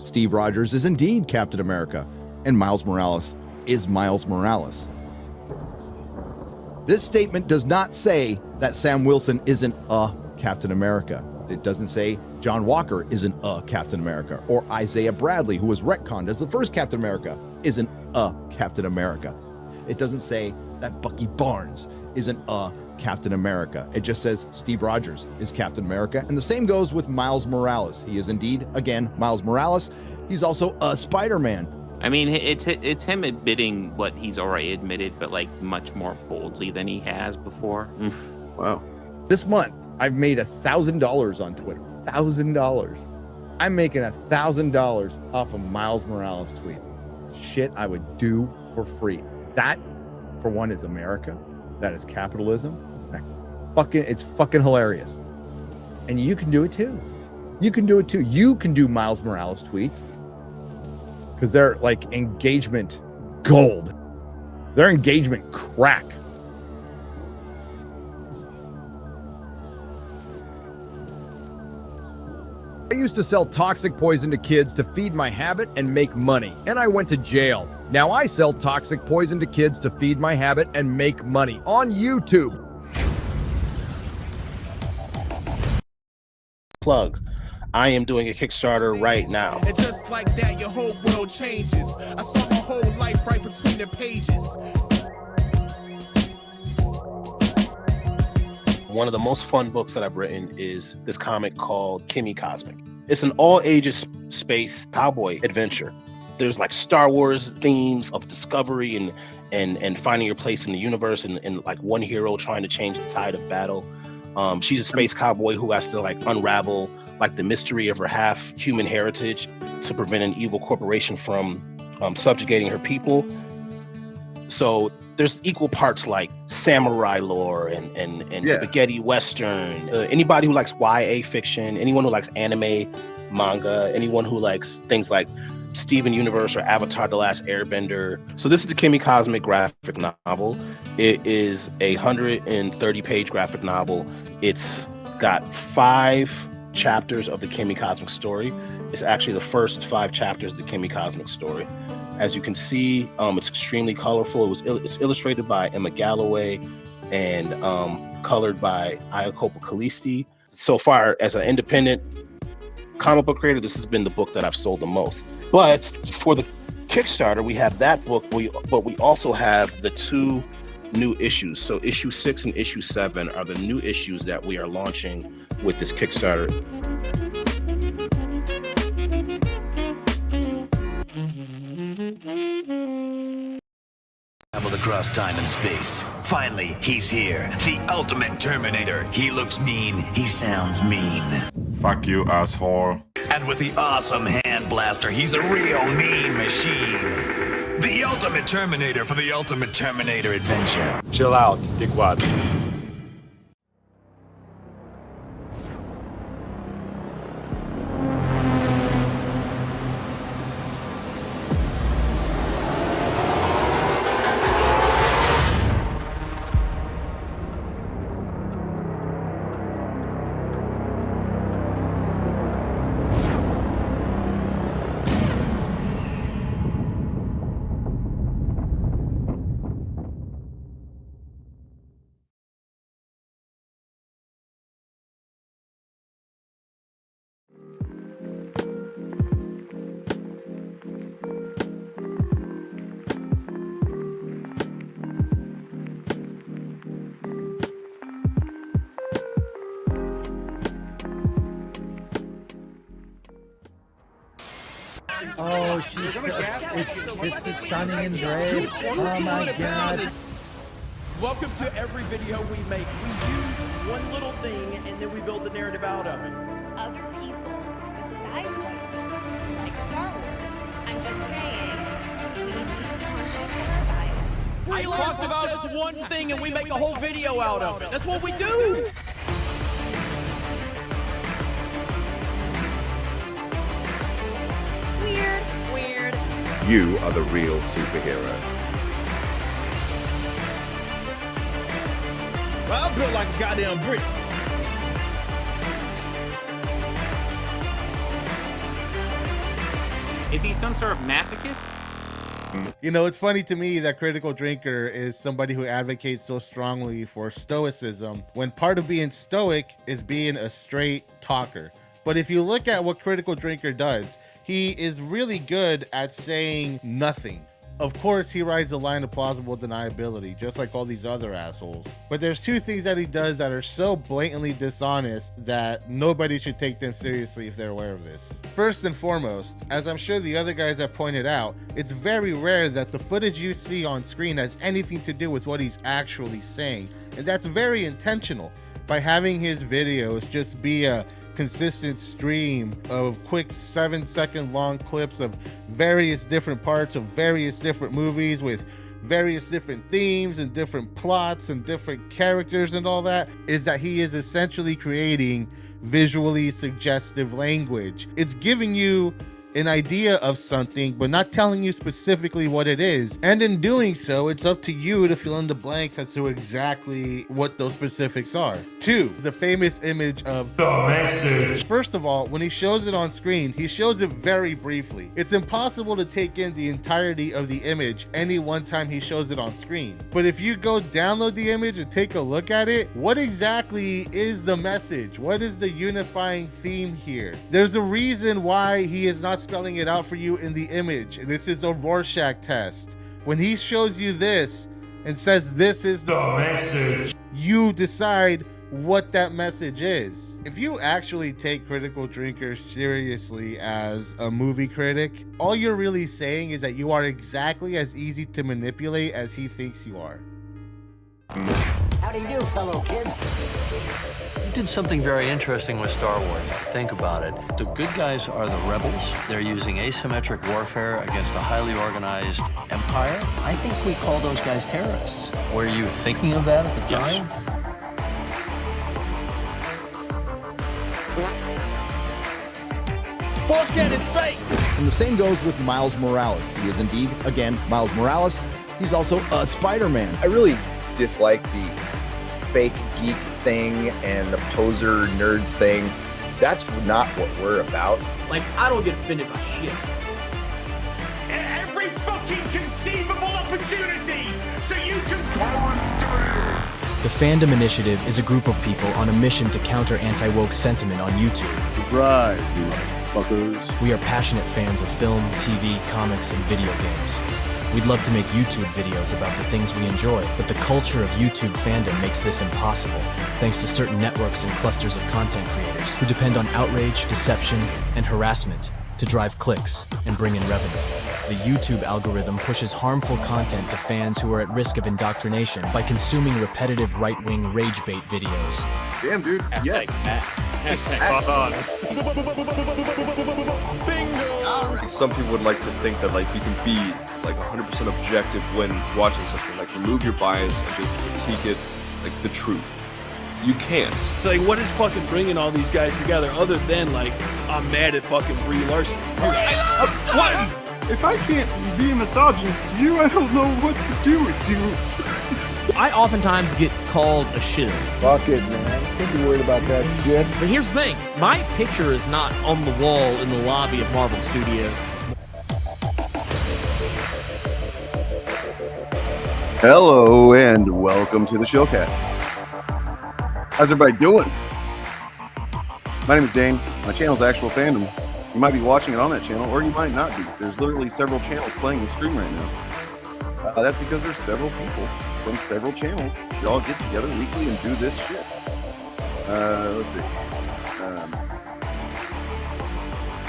Steve Rogers is indeed Captain America, and Miles Morales is Miles Morales. This statement does not say that Sam Wilson isn't a Captain America. It doesn't say John Walker isn't a Captain America, or Isaiah Bradley, who was retconned as the first Captain America, isn't a Captain America. It doesn't say that Bucky Barnes isn't a Captain America. It just says Steve Rogers is Captain America, and the same goes with Miles Morales. He is indeed, again, Miles Morales. He's also a Spider-Man. I mean, it's him admitting what he's already admitted, but like much more boldly than he has before. Wow. This month, I've made $1,000 on Twitter. $1,000. I'm making $1,000 off of Miles Morales tweets. Shit I would do for free. That, for one, is America. That is capitalism. It's fucking hilarious. And you can do it too. You can do it too. You can do Miles Morales tweets. Because they're like engagement gold. They're engagement crack. I used to sell toxic poison to kids to feed my habit and make money, and I went to jail. Now I sell toxic poison to kids to feed my habit and make money on YouTube. Plug. I am doing a Kickstarter right now. And just like that, your whole world changes. I saw my whole life right between the pages. One of the most fun books that I've written is this comic called Kimmy Cosmic. It's an all-ages space cowboy adventure. There's like Star Wars themes of discovery and finding your place in the universe, and like one hero trying to change the tide of battle. She's a space cowboy who has to like unravel like the mystery of her half human heritage to prevent an evil corporation from subjugating her people. So there's equal parts like samurai lore and spaghetti western. Anybody who likes YA fiction, anyone who likes anime, manga, anyone who likes things like Steven Universe or Avatar: The Last Airbender. So this is the Kimmy Cosmic graphic novel. It is a 130-page graphic novel. It's got 5 chapters of the Kimmy Cosmic story. It's actually the first 5 chapters of the Kimmy Cosmic story. As you can see, it's extremely colorful. It's illustrated by Emma Galloway and colored by Iacopo Callisti. So far, as an independent comic book creator, this has been the book that I've sold the most. But for the Kickstarter, we have that book, but we also have the 2 new issues. So issue 6 and issue 7 are the new issues that we are launching with this Kickstarter. Traveled across time and space. Finally, he's here. The ultimate Terminator. He looks mean. He sounds mean. Fuck you, asshole. And with the awesome hand blaster, he's a real mean machine. The ultimate Terminator for the ultimate Terminator adventure. Chill out, dickwad. Oh, she's so, it's the stunning and brave. Oh my god. Welcome to every video we make. We use one little thing and then we build the narrative out of it. Other people besides white dudes like Star Wars. I'm just saying, we need to be conscious of our bias. I talked about this one thing and we make a whole video out of it. That's what we do. Weird. You are the real superhero. Well, I'm built like a goddamn brick. Is he some sort of masochist? You know, it's funny to me that Critical Drinker is somebody who advocates so strongly for stoicism when part of being stoic is being a straight talker. But if you look at what Critical Drinker does, he is really good at saying nothing. Of course, he rides the line of plausible deniability, just like all these other assholes. But there's two things that he does that are so blatantly dishonest that nobody should take them seriously if they're aware of this. First and foremost, as I'm sure the other guys have pointed out, it's very rare that the footage you see on screen has anything to do with what he's actually saying. And that's very intentional by having his videos just be a consistent stream of quick 7-second long clips of various different parts of various different movies with various different themes and different plots and different characters and all that, is that he is essentially creating visually suggestive language. It's giving you an idea of something, but not telling you specifically what it is. And in doing so, it's up to you to fill in the blanks as to exactly what those specifics are. 2, the famous image of the message. First of all, when he shows it on screen, he shows it very briefly. It's impossible to take in the entirety of the image any one time he shows it on screen. But if you go download the image and take a look at it, what exactly is the message? What is the unifying theme here? There's a reason why he is not spelling it out for you in the image. This is a Rorschach test. When he shows you this and says this is the message, you decide what that message is. If you actually take Critical Drinker seriously as a movie critic, all you're really saying is that you are exactly as easy to manipulate as he thinks you are. How do you do, fellow kids? You did something very interesting with Star Wars. Think about it. The good guys are the rebels. They're using asymmetric warfare against a highly organized empire. I think we call those guys terrorists. Were you thinking of that at the time? Force cannon sight! And the same goes with Miles Morales. He is indeed, again, Miles Morales. He's also a Spider-Man. I really dislike the fake geek thing and the poser nerd thing. That's not what we're about. Like, I don't get offended by shit. Every fucking conceivable opportunity so you can The Fandom Initiative is a group of people on a mission to counter anti-woke sentiment on YouTube. Surprise, you fuckers. We are passionate fans of film, TV, comics, and video games. We'd love to make YouTube videos about the things we enjoy, but the culture of YouTube fandom makes this impossible, thanks to certain networks and clusters of content creators who depend on outrage, deception, and harassment to drive clicks and bring in revenue. The YouTube algorithm pushes harmful content to fans who are at risk of indoctrination by consuming repetitive right-wing rage bait videos. Damn, dude. Yes. Spot on. Bingo! Some people would like to think that like you can be like 100% objective when watching something. Like remove your bias and just critique it like the truth. You can't. So like, what is fucking bringing all these guys together other than like, I'm mad at fucking Brie Larson? What? If I can't be a misogynist to you, I don't know what to do with you. I oftentimes get called a shill. Fuck it, man. Don't be worried about that shit. But here's the thing. My picture is not on the wall in the lobby of Marvel Studios. Hello and welcome to the Shillcast. How's everybody doing? My name is Dane. My channel is Actual Fandom. You might be watching it on that channel, or you might not be. There's literally several channels playing the stream right now. That's because there's several people from several channels that all get together weekly and do this shit. Let's see.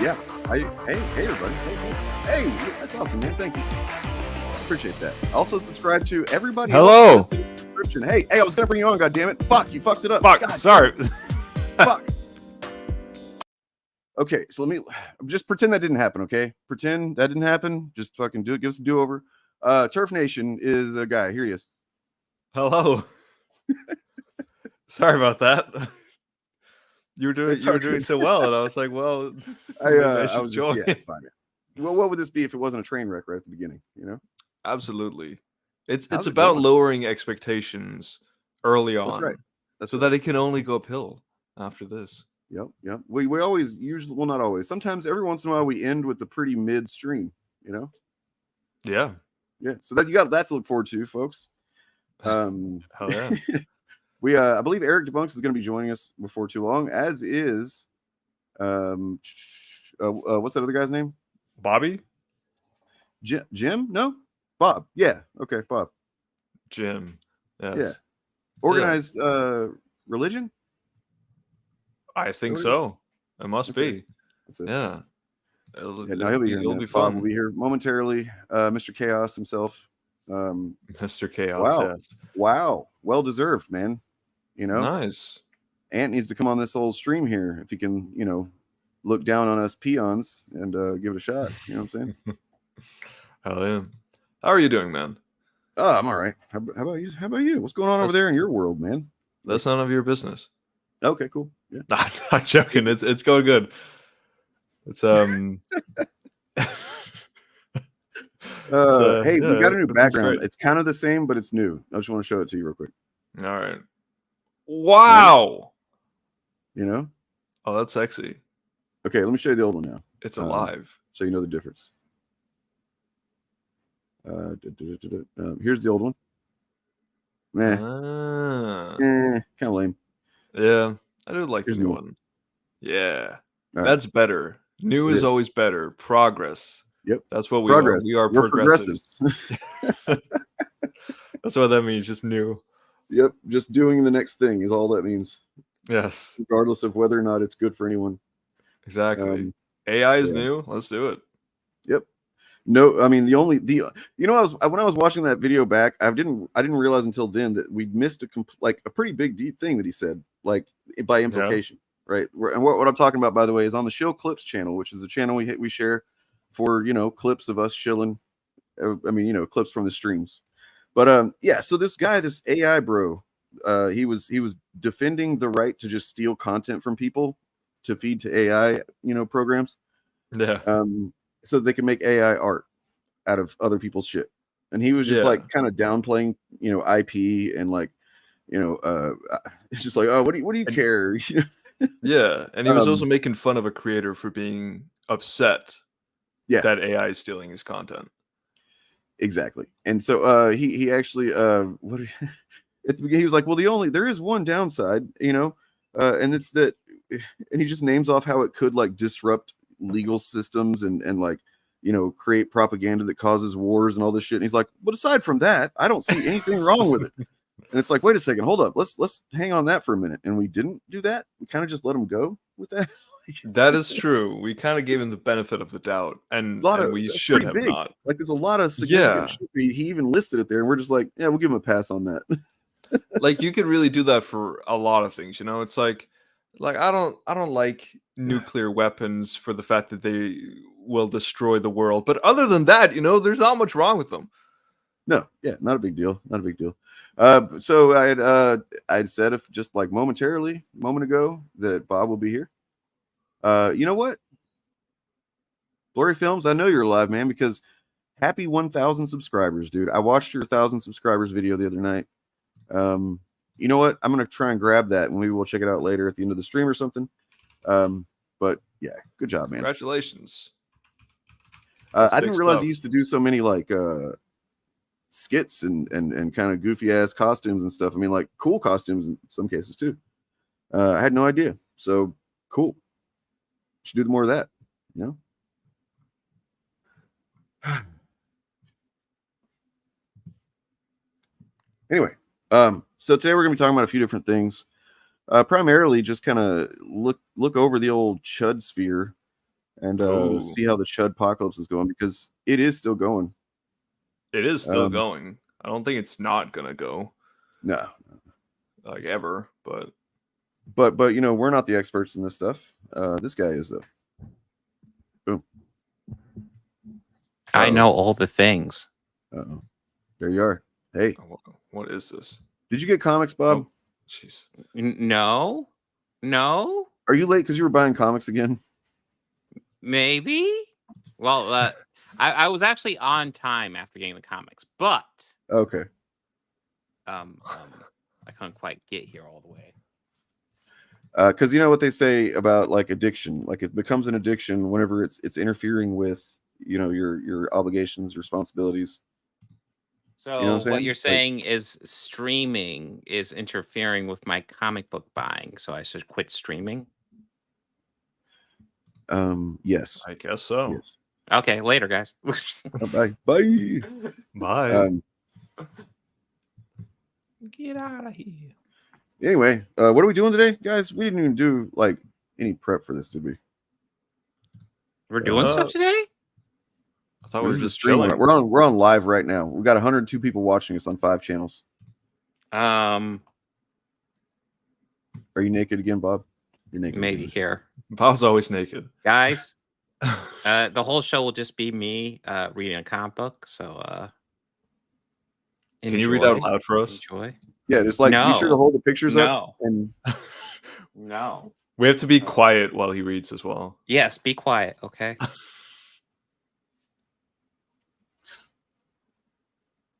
Yeah. Hey, everybody. Hey, that's awesome, man. Thank you. Appreciate that. Also, subscribe to everybody. Hello. Else in the description. Hey, I was gonna bring you on. God damn it! Fuck, you fucked it up. Fuck. God, Sorry. Fuck. Okay, so let me just pretend that didn't happen. Okay, pretend that didn't happen. Just fucking do it. Give us a do-over. Turf Nation is a guy. Here he is. Hello. Sorry about that. You were doing so well, and I was like, well, I should join. Yeah, it's fine. Man. Well, what would this be if it wasn't a train wreck right at the beginning? You know. Absolutely. It's How's it about going? lowering expectations early on. That's right. So that it can only go uphill after this. Yep. We always usually, well, not always. Sometimes every once in a while we end with a pretty mid stream. Yeah. Yeah. So that you got that to look forward to, folks. Hell yeah. I believe Airrick Debunks is going to be joining us before too long, as is what's that other guy's name? Bobby? Jim? No? Bob. Yeah. Okay, Bob. Jim. Yes. Yeah. Organized religion? I think so. It must be. That's it. Yeah. He'll be here. It'll be Bob fun. will be here momentarily. Mr. Chaos himself. Mr. Chaos. Wow. Yes. Wow. Well deserved, man. Nice. Ant needs to come on this whole stream here if he can, look down on us peons and give it a shot. You know what I'm saying? Hell yeah. How are you doing, man? Oh, I'm all right. How about you? What's going on over there in your world, man? That's none of your business. Okay, cool. Yeah. Not joking. It's going good. It's hey, we got a new background. It's kind of the same, but it's new. I just want to show it to you real quick. All right. Wow. Oh, that's sexy. Okay, let me show you the old one now. It's alive. So you know the difference. Here's the old one. Kind of lame. Yeah, I do like the new one. Yeah, that's better. New is always better. Progress. Yep, that's what we are. We are progressives. That's what that means. Just new. Yep, just doing the next thing is all that means. Yes, regardless of whether or not it's good for anyone. Exactly. AI is new. Let's do it. Yep. No, I mean when I was watching that video back, I didn't realize until then that we missed a pretty big thing that he said, like by implication, right? And what I'm talking about, by the way, is on the Shill Clips channel, which is the channel we share for clips of us shilling. Clips from the streams. But so this guy, this AI bro, he was defending the right to just steal content from people to feed to AI, programs. Yeah. So they can make AI art out of other people's shit. And he was just like kind of downplaying, IP and like, it's just like, oh, what do you care? Yeah. And he was also making fun of a creator for being upset that AI is stealing his content. Exactly. And so he actually he was like, well, there is one downside, and it's that, and he just names off how it could like disrupt legal systems and like create propaganda that causes wars and all this shit. And he's like, but aside from that, I don't see anything wrong with it. And it's like, wait a second, hold up, let's hang on that for a minute. And we didn't do that. We kind of just let him go with that. That is true. We kind of gave him the benefit of the doubt, and we should have not. Like, there's a lot of significant shit. He even listed it there, and we're just like, yeah, we'll give him a pass on that. Like, you could really do that for a lot of things. It's like I don't like nuclear weapons for the fact that they will destroy the world. But other than that, there's not much wrong with them. No, yeah, not a big deal. Not a big deal. So I'd said just like a moment ago that Bob will be here. You know what? Blurry Films, I know you're alive, man, because happy 1,000 subscribers, dude. I watched your 1,000 subscribers video the other night. You know what? I'm going to try and grab that, and maybe we'll check it out later at the end of the stream or something. But yeah, good job, man. Congratulations. I didn't realize you used to do so many like skits and kind of goofy ass costumes and stuff. I mean, like cool costumes in some cases too. I had no idea. So cool. Should do more of that, Anyway, so today we're gonna be talking about a few different things. Primarily just kind of look over the old Chud sphere and see how the Chud apocalypse is going, because it is still going. It is still going. I don't think it's not gonna go. No. Like ever, but we're not the experts in this stuff. This guy is though. Boom. I know all the things. Uh-oh. There you are. Hey. What is this? Did you get comics, Bob? Jeez. No. Are you late because you were buying comics again? Maybe. Well, I was actually on time after getting the comics, but okay. I couldn't quite get here all the way. Because you know what they say about like addiction, like it becomes an addiction whenever it's interfering with your obligations, responsibilities. So You know what I'm saying? you're Like, saying is streaming is interfering with my comic book buying, so I should quit streaming? yes. I guess so. Yes. Okay, later, guys. Bye. Bye. Bye. Get out of here. Anyway, what are we doing today, guys? We didn't even do like any prep for this, did we? We're doing stuff today? I thought we were This is a just stream. chilling. We're on live right now. We've got 102 people watching us on 5 channels. Um, Are you naked again, Bob? You're naked. maybe again. here. Bob's always naked. Guys, the whole show will just be me reading a comic book. So Can you read out loud for us? Enjoy. Yeah, just like be sure to hold the pictures up. And No. We have to be quiet while he reads as well. Yes, be quiet, okay?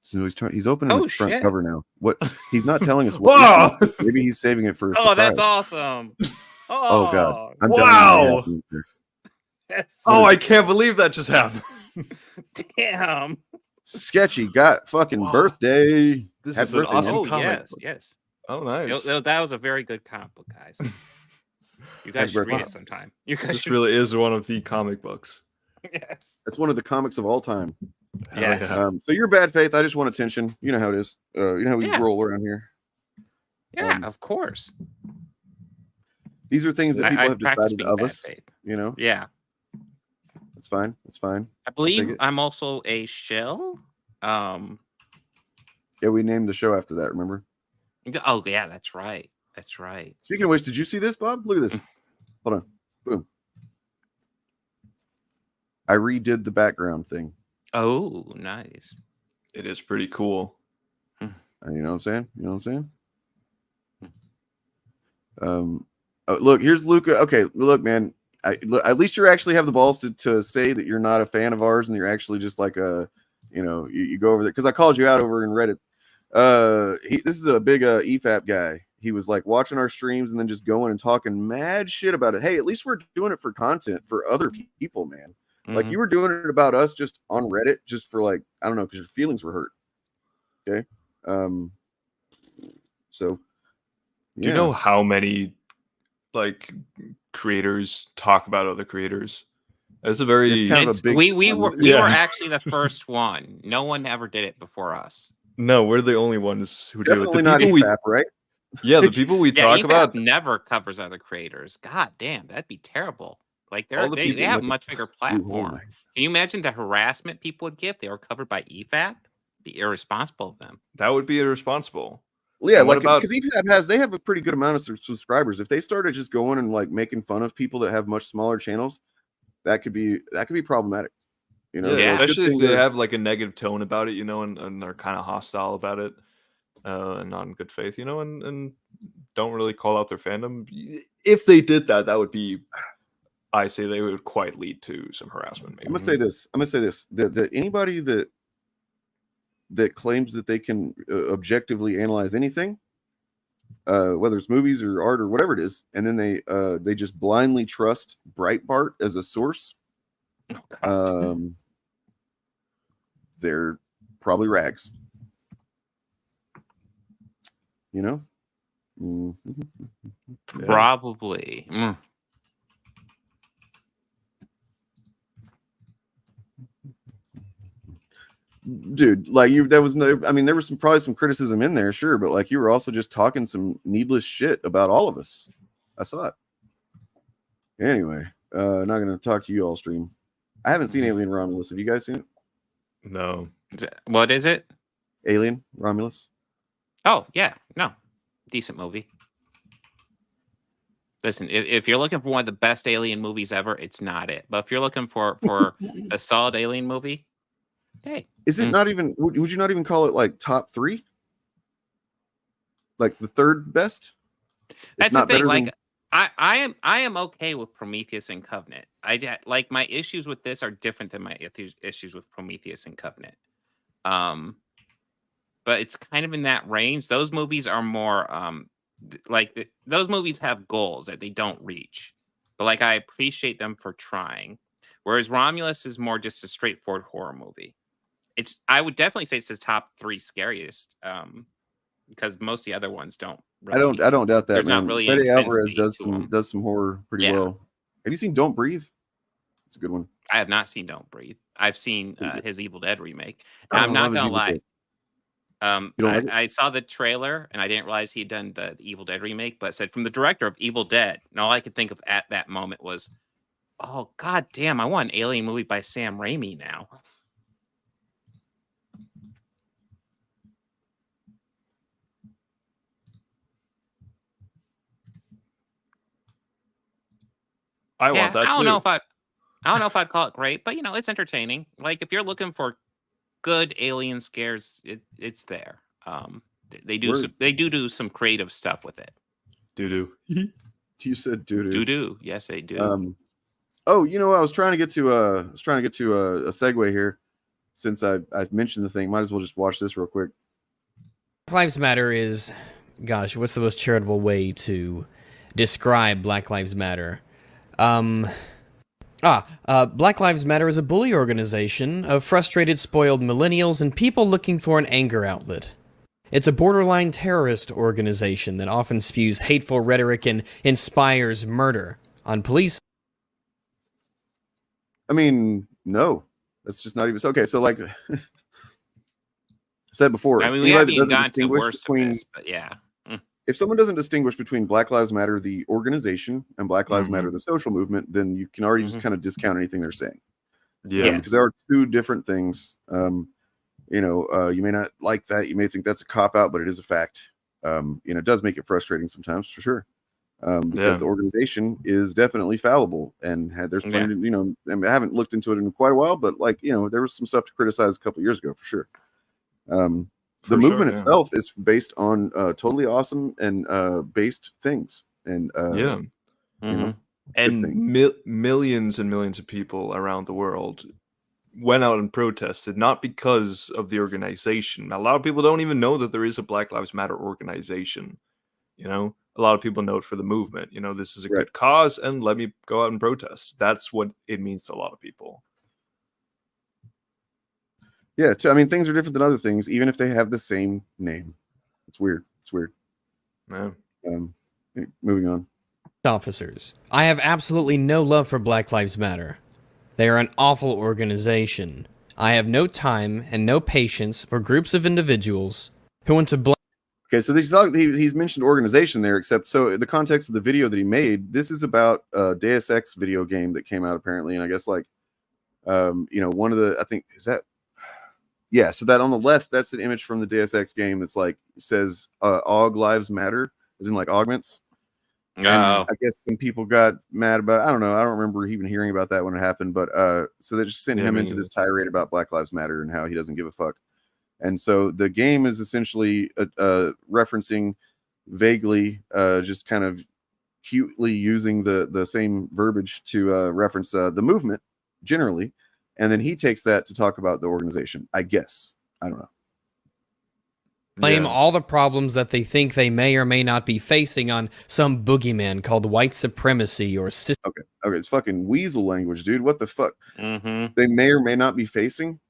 So he's opening the front shit. cover now. What he's not telling us what issue. Maybe he's saving it for a Oh, surprise. that's awesome. Oh god. I'm Wow. done. That's Oh, I can't believe that just happened. damn. Sketchy got fucking birthday. This Happy is an birthday, awesome man. Oh, comic yes, book. yes. Oh, nice. That was a very good comic book, guys. You guys should read birthday. it sometime. You guys This should. really is one of the comic books. Yes. That's one of the comics of all time. Hell Yes. yeah. So you're bad faith. I just want attention. You know how it is. You know how we Yeah. roll around here. Yeah, of course. These are things that I- people I have practice decided being of bad us. faith. You know, Yeah. that's fine. That's fine. I take believe it. I'm also a shill. Yeah, we named the show after that. Remember? Oh yeah, that's right. That's right. Speaking of which, did you see this, Bob? Look at this. Hold on. Boom. I redid the background thing. Oh, nice. It is pretty cool. You know what I'm saying? You know what I'm saying? Look, here's Luca. Okay, look, man. At least you actually have the balls to say that you're not a fan of ours and you're actually just like a, you go over there because I called you out over in Reddit. This is a big EFAP guy. He was like watching our streams and then just going and talking mad shit about it. Hey, at least we're doing it for content for other people, man. Like you were doing it about us just on Reddit, just for like, I don't know, because your feelings were hurt. Okay. So Do you know how many like creators talk about other creators? It's a very It's kind of a big we were Yeah. actually the first one. No one ever did it before us. No, we're the only ones who do definitely it. not EFAP, right? Yeah, the people we Yeah, talk EFAP about. never covers other creators. God damn, that'd be terrible. Like All the they people have a look much bigger platform. Can you imagine the harassment people would get if they were covered by EFAP? Be irresponsible of them. That would be irresponsible. Well, yeah, And what like about- because EFAP they have a pretty good amount of subscribers. If they started just going and like making fun of people that have much smaller channels, that could be problematic. You know, Yeah, so it's a good especially if thing they to- have like a negative tone about it, and are kind of hostile about it, and not in good faith, and don't really call out their fandom. If they did that, that would be, I say, they would quite lead to some harassment. Maybe. I'm gonna say this. That anybody that claims that they can objectively analyze anything, whether it's movies or art or whatever it is, and then they just blindly trust Breitbart as a source, they're probably rags. You know? Probably. Dude, like there was probably some criticism in there, sure, but like you were also just talking some needless shit about all of us. I saw it. Anyway, not gonna talk to you all stream. I haven't seen Alien Romulus. Have you guys seen it? No. What is it? Alien Romulus. Oh yeah, no, decent movie. Listen, if you're looking for one of the best alien movies ever, it's not it. But if you're looking for a solid alien movie, hey, is it not even? Would you not even call it like top 3? Like the third best? That's the thing. Like I am okay with Prometheus and Covenant. Like my issues with this are different than my issues with Prometheus and Covenant. But it's kind of in that range. Those movies are more those movies have goals that they don't reach, but like I appreciate them for trying. Whereas Romulus is more just a straightforward horror movie. I would definitely say it's the top 3 scariest, because most of the other ones don't. Really, I don't doubt that. There's Man. not really Fede Alvarez intensity does some horror pretty well. Have you seen Don't Breathe? It's a good one. I have not seen Don't Breathe. I've seen his Evil Dead remake. Oh, And I'm I not love his gonna Evil lie. Dead. You don't like it? I saw the trailer and I didn't realize he'd done the Evil Dead remake, but it said from the director of Evil Dead. And all I could think of at that moment was, oh god damn, I want an alien movie by Sam Raimi now. I want that I don't too. know if I don't know if I'd call it great, but it's entertaining. Like if you're looking for good alien scares, it's there. They do some creative stuff with it. Doo-doo. You said doo-doo. Doo-doo. Yes, they do. Oh, I was trying to get to a segue here. Since I mentioned the thing, might as well just watch this real quick. Black Lives Matter is, gosh, what's the most charitable way to describe Black Lives Matter? Black Lives Matter is a bully organization of frustrated, spoiled millennials and people looking for an anger outlet. It's a borderline terrorist organization that often spews hateful rhetoric and inspires murder on police. I mean, no, that's just not even okay. So, like I said before, I mean, we haven't even gotten to worse of this, but yeah. If someone doesn't distinguish between Black Lives Matter, the organization, and Black Lives Matter, the social movement, then you can already just kind of discount anything they're saying. Yeah, because there are 2 different things. You may not like that. You may think that's a cop out, but it is a fact. It does make it frustrating sometimes, for sure. Because the organization is definitely fallible and there's plenty. I haven't looked into it in quite a while, but there was some stuff to criticize a couple of years ago, for sure. The movement itself is based on totally awesome and based things, and millions and millions of people around the world went out and protested, not because of the organization. A lot of people don't even know that there is a Black Lives Matter organization. A lot of people know it for the movement. This is a good cause, and let me go out and protest. That's what it means to a lot of people. Yeah, I mean, things are different than other things, even if they have the same name. It's weird. Man. Moving on. Officers. I have absolutely no love for Black Lives Matter. They are an awful organization. I have no time and no patience for groups of individuals who want to blame. Okay, so he's mentioned organization there, except so the context of the video that he made, this is about a Deus Ex video game that came out apparently, and I guess one of the, I think, is that. Yeah, so that on the left, that's an image from the Deus Ex game that's says Aug Lives Matter, as in augments. I guess some people got mad about it. I don't know. I don't remember even hearing about that when it happened, but so they just sent him into this tirade about Black Lives Matter and how he doesn't give a fuck. And so the game is essentially referencing vaguely, just kind of cutely using the same verbiage to reference the movement generally. And then he takes that to talk about the organization, I guess. I don't know. Blame all the problems that they think they may or may not be facing on some boogeyman called white supremacy or system. Okay, it's fucking weasel language, dude. What the fuck? They may or may not be facing.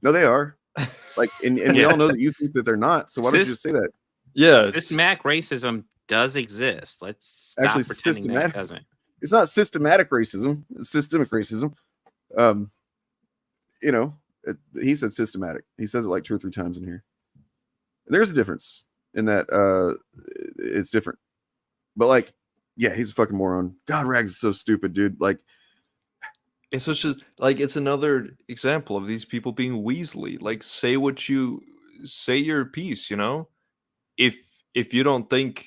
No, they are. And we all know that you think that they're not. So why don't you just say that? Yeah, systematic racism does exist. Let's stop actually pretending that it doesn't. It's not systematic racism. It's systemic racism. He said systematic. He says it 2 or 3 times in here. And there's a difference in that it's different. But he's a fucking moron. God, Rags is so stupid, dude. It's such a it's another example of these people being weaselly. Say your piece, If you don't think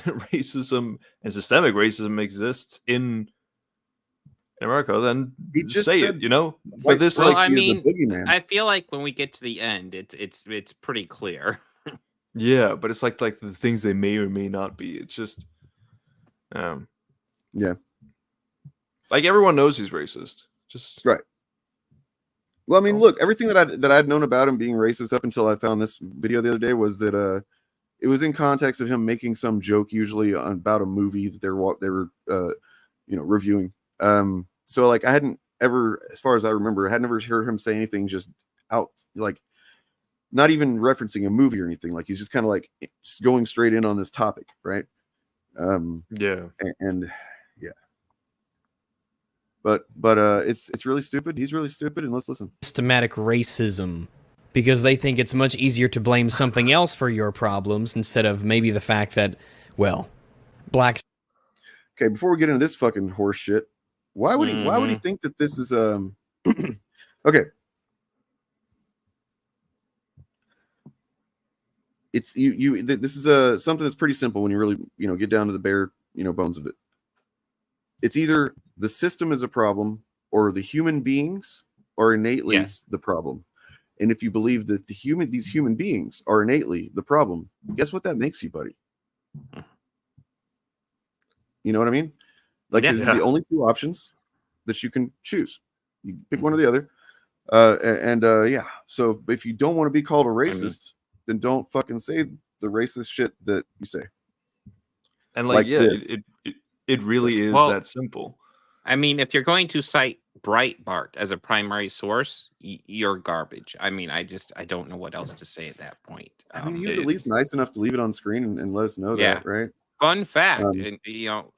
racism and systemic racism exists in America, then just say it, But this, I feel like when we get to the end, it's pretty clear. Yeah, but it's like the things they may or may not be. It's just, yeah, everyone knows he's racist. Just right. Well, I mean, look, everything that I'd known about him being racist up until I found this video the other day was that it was in context of him making some joke, usually about a movie that they were reviewing. So like I hadn't ever, as far as I remember, I had never heard him say anything just out, like not even referencing a movie or anything. Like he's just kind of like just going straight in on this topic, right? Yeah. And yeah. But it's really stupid. He's really stupid, and let's listen. Systematic racism, because they think it's much easier to blame something else for your problems instead of maybe the fact that, well, blacks. Okay, before we get into this fucking horse shit, why would he think that this is okay? It's this is something that's pretty simple when you really get down to the bare bones of it. It's either the system is a problem or the human beings are innately the problem. And if you believe that these human beings are innately the problem, guess what that makes you, buddy? You know what I mean? Like there's the only two options that you can choose. You pick one or the other. Yeah. So if you don't want to be called a racist, then don't fucking say the racist shit that you say. And like this. It really is that simple. I mean, if you're going to cite Breitbart as a primary source, you're garbage. I mean, I don't know what else to say at that point. I mean, he was at least nice enough to leave it on screen and let us know that, right? Fun fact, and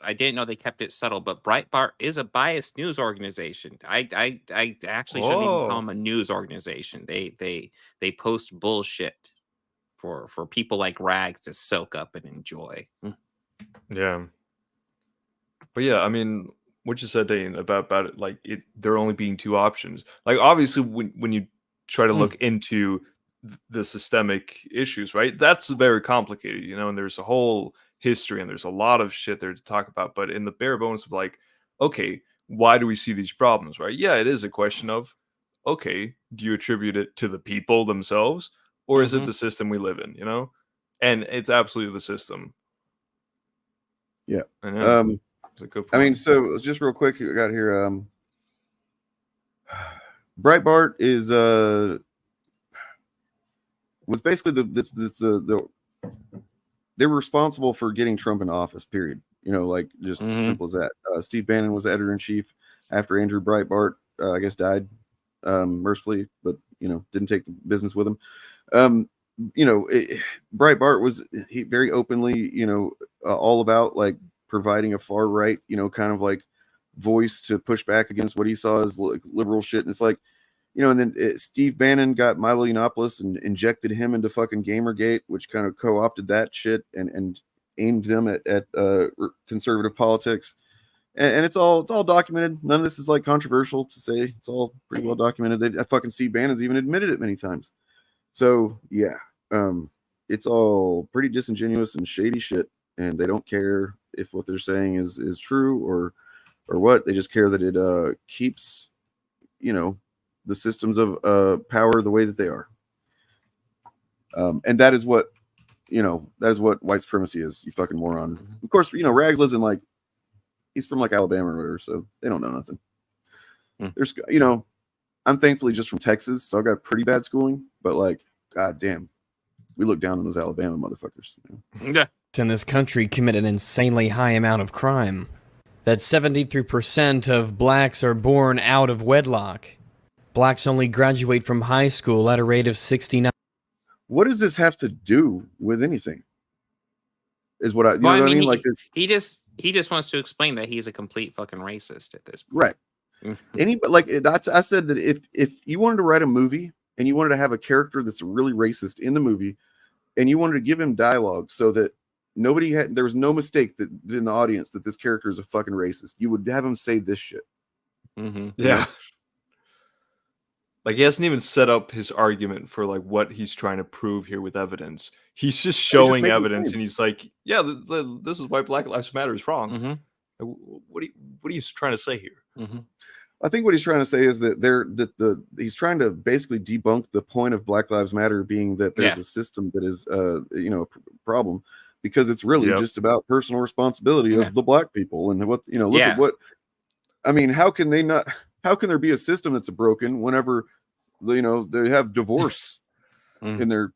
I didn't know they kept it subtle, but Breitbart is a biased news organization. I actually shouldn't even call them a news organization. They post bullshit for people like Rags to soak up and enjoy. Yeah. But yeah, I mean, what you said, Dane, about it, like there only being two options. Like obviously, when you try to look into the systemic issues, right? That's very complicated, and there's a whole history and there's a lot of shit there to talk about. But in the bare bones of like, okay, why do we see these problems, right? Yeah, it is a question of, okay, do you attribute it to the people themselves or is it the system we live in, And it's absolutely the system. Yeah. I mean, so just real quick, I got here. Breitbart is was basically they were responsible for getting Trump in office. Period. Like just as simple as that. Steve Bannon was the editor-in-chief after Andrew Breitbart, I guess, died mercifully, but didn't take the business with him. Breitbart was very openly, all about like providing a far right, kind of like voice to push back against what he saw as liberal shit. And it's like, and then Steve Bannon got Milo Yiannopoulos and injected him into fucking Gamergate, which kind of co-opted that shit and aimed them at conservative politics. And it's all documented. None of this is like controversial to say. It's all pretty well documented. Fucking Steve Bannon's even admitted it many times. So yeah, it's all pretty disingenuous and shady shit. And they don't care if what they're saying is true or what. They just care that it keeps, the systems of power the way that they are. And that is what, white supremacy is, you fucking moron. Of course, Rags lives in he's from Alabama or whatever, so they don't know nothing. There's, I'm thankfully just from Texas, so I got pretty bad schooling, but god damn, we look down on those Alabama motherfuckers. Yeah. In this country commit an insanely high amount of crime. That 73% of blacks are born out of wedlock. Blacks only graduate from high school at a rate of 69. What does this have to do with anything? Is what I know what I mean? He just wants to explain that he's a complete fucking racist at this point. Right. I said that if you wanted to write a movie and you wanted to have a character that's really racist in the movie and you wanted to give him dialogue so that there was no mistake that in the audience that this character is a fucking racist, you would have him say this shit. Yeah. Like he hasn't even set up his argument for what he's trying to prove here with evidence. He's just showing evidence, and he's like, "Yeah, this is why Black Lives Matter is wrong." What are you trying to say here? I think what he's trying to say is that he's trying to basically debunk the point of Black Lives Matter being that there's a system that is a problem, because it's really just about personal responsibility of the black people and what look at what I mean. How can there be a system that's broken whenever they have divorce in their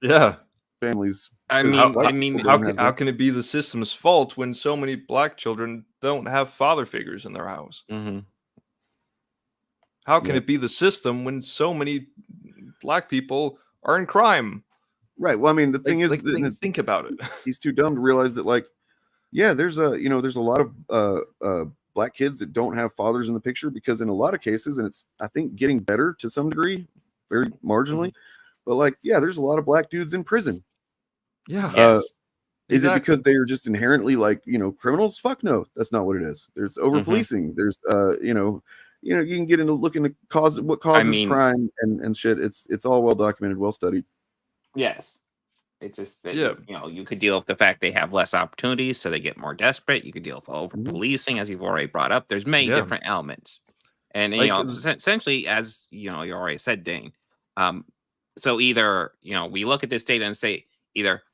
families? I 'Cause mean, white I mean, people How don't can, have that. can it be the system's fault when so many black children don't have father figures in their house? How can Yeah. it be the system when so many black people are in crime? Right. Well, I mean, the thing is, think about it. He's too dumb to realize that, like, yeah, there's a lot of black kids that don't have fathers in the picture, because in a lot of cases, and it's, I think, getting better to some degree, very marginally, but like, yeah, there's a lot of black dudes in prison. Yeah. Yes. Is it because they are just inherently, like, criminals? Fuck no, that's not what it is. There's over policing. There's you can get into looking at what causes crime and shit. It's all well documented, well studied. Yes. It's just that, you could deal with the fact they have less opportunities, so they get more desperate. You could deal with over policing, as you've already brought up. There's many different elements. And, essentially, as, you already said, Dane, so either, we look at this data and say either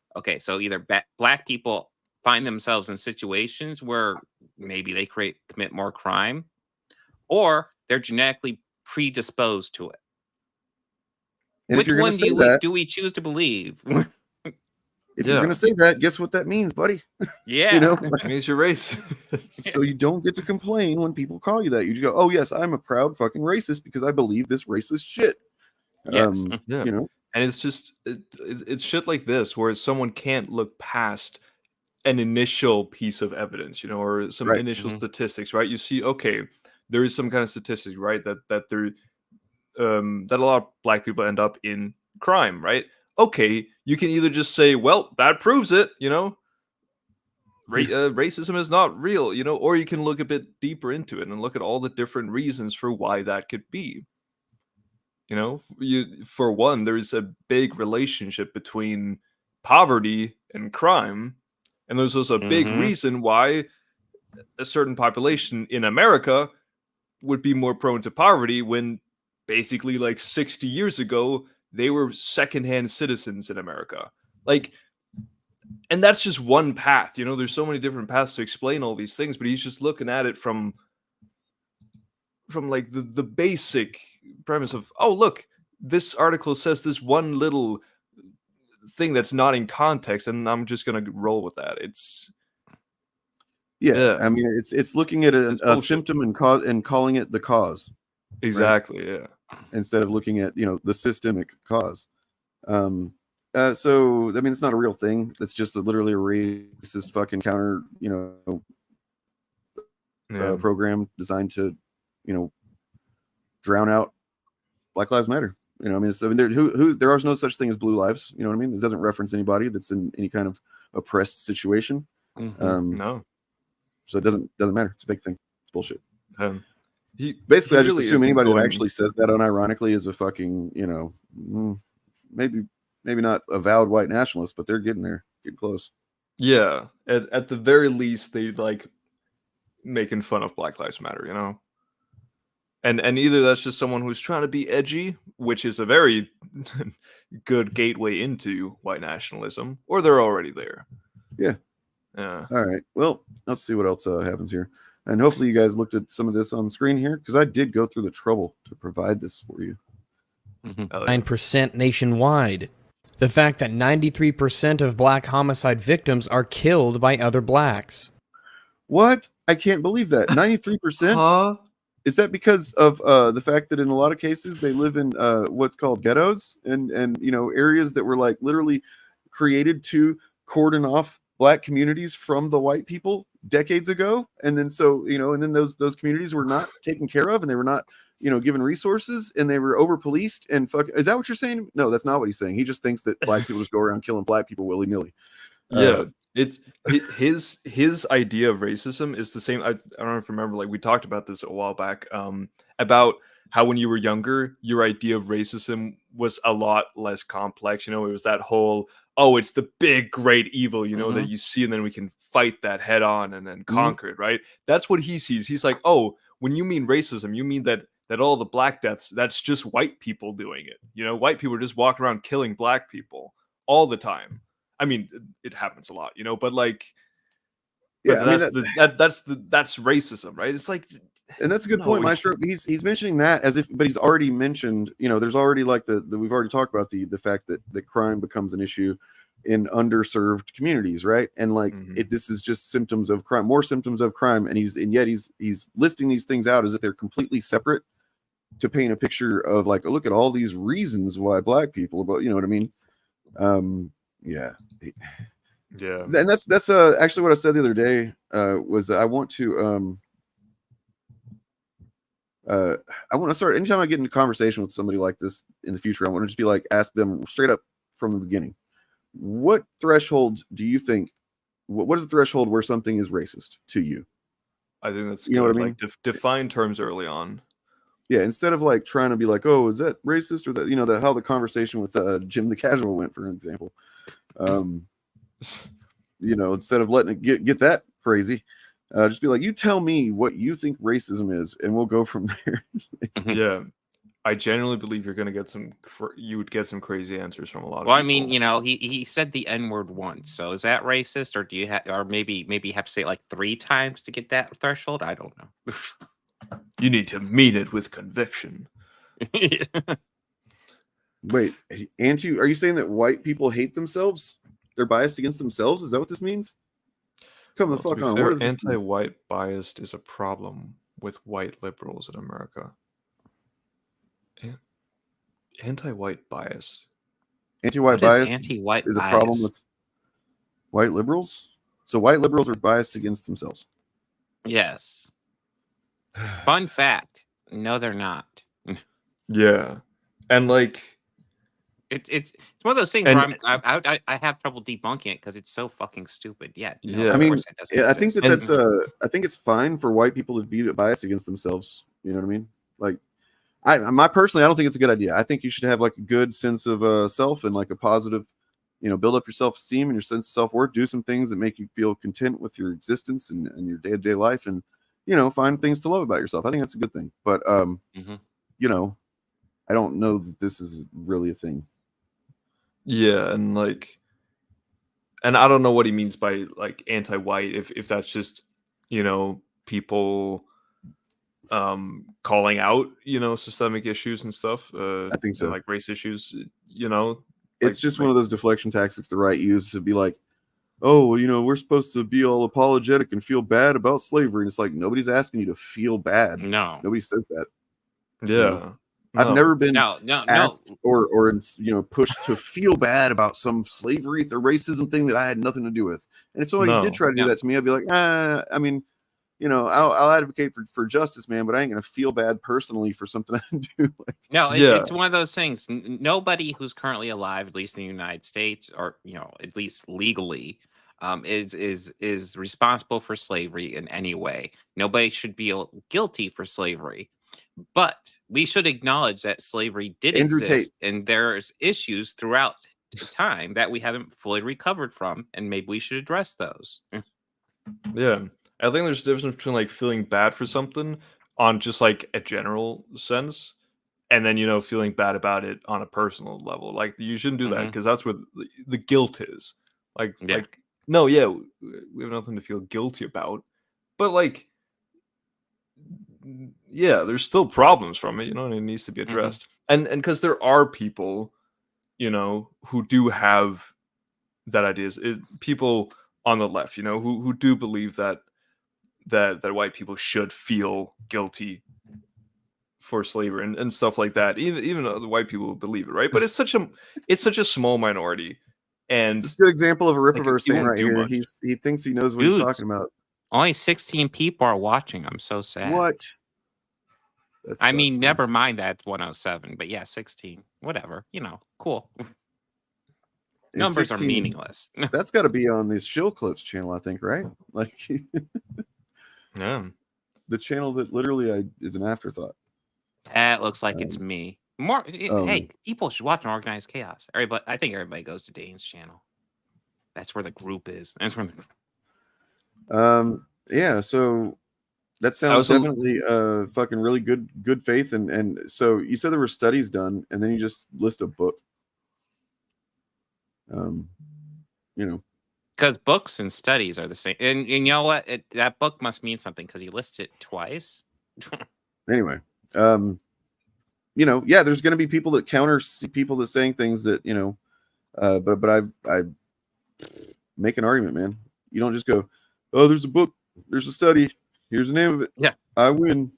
black people find themselves in situations where maybe they commit more crime, or they're genetically predisposed to it. And which one do we choose to believe? If you're going to say that, guess what that means, buddy? Yeah. It means you're racist. So you don't get to complain when people call you that. You just go, oh, yes, I'm a proud fucking racist because I believe this racist shit. Yes. And it's just, it's shit like this where someone can't look past an initial piece of evidence, or some initial statistics, right? You see, okay, there is some kind of statistics, right? That there, that a lot of black people end up in crime, right? Okay, you can either just say, well, that proves it, racism is not real, or you can look a bit deeper into it and look at all the different reasons for why that could be. For one, there's a big relationship between poverty and crime, and there's also a big reason why a certain population in America would be more prone to poverty when basically like 60 years ago they were secondhand citizens in America. And that's just one path, there's so many different paths to explain all these things, but he's just looking at it from like the basic premise of, oh, look, this article says this one little thing that's not in context, and I'm just going to roll with that. I mean, it's looking at a symptom and cause and calling it the cause. Exactly. Right? Instead of looking at the systemic cause. So I mean, it's not a real thing. It's just literally a racist fucking counter program designed to drown out Black Lives Matter. I mean, there are no such thing as blue lives. You know what I mean? It doesn't reference anybody that's in any kind of oppressed situation. No. So it doesn't matter. It's a big thing. It's bullshit. He Basically, I really just assume isn't anybody that going- actually says that unironically is a fucking, maybe not avowed white nationalist, but they're getting there, getting close. Yeah, at the very least, they like making fun of Black Lives Matter, and either that's just someone who's trying to be edgy, which is a very good gateway into white nationalism, or they're already there. Yeah. Yeah. All right. Well, let's see what else happens here. And hopefully you guys looked at some of this on the screen here, because I did go through the trouble to provide this for you. 9% nationwide. The fact that 93% of black homicide victims are killed by other blacks. What? I can't believe that. 93%? Is that because of the fact that in a lot of cases they live in what's called ghettos and areas that were like literally created to cordon off black communities from the white people decades ago, and then and then those communities were not taken care of, and they were not given resources, and they were over policed and is that what you're saying? No, that's not what he's saying. He just thinks that black people just go around killing black people willy-nilly. Yeah, it's his idea of racism is the same. I don't know if you remember, like we talked about this a while back, about how when you were younger, your idea of racism was a lot less complex. It was that whole, oh, it's the big great evil, that you see, and then we can fight that head on and then conquer it, right? That's what he sees. He's like, oh, when you mean racism, you mean that all the black deaths, that's just white people doing it. White people are just walking around killing black people all the time. I mean, it happens a lot, but like, yeah, that's racism, right? It's like, and that's a good point, Maestro. He's mentioning that as if, but he's already mentioned, there's already like we've already talked about the fact that crime becomes an issue in underserved communities, right? And like this is just symptoms of crime, more symptoms of crime, and yet he's listing these things out as if they're completely separate to paint a picture of like, oh, look at all these reasons why black people, but you know what I mean? Yeah. And that's actually what I said the other day, was I want to start, anytime I get into conversation with somebody like this in the future, I want to just be like, ask them straight up from the beginning, what threshold do you think, what is the threshold where something is racist to you? I think that's you know what I mean? Like define terms early on. Yeah, instead of like trying to be like, oh, is that racist, or that, you know, that how the conversation with Jim the Casual went, for example. You know, instead of letting it get that crazy, just be like, you tell me what you think racism is, and we'll go from there. Yeah, I genuinely believe you would get some crazy answers from a lot of Well, people. I mean, you know, he said the N-word once, so is that racist, or do you have, or maybe you have to say it like 3 times to get that threshold? I don't know. You need to mean it with conviction. Wait, are you saying that white people hate themselves? They're biased against themselves? Is that what this means? Come the fuck on. Fair, What is anti-white bias is a problem with white liberals in America. Anti-white bias. Anti-white bias anti-white is a bias? problem with white liberals? So white liberals are biased against themselves. Yes. Fun fact. No, they're not. Yeah. And like it's one of those things where I have trouble debunking it because it's so fucking stupid. Yeah. No, I mean, it doesn't I think exist. I think it's fine for white people to be biased against themselves. You know what I mean? Like, I personally, I don't think it's a good idea. I think you should have like a good sense of self and like a positive, you know, build up your self-esteem and your sense of self-worth. Do some things that make you feel content with your existence and your day-to-day life, and you know, find things to love about yourself. I think that's a good thing. But you know, I don't know that this is really a thing. Yeah, and like, and I don't know what he means by like anti-white, if that's just, you know, people calling out, you know, systemic issues and stuff. I think so. Like race issues, you know. It's just one of those deflection tactics the right use to be like, oh, well, you know, we're supposed to be all apologetic and feel bad about slavery. And it's like, nobody's asking you to feel bad. No. Nobody says that. Yeah. You know? I've never been asked or you know, pushed to feel bad about some slavery or racism thing that I had nothing to do with. And if somebody did try to do that to me, I'd be like, I mean, you know, I'll advocate for justice, man, but I ain't gonna feel bad personally for something I do. No, it's one of those things. Nobody who's currently alive, at least in the United States, or you know, at least legally, is responsible for slavery in any way. Nobody should be guilty for slavery, but we should acknowledge that slavery did exist, and there's issues throughout time that we haven't fully recovered from, and maybe we should address those. Yeah. I think there's a difference between like feeling bad for something on just like a general sense, and then, you know, feeling bad about it on a personal level. Like you shouldn't do that, because that's where the guilt is. Like, no, yeah, we have nothing to feel guilty about, but like, yeah, there's still problems from it, you know, and it needs to be addressed. And because there are people, you know, who do have that ideas, people on the left, you know, who do believe that white people should feel guilty for slavery and stuff like that. Even though the white people believe it, right? But it's such a small minority. And it's a good example of a Rippaverse fan right here. Much. He thinks he knows what he's talking about. Only 16 people are watching. I'm so sad. What? I mean, never mind that 107, but yeah, 16. Whatever. You know, cool. Numbers 16, are meaningless. That's got to be on this Shill Clips channel, I think, right? Like, yeah, the channel that literally is an afterthought. That looks like it's me. More, hey, people should watch Organized Chaos. Everybody, I think everybody goes to Dane's channel. That's where the group is. That's where yeah. So that sounds definitely fucking really good faith. And so you said there were studies done, and then you just list a book. You know, because books and studies are the same. And you know what? That book must mean something because you list it twice. Anyway, you know, yeah, there's going to be people that counter people that saying things that, you know, but make an argument, man. You don't just go, oh, there's a book, there's a study, here's the name of it. Yeah. I win.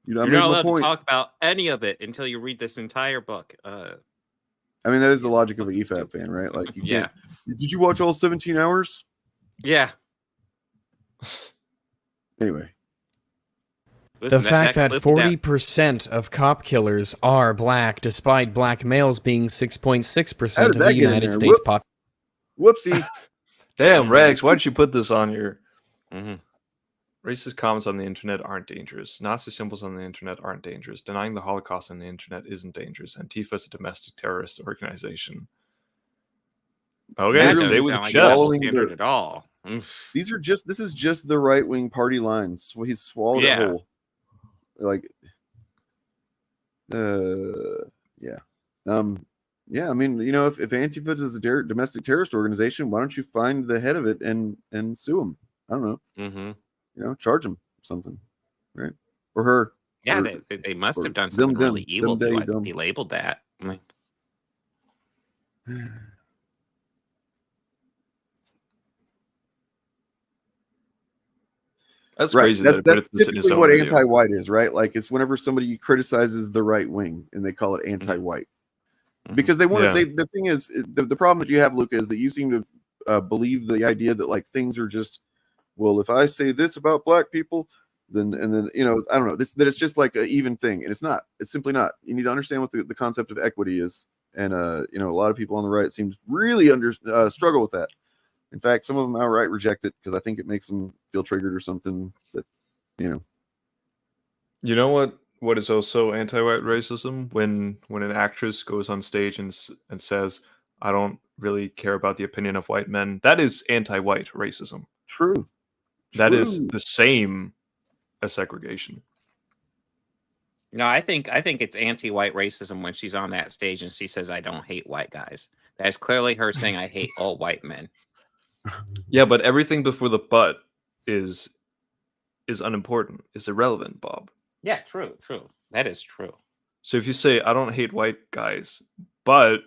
I You're made not my allowed point. to talk about any of it until you read this entire book. I mean, that is the logic of an EFAP fan, right? Like, you Yeah. can't. Did you watch all 17 hours? Yeah. Anyway. The fact that 40% of cop killers are black, despite black males being 6.6% of the United States population. Whoopsie. Damn, Rex, why did you put this on your... Racist comments on the internet aren't dangerous. Nazi symbols on the internet aren't dangerous. Denying the Holocaust on the internet isn't dangerous. Antifa is a domestic terrorist organization. Okay, That say doesn't with sound like chest. double standard at all. This is just the right-wing party lines. He's swallowed it whole. Like, yeah. Yeah, I mean, you know, if Antifa is a domestic terrorist organization, why don't you find the head of it and sue him? I don't know. You know, charge him something, right? Or her. Yeah, or, they must have done something really evil to be labeled that. That's right. crazy. That's that typically what anti-white is, right? Like, it's whenever somebody criticizes the right wing and they call it anti-white. Because they want to. The thing is, the problem that you have, Luca, is that you seem to believe the idea that like things are just, well, if I say this about black people, then you know, I don't know, that it's just like an even thing, and it's not. It's simply not. You need to understand what the concept of equity is, and you know, a lot of people on the right seem to really struggle with that. In fact, some of them outright reject it because I think it makes them feel triggered or something. That, you know. You know what is also anti-white racism? When an actress goes on stage and says, "I don't really care about the opinion of white men," that is anti-white racism. True. That is the same as segregation. No, I think it's anti-white racism when she's on that stage and she says, "I don't hate white guys." That's clearly her saying, "I hate all white men." Yeah, but everything before the "but" is unimportant. Is irrelevant, Bob. Yeah, true. That is true. So if you say, "I don't hate white guys," but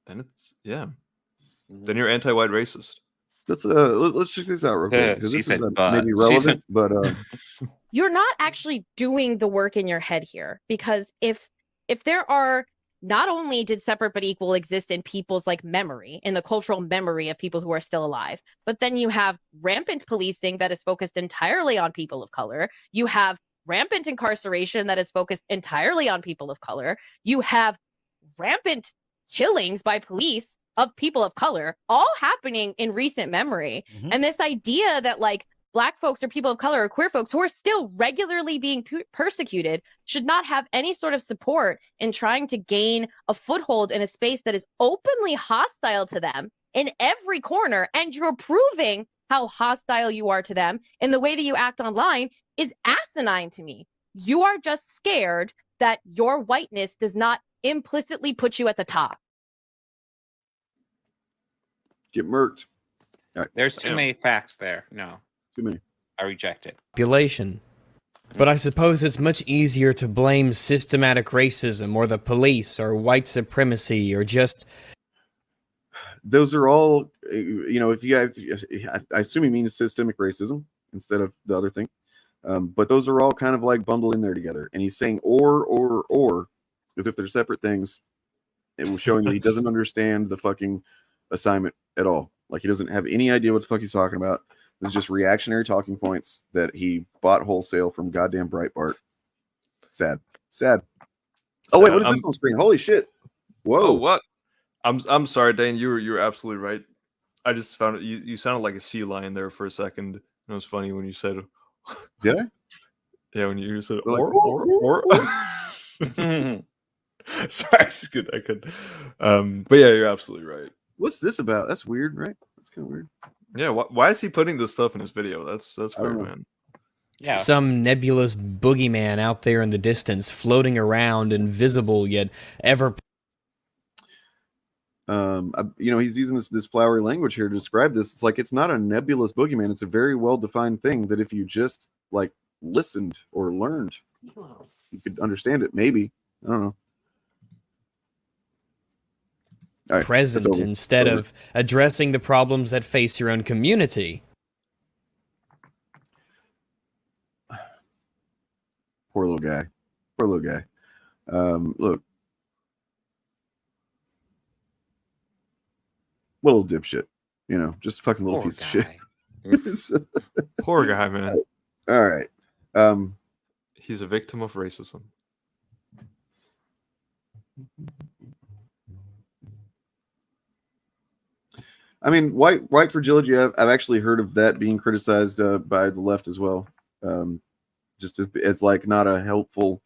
then it's then you're anti-white racist. Let's check this out real quick, because this is maybe relevant, but you're not actually doing the work in your head here, because if there are, not only did separate but equal exist in people's like memory, in the cultural memory of people who are still alive, but then you have rampant policing that is focused entirely on people of color. You have rampant incarceration that is focused entirely on people of color. You have rampant killings by police of people of color, all happening in recent memory. And this idea that like Black folks or people of color or queer folks who are still regularly being persecuted should not have any sort of support in trying to gain a foothold in a space that is openly hostile to them in every corner, and you're proving how hostile you are to them in the way that you act online, is asinine to me. You are just scared that your whiteness does not implicitly put you at the top. Get murked. Right. There's too many facts there. No. Too many. I reject it. Population. But I suppose it's much easier to blame systematic racism or the police or white supremacy or just... Those are all, you know, if you have, I assume he means systemic racism instead of the other thing. But those are all kind of like bundled in there together. And he's saying or, as if they're separate things. It was showing that he doesn't understand the fucking assignment at all. Like, he doesn't have any idea what the fuck he's talking about. This is just reactionary talking points that he bought wholesale from goddamn Breitbart. Sad. Oh wait, what is this on screen? Holy shit! Whoa! Oh, what? I'm sorry, Dane. You're absolutely right. I just found it. You sounded like a sea lion there for a second. It was funny when you said. Did I? Yeah, when you said like, or. Sorry, it's good. I could. But yeah, you're absolutely right. What's this about? That's weird, right? That's kind of weird. Yeah, why is he putting this stuff in his video? That's weird, man. Yeah. Some nebulous boogeyman out there in the distance, floating around, invisible yet ever. You know, he's using this flowery language here to describe this. It's like, it's not a nebulous boogeyman. It's a very well-defined thing that if you just like listened or learned, you could understand it. Maybe. I don't know. All right, present that's over. instead Over. of addressing the problems that face your own community. Poor little guy. Poor little guy. Look. What a little dipshit. You know, just a fucking little Poor piece guy. of shit. Poor guy, man. All right. He's a victim of racism. I mean, white fragility. I've actually heard of that being criticized by the left as well. Just as like not a helpful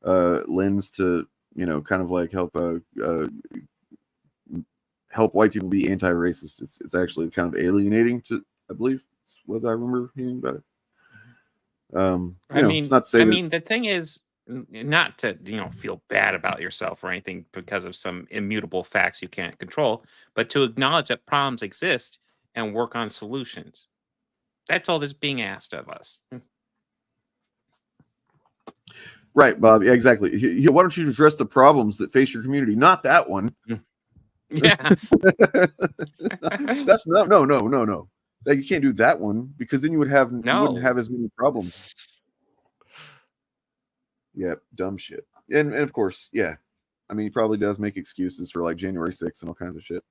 lens to, you know, kind of like help white people be anti-racist. It's actually kind of alienating to, I believe, what I remember hearing about it. I mean, it's not saying the thing is not to, feel bad about yourself or anything because of some immutable facts you can't control, but to acknowledge that problems exist and work on solutions. That's all that's being asked of us. Right, Bob. Yeah, exactly. Why don't you address the problems that face your community? Not that one. Yeah. That's no. Like, you can't do that one because then you wouldn't have as many problems. Yeah, dumb shit. And of course, yeah. I mean, he probably does make excuses for like January 6th and all kinds of shit.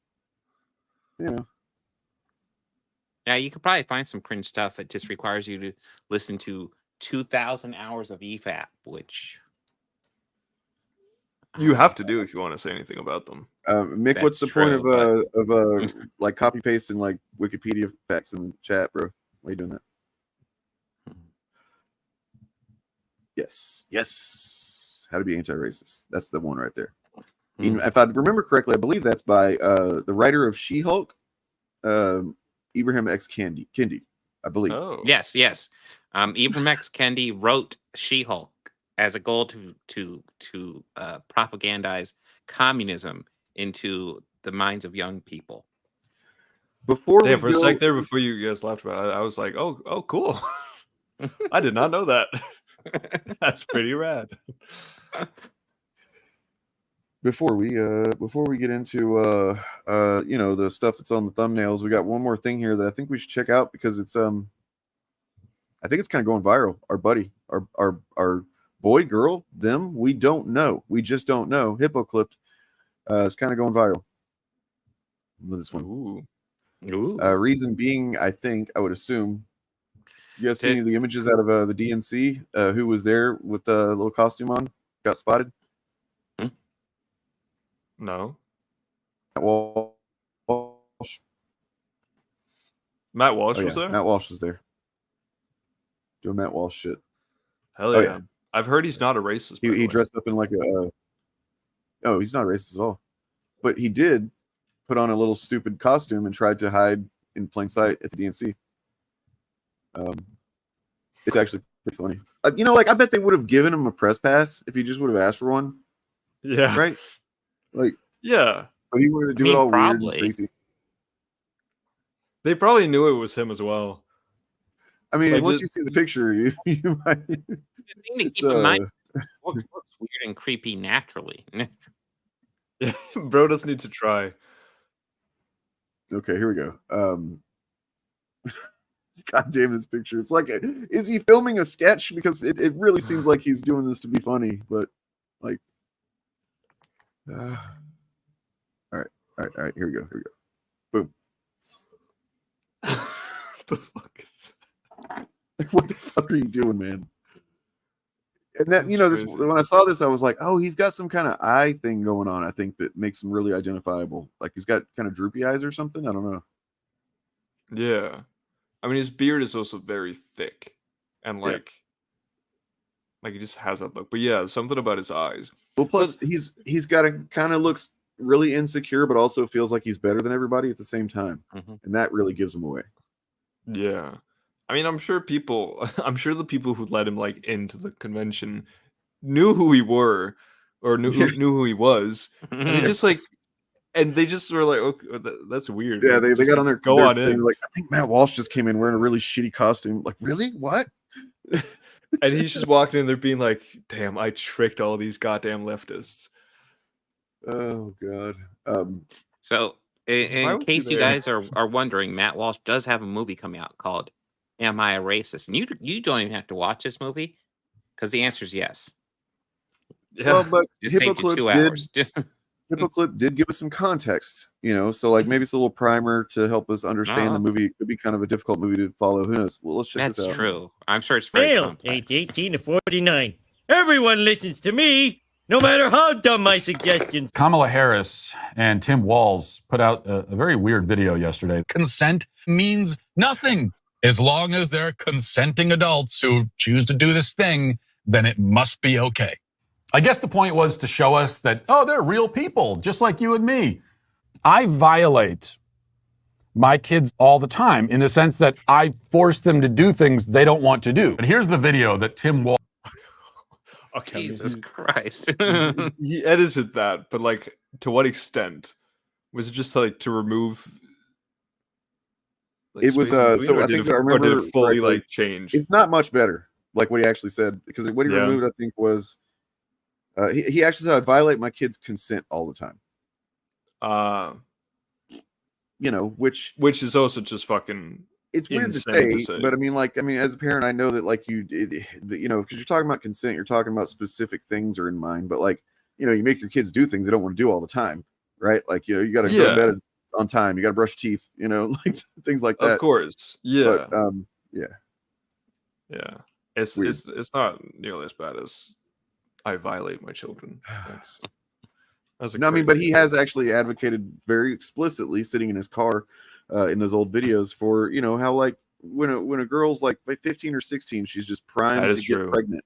You know. Yeah, you could probably find some cringe stuff that just requires you to listen to 2,000 hours of EFAP, which you have to do if you want to say anything about them. Mick, what's the point of like copy pasting like Wikipedia facts in the chat, bro? Why are you doing that? Yes. How to be anti-racist. That's the one right there. Even if I remember correctly, I believe that's by the writer of She-Hulk, Ibrahim X. Kendi, I believe. Oh. Yes. Ibrahim X. Kendi wrote She-Hulk as a goal to propagandize communism into the minds of young people. For a sec there, before you guys laughed about it, I was like, oh, cool. I did not know that. That's pretty rad. Before we get into the stuff that's on the thumbnails, we got one more thing here that I think we should check out because it's I think it's kind of going viral. Our buddy, our boy, girl, them, we don't know. We just don't know. Hippo clipped. It's kind of going viral with this one. Ooh. Reason being, I would assume. You guys see any of the images out of the DNC? Who was there with the little costume on? Got spotted? No. Walsh. Matt Walsh was there? Matt Walsh was there. Doing Matt Walsh shit. Hell yeah. I've heard he's not a racist. He dressed up in like a... No, he's not racist at all. But he did put on a little stupid costume and tried to hide in plain sight at the DNC. It's actually pretty funny. I bet they would have given him a press pass if he just would have asked for one. Yeah. Right? Like, yeah. But he wanted to do it all probably. weird and creepy. They probably knew it was him as well. I mean, once you see the picture, you might... The thing to keep in mind, looks weird and creepy naturally. Bro doesn't need to try. Okay, here we go. God damn this picture. It's like, is he filming a sketch? Because it really seems like he's doing this to be funny, but like... All right. Here we go. Boom. What the fuck is that? Like, what the fuck are you doing, man? And that, this, when I saw this, I was like, oh, he's got some kind of eye thing going on. I think that makes him really identifiable. Like he's got kind of droopy eyes or something. I don't know. Yeah. I mean, his beard is also very thick and like he just has that look. But yeah, something about his eyes. Well, plus he's got a kind of looks really insecure, but also feels like he's better than everybody at the same time. And that really gives him away. Yeah. I mean, I'm sure the people who let him like into the convention knew who he were or knew who he was. And they just like, and they just were like, okay, that's weird. Yeah, like, they got on their go their on thing, in. like, I think Matt Walsh just came in wearing a really shitty costume. Like, really? What? And he's just walking in there being like, damn, I tricked all these goddamn leftists. Oh god. So, in case you guys are wondering, Matt Walsh does have a movie coming out called "Am I a Racist?" And you don't even have to watch this movie because the answer is yes. Well, but Just saved you 2 Hippoclip hours. Hippoclip did give us some context, so like maybe it's a little primer to help us understand the movie. It could be kind of a difficult movie to follow. Who knows? Well, let's check this out. That's true. I'm sure it's very Male, complex. age 18 to 49. Everyone listens to me, no matter how dumb my suggestions. Kamala Harris and Tim Walz put out a very weird video yesterday. Consent means nothing. As long as they're consenting adults who choose to do this thing, then it must be okay. I guess the point was to show us that, they're real people, just like you and me. I violate my kids all the time in the sense that I force them to do things they don't want to do. And here's the video that Tim Walz... Jesus Christ. He edited that, but like, to what extent? Was it just like to remove... It was, so I think I remember... Or did it fully like change? It's not much better, like what he actually said, because what he removed, I think, was... he actually said, I violate my kids' consent all the time. Which is also just fucking. It's weird to say, but I mean, as a parent, I know that, like, because you're talking about consent, you're talking about specific things are in mind, but like, you make your kids do things they don't want to do all the time, right? Like, you got to go to bed on time, you got to brush your teeth, like things like that. Of course, yeah, but, yeah. It's not nearly as bad as I violate my children. No, I mean, but he has actually advocated very explicitly, sitting in his car in those old videos, for how like when a girl's like 15 or 16, she's just primed to get pregnant.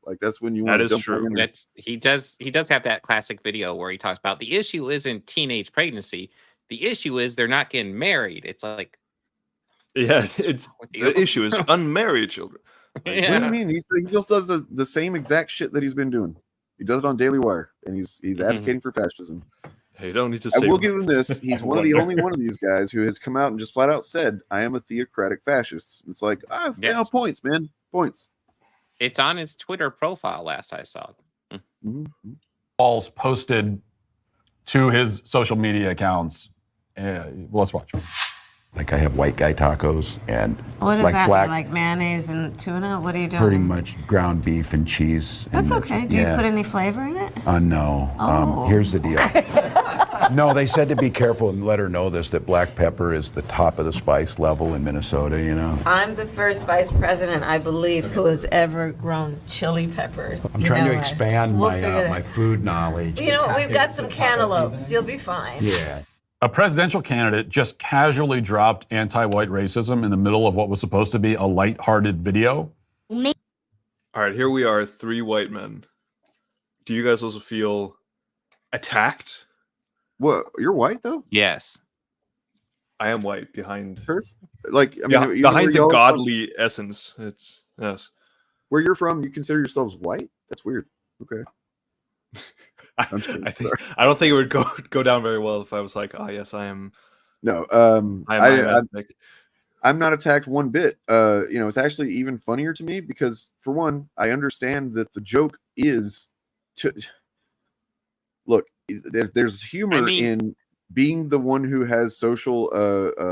Like that's when you want to dump her in. He does have that classic video where he talks about the issue isn't teenage pregnancy. The issue is they're not getting married. It's like, the issue is unmarried children. Like, what do you mean? He just does the same exact shit that he's been doing. He does it on Daily Wire, and he's advocating for fascism. Hey, you don't need to I say. will give him this. He's one of the only one of these guys who has come out and just flat out said, "I am a theocratic fascist." It's like, points, man, points. It's on his Twitter profile. Last I saw. Walz posted to his social media accounts. Let's watch. Like I have white guy tacos and what does like that black, mean? Like mayonnaise and tuna? What are you doing? pretty much ground beef and cheese. That's and okay. Do you put any flavor in it? No. Oh. Here's the deal. No, they said to be careful and let her know this, that black pepper is the top of the spice level in Minnesota, I'm the first vice president, I believe, who has ever grown chili peppers. I'm trying to expand my food knowledge. We've got some cantaloupes. You'll be fine. Yeah. A presidential candidate just casually dropped anti-white racism in the middle of what was supposed to be a light-hearted video. All right, here we are, 3 white men. Do you guys also feel attacked? What? You're white though? Yes, I am white behind. Like, I mean, behind the godly essence. It's yes. Where you're from, you consider yourselves white? That's weird. Okay. I don't think it would go down very well if I was like, yes, I am. No, I'm not attacked one bit. It's actually even funnier to me because, for one, I understand that the joke is to look. There's humor in being the one who has social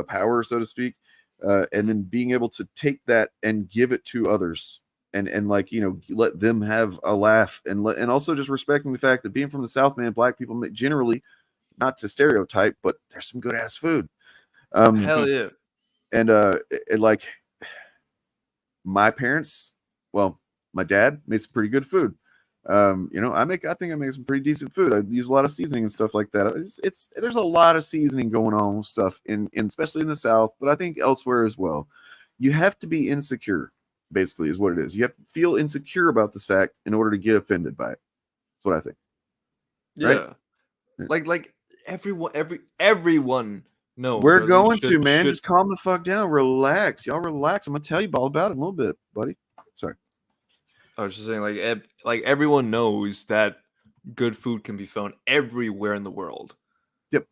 power, so to speak, and then being able to take that and give it to others. And like, let them have a laugh and also just respecting the fact that being from the South, man, black people generally, not to stereotype, but there's some good ass food. Hell yeah. And like my parents, well, my dad made some pretty good food. I think I make some pretty decent food. I use a lot of seasoning and stuff like that. There's a lot of seasoning going on with stuff in especially in the South, but I think elsewhere as well. You have to be insecure. Basically is what it is. You have to feel insecure about this fact in order to get offended by it. That's what I think. Yeah. Right? Like everyone knows. We're going to, man. Just calm the fuck down. Relax. Y'all relax. I'm going to tell you all about it in a little bit, buddy. Sorry. I was just saying, like everyone knows that good food can be found everywhere in the world. Yep.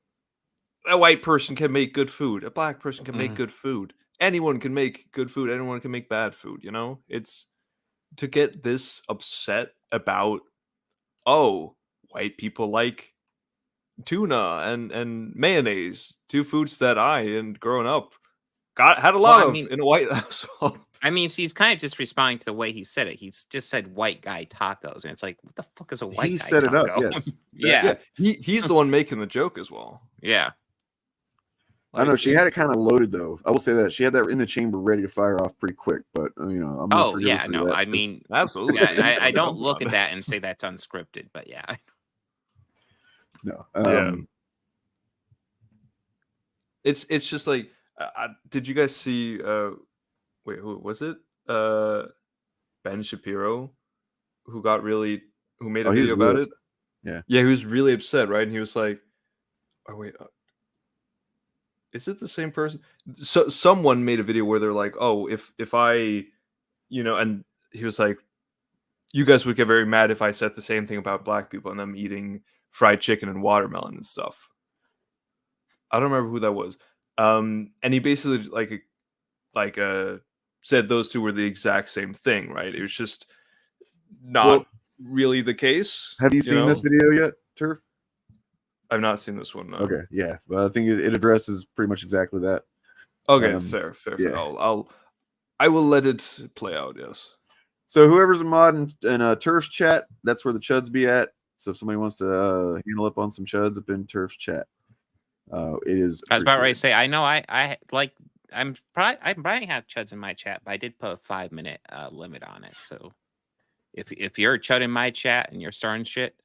A white person can make good food. A black person can make good food. Anyone can make good food. Anyone can make bad food. It's to get this upset about, white people like tuna and mayonnaise, two foods that I, and growing up, had a lot of in a white household. I mean, she's kind of just responding to the way he said it. He's just said white guy tacos, and it's like, what the fuck is a white guy set taco? it up, yes. Yeah. He's the one making the joke as well. Yeah. I know she had it kind of loaded though. I will say that she had that in the chamber ready to fire off pretty quick. But I'm gonna forgive her for no, that. I mean, absolutely. Yeah, I don't look at that and say that's unscripted, but yeah. No. It's just like, did you guys see? Wait, who was it? Ben Shapiro, who made a video about it. Yeah, he was really upset, right? And he was like, "Oh wait, is it the same person?" So someone made a video where they're like, "Oh, if I, and he was like, you guys would get very mad if I said the same thing about black people and them eating fried chicken and watermelon and stuff." I don't remember who that was. And he basically said those two were the exact same thing, right? It was just not really the case. Have you seen this video yet, Turf? I've not seen this one. No. Okay, yeah, but I think it addresses pretty much exactly that. Okay, fair. Yeah. I will let it play out. Yes. So whoever's a mod in Turf's chat, that's where the chuds be at. So if somebody wants to handle up on some chuds up in Turf's chat, it is. I was about ready to say, I know I'm probably have chuds in my chat, but I did put a 5-minute limit on it. So if you're a chud in my chat and you're starting shit,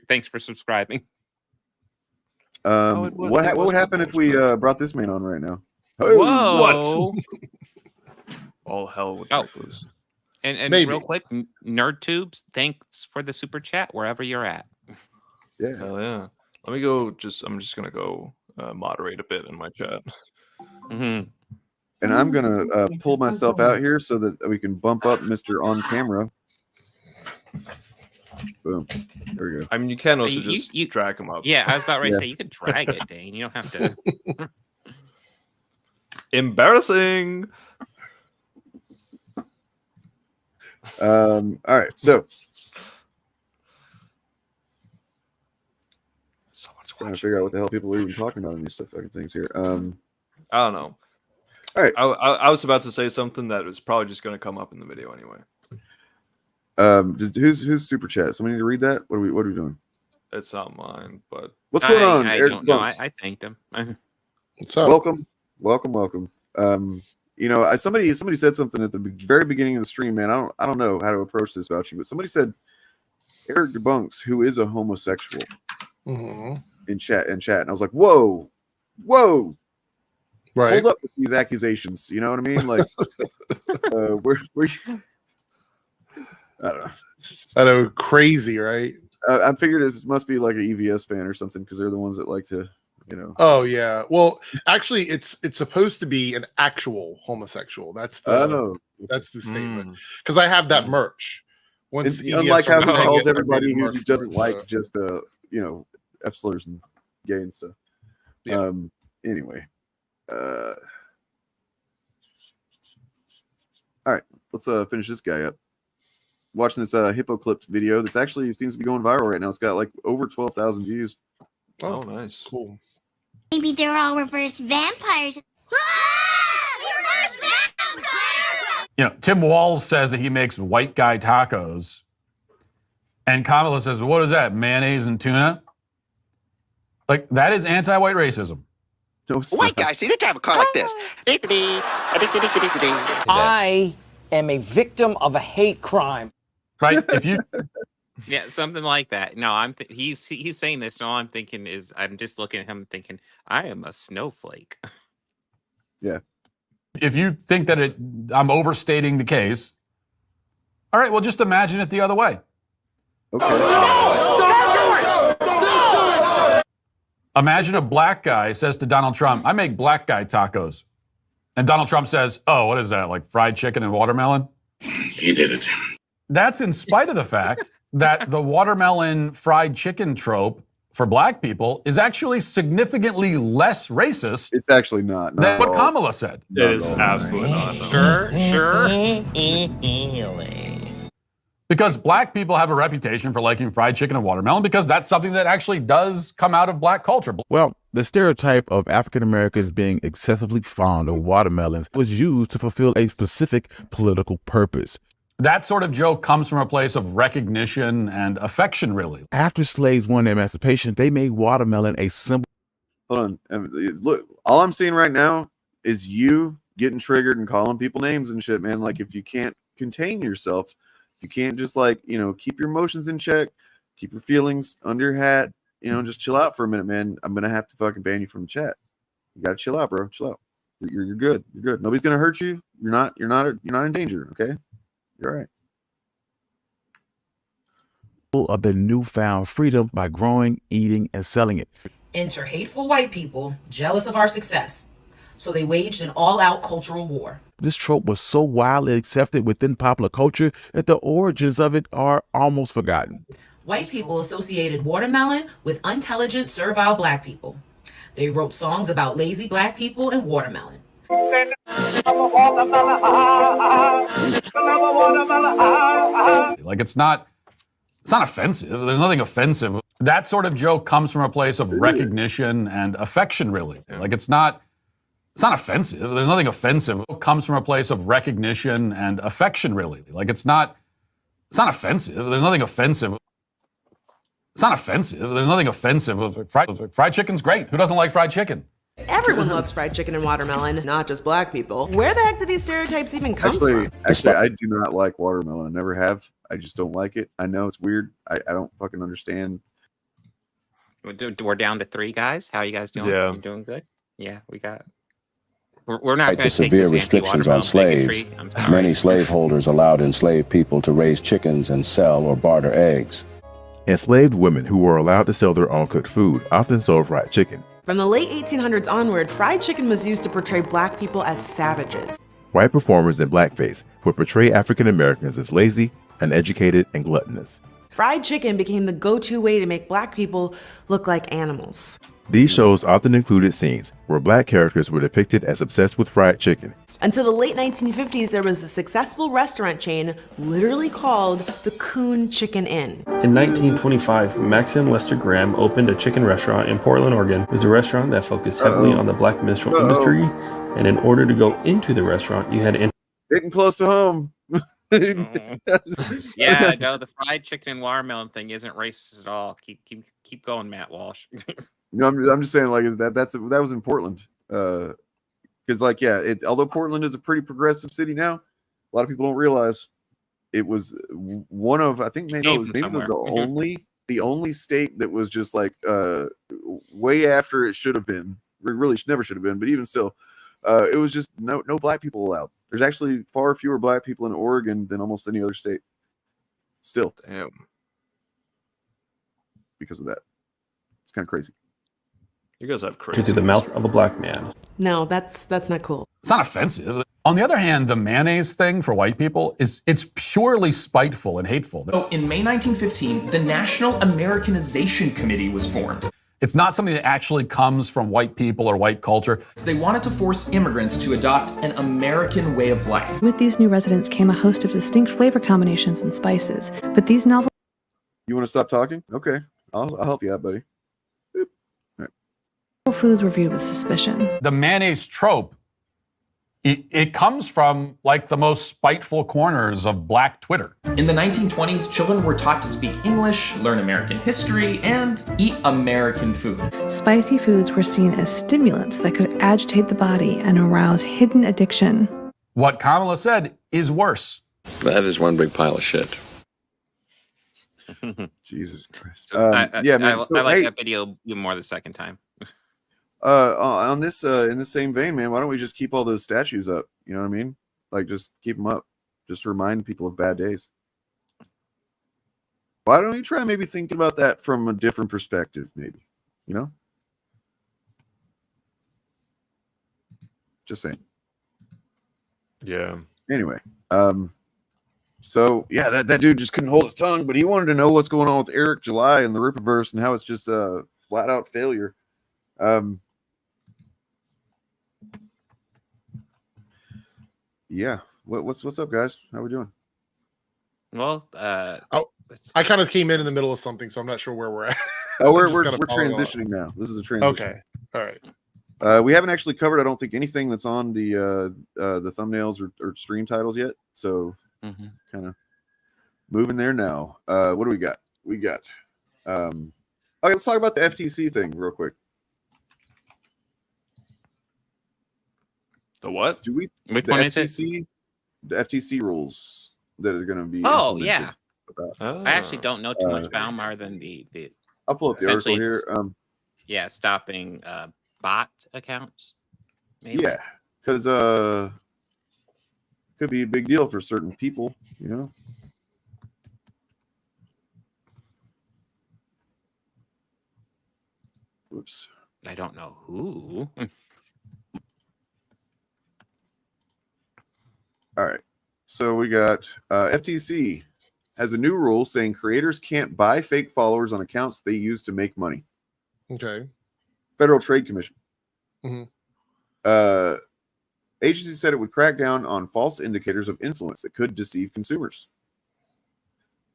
thanks for subscribing. What would happen if we brought this man on right now? Whoa! What? All hell would break loose. And real quick, NerdTubes, thanks for the super chat wherever you're at. Yeah. Hell yeah. Let me go. I'm just gonna go moderate a bit in my chat. Mm-hmm. And I'm gonna pull myself out here so that we can bump up Mr. On Camera. Boom. There we go. I mean, you can also just drag him up. Yeah, I was about ready to say you can drag it, Dane. You don't have to. Embarrassing. All right, so trying to figure out what the hell people are even talking about in these fucking things here. I don't know. All right, I was about to say something that was probably just going to come up in the video anyway. Who's super chat? Somebody need to read that. What are we doing? It's not mine, but what's going on? I don't know. I thanked him. What's up? Welcome. Somebody said something at the very beginning of the stream, man. I don't know how to approach this about you, but somebody said Airrick Debunks, who is a homosexual, in chat, and I was like, whoa, right, hold up with these accusations. You know what I mean? Like, I don't know. I know, crazy, right? I figured this must be like an EVS fan or something because they're the ones that like to. Oh yeah. Well, actually, it's supposed to be an actual homosexual. That's the statement. Because I have that merch. It's unlike how he calls everybody who doesn't like just F slurs and gay and stuff. Yeah. Anyway. All right, let's finish this guy up. Watching this hippo clipped video that's actually seems to be going viral right now. It's got like over 12,000 views. Oh, nice. Cool. Maybe they're all reverse vampires. Reverse vampires! Tim Walls says that he makes white guy tacos. And Kamala says, what is that, mayonnaise and tuna? Like, that is anti-white racism. White guys need to have a car like this. I am a victim of a hate crime. Right? If you... Yeah, something like that. No, he's saying this, and all I'm thinking is I'm just looking at him thinking, I am a snowflake. Yeah. If you think that I'm overstating the case, all right, well, just imagine it the other way. Okay. Imagine a black guy says to Donald Trump, I make black guy tacos. And Donald Trump says, oh, what is that, like fried chicken and watermelon? He did it. That's in spite of the fact that the watermelon fried chicken trope for black people is actually significantly less racist. It's actually not than what Kamala said. It is absolutely not. Sure. Because black people have a reputation for liking fried chicken and watermelon because that's something that actually does come out of black culture. Well, the stereotype of African Americans being excessively fond of watermelons was used to fulfill a specific political purpose. That sort of joke comes from a place of recognition and affection, really. After slaves won their emancipation, they made watermelon a symbol. Hold on. Look, all I'm seeing right now is you getting triggered and calling people names and shit, man. Like, if you can't contain yourself, you can't just, like, you know, keep your emotions in check, keep your feelings under your hat, you know, just chill out for a minute, man. I'm going to have to fucking ban you from the chat. You got to chill out, bro. Chill out. You're good. You're good. Nobody's going to hurt you. You're not in danger. Okay. You're all right. Of their newfound freedom by growing, eating, and selling it. Enter hateful white people jealous of our success. So they waged an all-out cultural war. This trope was so widely accepted within popular culture that the origins of it are almost forgotten. White people associated watermelon with intelligent, servile black people. They wrote songs about lazy black people and watermelon. Like, it's not offensive. There's nothing offensive. That sort of joke comes from a place of recognition and affection, really. Like, it's not offensive. There's nothing offensive. It comes from a place of recognition and affection, really. Like, it's not offensive. There's nothing offensive. It's not offensive. There's nothing offensive. Fried chicken's great. Who doesn't like fried chicken? Everyone loves fried chicken and watermelon, not just black people. Where the heck do these stereotypes even come from? Actually, I do not like watermelon. I never have. I just don't like it. I know it's weird. I don't fucking understand. We're down to 3 guys. How are you guys doing? Yeah. You doing good? Yeah, we got. We're not going The to take severe this restrictions on slaves, many slaveholders allowed enslaved people to raise chickens and sell or barter eggs. Enslaved women who were allowed to sell their own cooked food often sold fried chicken. From the late 1800s onward, fried chicken was used to portray black people as savages. White performers in blackface would portray African Americans as lazy, uneducated, and gluttonous. Fried chicken became the go-to way to make black people look like animals. These shows often included scenes where black characters were depicted as obsessed with fried chicken. Until the late 1950s, there was a successful restaurant chain literally called the Coon Chicken Inn. In 1925, Maxim Lester Graham opened a chicken restaurant in Portland, Oregon. It was a restaurant that focused heavily on the black minstrel industry, and in order to go into the restaurant, you had to enter. Getting close to home. Yeah, no, the fried chicken and watermelon thing isn't racist at all. Keep going, Matt Walsh. No, I'm just saying, like, that was in Portland, because, like, yeah, although Portland is a pretty progressive city now, a lot of people don't realize it was one of, I think, maybe it was maybe the only state that was just like way after it should have been. It really never should have been, but even still, it was just no black people allowed. There's actually far fewer black people in Oregon than almost any other state. Still, damn, because of that, it's kind of crazy. You guys have crazy. To the mouth of a black man. No, that's not cool. It's not offensive. On the other hand, the mayonnaise thing for white people it's purely spiteful and hateful. So in May 1915, the National Americanization Committee was formed. It's not something that actually comes from white people or white culture. So they wanted to force immigrants to adopt an American way of life. With these new residents came a host of distinct flavor combinations and spices, but these novel. You want to stop talking? Okay, I'll help you out, buddy. Foods were viewed with suspicion. The mayonnaise trope, it comes from like the most spiteful corners of black Twitter. In the 1920s, children were taught to speak English, learn American history, and eat American food. Spicy foods were seen as stimulants that could agitate the body and arouse hidden addiction. What Kamala said is worse. That is one big pile of shit. Jesus Christ. Yeah, man. I like that video more the second time. On this in the same vein, man, why don't we just keep all those statues up? You know what I mean? Like, just keep them up, just to remind people of bad days. Why don't you try maybe thinking about that from a different perspective, maybe? You know? Just saying. Yeah. Anyway, so yeah, that dude just couldn't hold his tongue, but he wanted to know what's going on with Airrick July and the Rippaverse and how it's just a flat out failure. Yeah. What's up, guys? How we doing? Well, I kind of came in the middle of something, so I'm not sure where we're at. Oh, I'm we're just kinda following along. transitioning now. This is a transition. Okay. All right. We haven't actually covered, I don't think, anything that's on the thumbnails or stream titles yet. So kind of moving there now. What do we got? We got. Okay, let's talk about the FTC thing real quick. The what? Do we? Which the one FTC, is it? The FTC rules that are going to be. Oh implemented yeah. I actually don't know too much about them other than the I'll pull up the article here. Yeah, stopping bot accounts. Maybe. Yeah, because could be a big deal for certain people, you know. Whoops. I don't know who. All right. So we got FTC has a new rule saying creators can't buy fake followers on accounts they use to make money. Okay. Federal Trade Commission. Mm-hmm. Agency said it would crack down on false indicators of influence that could deceive consumers.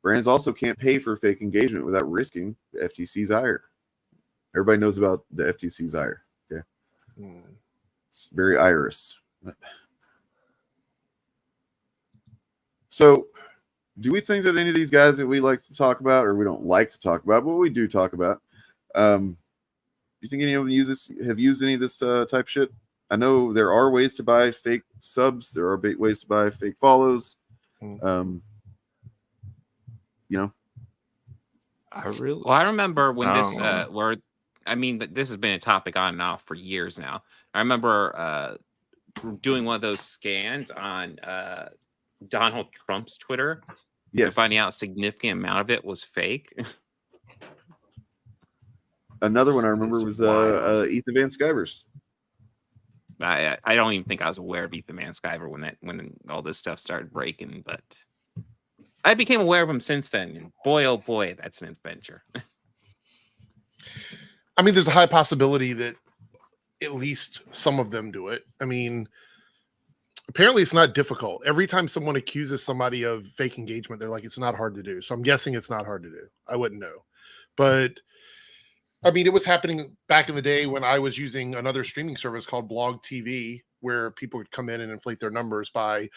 Brands also can't pay for fake engagement without risking the FTC's ire. Everybody knows about the FTC's ire. Okay. It's very iris. So, do we think that any of these guys that we like to talk about, or we don't like to talk about, but we do talk about, do you think any of them have used any of this type shit? I know there are ways to buy fake subs. There are ways to buy fake follows. You know, I remember when this this has been a topic on and off for years now. I remember doing one of those scans on Donald Trump's Twitter. Yes. Finding out a significant amount of it was fake. Another one I remember was Ethan Van Sciver's. I don't even think I was aware of Ethan Van Sciver when all this stuff started breaking, but I became aware of him since then. And boy, oh boy, that's an adventure. I mean, there's a high possibility that at least some of them do it. I mean, apparently it's not difficult. Every time someone accuses somebody of fake engagement, they're like, it's not hard to do. So I'm guessing it's not hard to do. I wouldn't know. But I mean, it was happening back in the day when I was using another streaming service called Blog TV, where people would come in and inflate their numbers by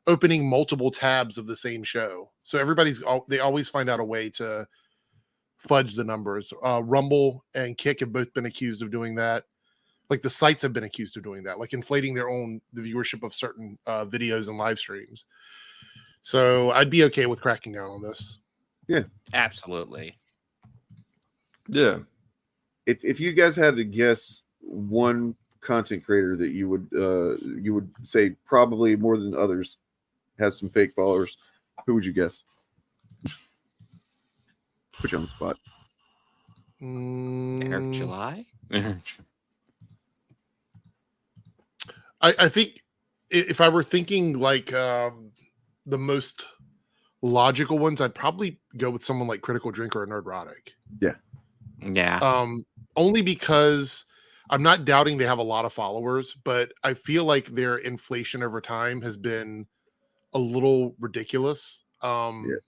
opening multiple tabs of the same show. So they always find out a way to fudge the numbers. Rumble and Kick have both been accused of doing that. Like the sites have been accused of doing that, like inflating the viewership of certain videos and live streams. So I'd be okay with cracking down on this. Yeah, absolutely. Yeah. If you guys had to guess one content creator that you would say probably more than others has some fake followers, who would you guess? Put you on the spot. Airrick July? I think if I were thinking like the most logical ones, I'd probably go with someone like Critical Drinker or Nerdrotic. Yeah. Yeah. Only because I'm not doubting they have a lot of followers, but I feel like their inflation over time has been a little ridiculous. And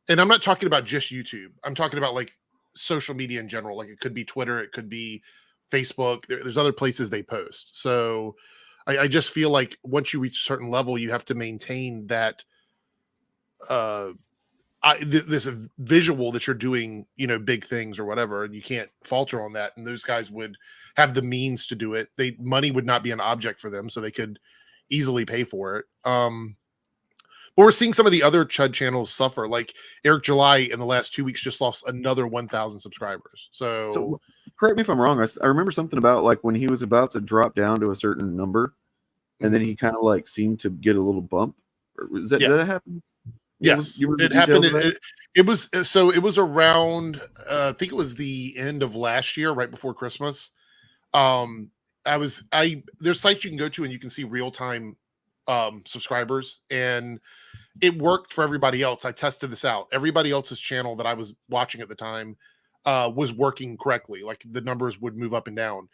I'm not talking about just YouTube. I'm talking about like social media in general. Like it could be Twitter, it could be Facebook. There's other places they post. So I just feel like once you reach a certain level, you have to maintain that this visual that you're doing, big things or whatever, and you can't falter on that. And those guys would have the means to do it. Money would not be an object for them, so they could easily pay for it. But we're seeing some of the other Chud channels suffer. Like Airrick July in the last 2 weeks just lost another 1,000 subscribers. So correct me if I'm wrong. I remember something about like when he was about to drop down to a certain number, and then he kind of like seemed to get a little bump. Did that happen? Yes, it happened. It was around. I think it was the end of last year, right before Christmas. There's sites you can go to and you can see real time subscribers, and it worked for everybody else. I tested this out. Everybody else's channel that I was watching at the time was working correctly. Like the numbers would move up and down.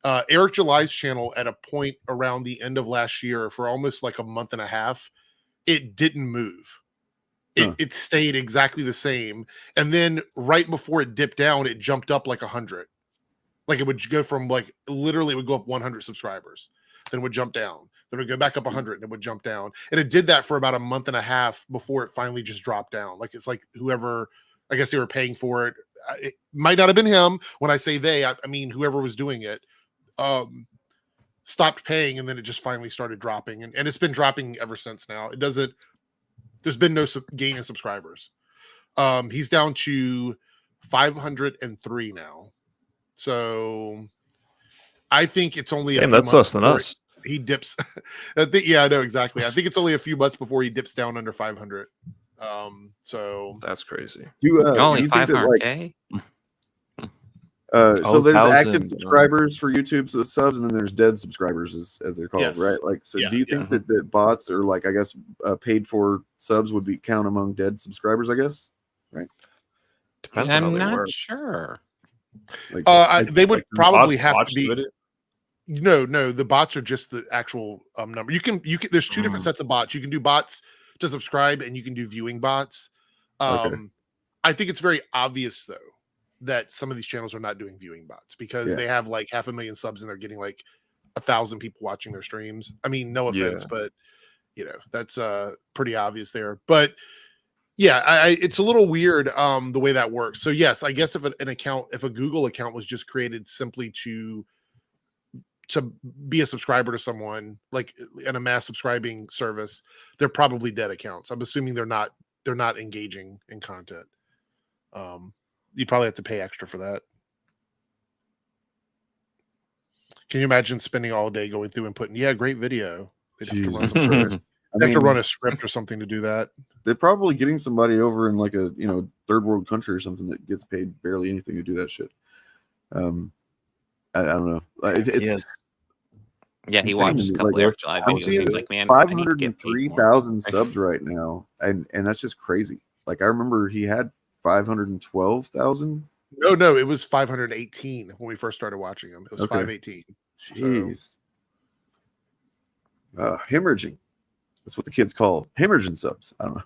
Airrick July's channel at a point around the end of last year for almost like a month and a half, it didn't move. It stayed exactly the same, and then right before it dipped down, it jumped up like 100. Like it would go from like literally it would go up 100 subscribers, then it would jump down, then it would go back up 100, and it would jump down, and it did that for about a month and a half before it finally just dropped down. Like it's like whoever, I guess they were paying for it. It might not have been him. When I say they, I mean whoever was doing it. Stopped paying, and then it just finally started dropping, and it's been dropping ever since. Now it doesn't. There's been no gain in subscribers. He's down to 503 now. So I think it's only Damn, that's less than us. He dips. Yeah, I know exactly. I think it's only a few months before he dips down under 500. So that's crazy. Only 500K. So there's active subscribers for YouTube subs, and then there's dead subscribers, as they're called, right? Like, so do you think that bots or like, I guess, paid for subs would be count among dead subscribers? I guess, right? Depends on how they work. Sure. Like, they would probably have to be. No, the bots are just the actual number. You can. There's two different sets of bots. You can do bots to subscribe, and you can do viewing bots. I think it's very obvious though that some of these channels are not doing viewing bots because they have like 500,000 subs and they're getting like 1,000 people watching their streams. I mean, no offense, but you know, that's pretty obvious there. But yeah, it's a little weird the way that works. So yes, I guess if a Google account was just created simply to be a subscriber to someone, like in a mass subscribing service, they're probably dead accounts. I'm assuming they're not engaging in content. You probably have to pay extra for that. Can you imagine spending all day going through and putting, great video? They'd have to run some sort of, have to run a script or something to do that. They're probably getting somebody over in like a third world country or something that gets paid barely anything to do that shit. I don't know. It's yeah, he watched a couple of live videos. He's like, man, 503,000 subs right now, and that's just crazy. Like I remember he had 512,000. No, it was 518 when we first started watching him. It was 518. Jeez. Hemorrhaging. That's what the kids call hemorrhaging subs. I don't know.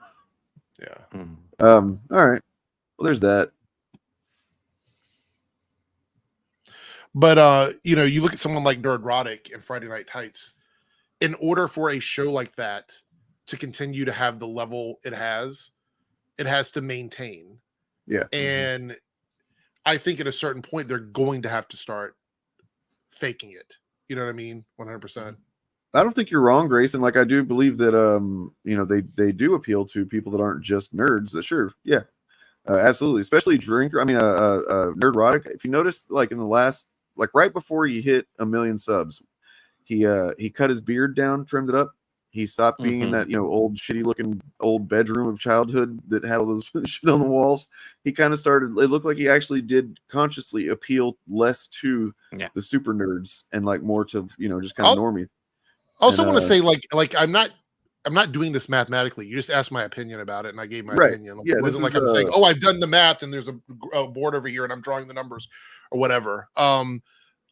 Yeah. All right. Well, there's that. But you look at someone like Nerdrotic and Friday Night Tights. In order for a show like that to continue to have the level it has to maintain. Yeah. And I think at a certain point they're going to have to start faking it. You know what I mean? 100%. I don't think you're wrong, Grayson. Like I do believe that they do appeal to people that aren't just nerds. That sure, yeah. Absolutely. Especially Nerdrotic. If you notice, like in the last, like right before he hit 1 million subs, he cut his beard down, trimmed it up. He stopped being in that, old shitty looking old bedroom of childhood that had all those shit on the walls. He kind of started, it looked like he actually did consciously appeal less to the super nerds and like more to, just kind of normies. I also want to say like I'm not doing this mathematically. You just asked my opinion about it, and I gave my opinion. It wasn't like I'm saying, "Oh, I've done the math, and there's a board over here, and I'm drawing the numbers, or whatever."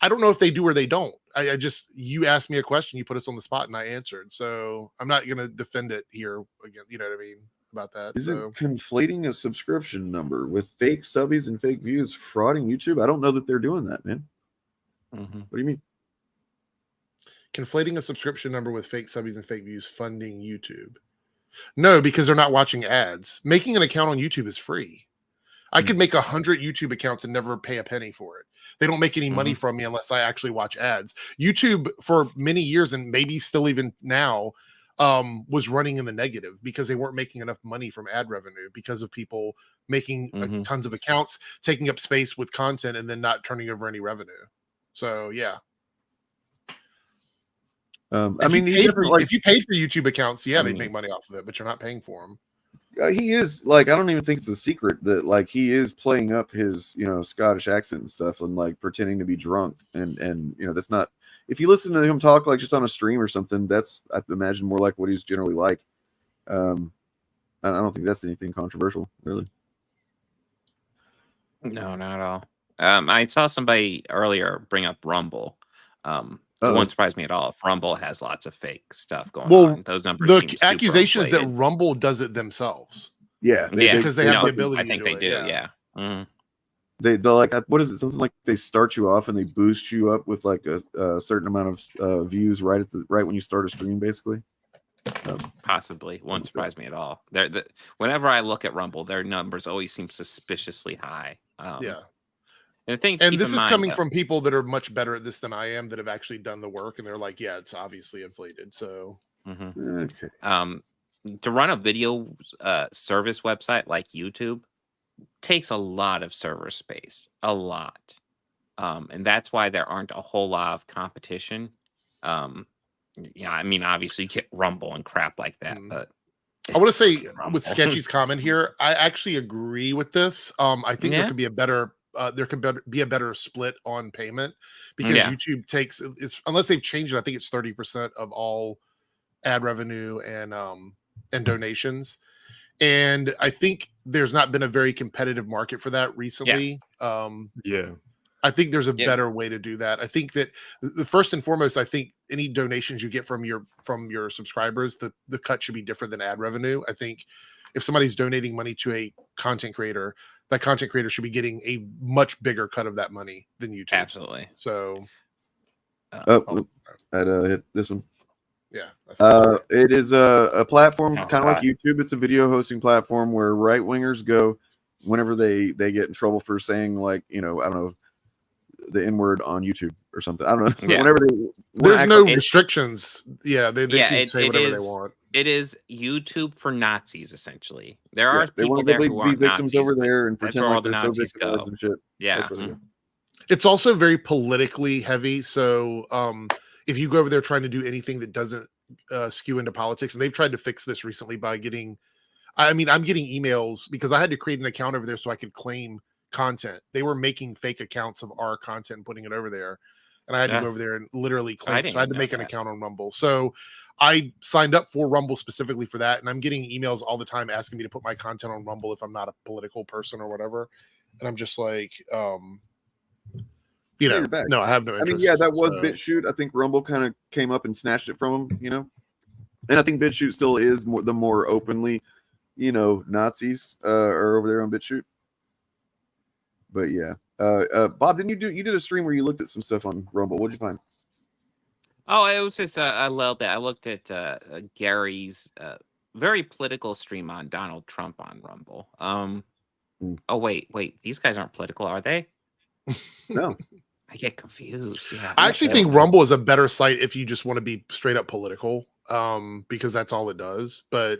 I don't know if they do or they don't. I just, you asked me a question, you put us on the spot, and I answered. So I'm not going to defend it here again. You know what I mean about that? Is it conflating a subscription number with fake subbies and fake views, frauding YouTube? I don't know that they're doing that, man. What do you mean? Conflating a subscription number with fake subbies and fake views, funding YouTube. No, because they're not watching ads. Making an account on YouTube is free. I could make 100 YouTube accounts and never pay a penny for it. They don't make any money from me unless I actually watch ads. YouTube for many years, and maybe still even now, was running in the negative because they weren't making enough money from ad revenue because of people making tons of accounts, taking up space with content, and then not turning over any revenue. So yeah. If you paid for YouTube accounts, they'd make money off of it, but you're not paying for them. He is like, I don't even think it's a secret that like he is playing up his Scottish accent and stuff and like pretending to be drunk and that's not, if you listen to him talk like just on a stream or something, that's, I imagine, more like what he's generally like. I don't think that's anything controversial, really. No, not at all. I saw somebody earlier bring up Rumble. It won't surprise me at all if Rumble has lots of fake stuff going on. Those numbers. The accusation is that Rumble does it themselves. Yeah, because they have the ability. I think to they do it, do. Yeah. Mm. They're like, what is it? Something like they start you off and they boost you up with like a certain amount of views right when you start a stream, basically. Possibly won't surprise me at all. Whenever I look at Rumble, their numbers always seem suspiciously high. Yeah. And this is coming from people that are much better at this than I am, that have actually done the work, and they're like, yeah, it's obviously inflated. So, okay. To run a video service website like YouTube takes a lot of server space, a lot, and that's why there aren't a whole lot of competition. I mean, obviously you get Rumble and crap like that, but I want to say with Sketchy's comment here, I actually agree with this. I think there could be a better. There could be a better split on payment, because YouTube takes, unless they've changed it, I think it's 30% of all ad revenue and donations. And I think there's not been a very competitive market for that recently. I think there's a better way to do that. I think that the first and foremost, I think any donations you get from your subscribers, the cut should be different than ad revenue. I think if somebody's donating money to a content creator, that content creator should be getting a much bigger cut of that money than YouTube. Absolutely. So, I'd hit this one. Yeah. It is a platform kind of like YouTube. It's a video hosting platform where right wingers go whenever they get in trouble for saying, like, I don't know, the N-word on YouTube or something. I don't know. Whenever there's no restrictions. Yeah, they can say whatever they want. It is YouTube for Nazis, essentially. There are they people want there to who aren't be victims Nazis, over there and that's pretend where all like the they're so Nazis go. victimized and shit. Yeah. It's also very politically heavy. So if you go over there trying to do anything that doesn't skew into politics, and they've tried to fix this recently by getting, I'm getting emails because I had to create an account over there so I could claim content. They were making fake accounts of our content and putting it over there, and I had to go over there and literally claim it. So I had to make an account on Rumble. So I signed up for Rumble specifically for that, and I'm getting emails all the time asking me to put my content on Rumble if I'm not a political person or whatever. And I'm just like, no, I have no interest. That was BitChute. I think Rumble kind of came up and snatched it from them, and I think BitChute still is the more openly, Nazis are over there on BitChute. But yeah, Bob, didn't you did a stream where you looked at some stuff on Rumble? What'd you find? Oh, it was just a little bit. I looked at Gary's very political stream on Donald Trump on Rumble. Oh, wait. These guys aren't political, are they? No. I get confused. Yeah, I actually think Rumble is a better site if you just want to be straight up political, because that's all it does. But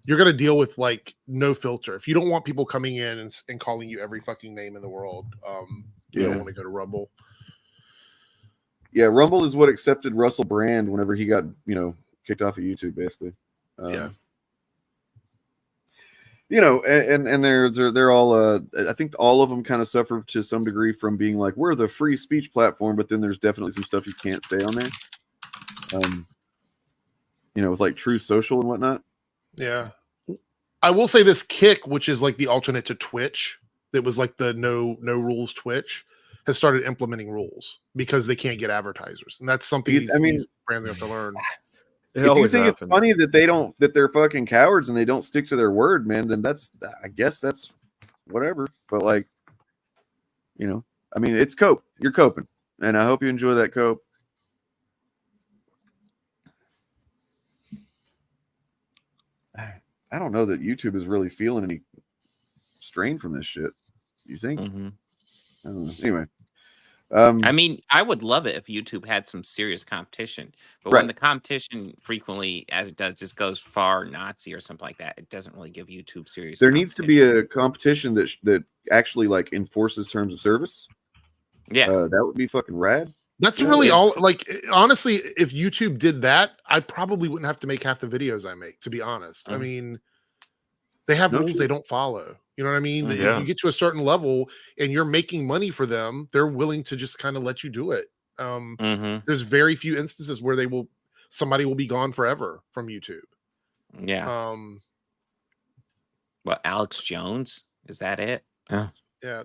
you're going to deal with like no filter. If you don't want people coming in and calling you every fucking name in the world, you don't want to go to Rumble. Yeah, Rumble is what accepted Russell Brand whenever he got, kicked off of YouTube, basically. And they're all I think all of them kind of suffer to some degree from being like, we're the free speech platform, but then there's definitely some stuff you can't say on there. With like True Social and whatnot. Yeah. I will say this, Kick, which is like the alternate to Twitch, that was like the no rules Twitch, has started implementing rules because they can't get advertisers. And that's something these brands have to learn. If you think it's funny that they're fucking cowards and they don't stick to their word, man, then I guess that's whatever. But like, it's cope. You're coping. And I hope you enjoy that cope. I don't know that YouTube is really feeling any strain from this shit. You think? Mm-hmm. I don't know. Anyway. I would love it if YouTube had some serious competition, but when the competition frequently, as it does, just goes far Nazi or something like that, it doesn't really give YouTube serious. There needs to be a competition that actually like enforces terms of service. Yeah, that would be fucking rad. That's really all. Like, honestly, if YouTube did that, I probably wouldn't have to make half the videos I make, to be honest. I mean, they have rules they don't follow. You know what I mean? If you get to a certain level and you're making money for them, they're willing to just kind of let you do it. There's very few instances where somebody will be gone forever from YouTube. Yeah. What, Alex Jones? Is that it? Yeah.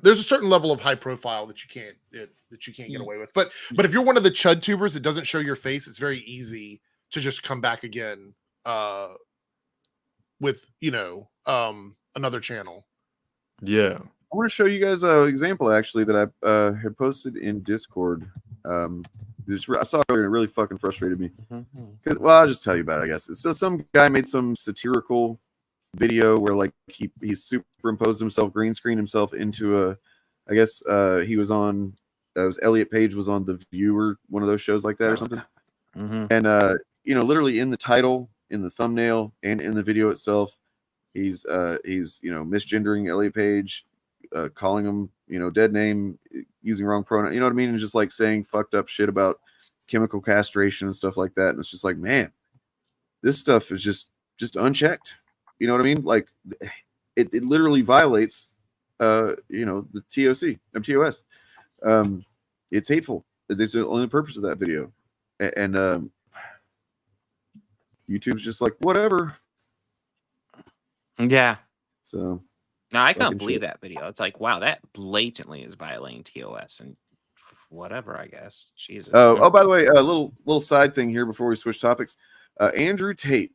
There's a certain level of high profile that you can't get away with. But if you're one of the chud tubers that doesn't show your face, it's very easy to just come back again. with another channel. Yeah. I want to show you guys an example actually that I had posted in Discord. I saw it earlier and it really fucking frustrated me. Well, I'll just tell you about it, I guess. So some guy made some satirical video where like he superimposed himself, green screened himself into I guess he was on, it was Elliot Page was on The View or one of those shows like that or something. And literally in the title, in the thumbnail, and in the video itself, he's misgendering Elliot Page, calling him dead name, using wrong pronoun, you know what I mean, and just like saying fucked up shit about chemical castration and stuff like that. And it's just like, man, this stuff is just unchecked. You know what I mean? Like it literally violates the TOS. It's hateful. That's the only purpose of that video. And YouTube's just like, whatever. Yeah. Mm-hmm. So no, I can't believe that video. It's like, wow, that blatantly is violating TOS and whatever, I guess. Jesus. Oh, by the way, a little side thing here before we switch topics. Andrew Tate.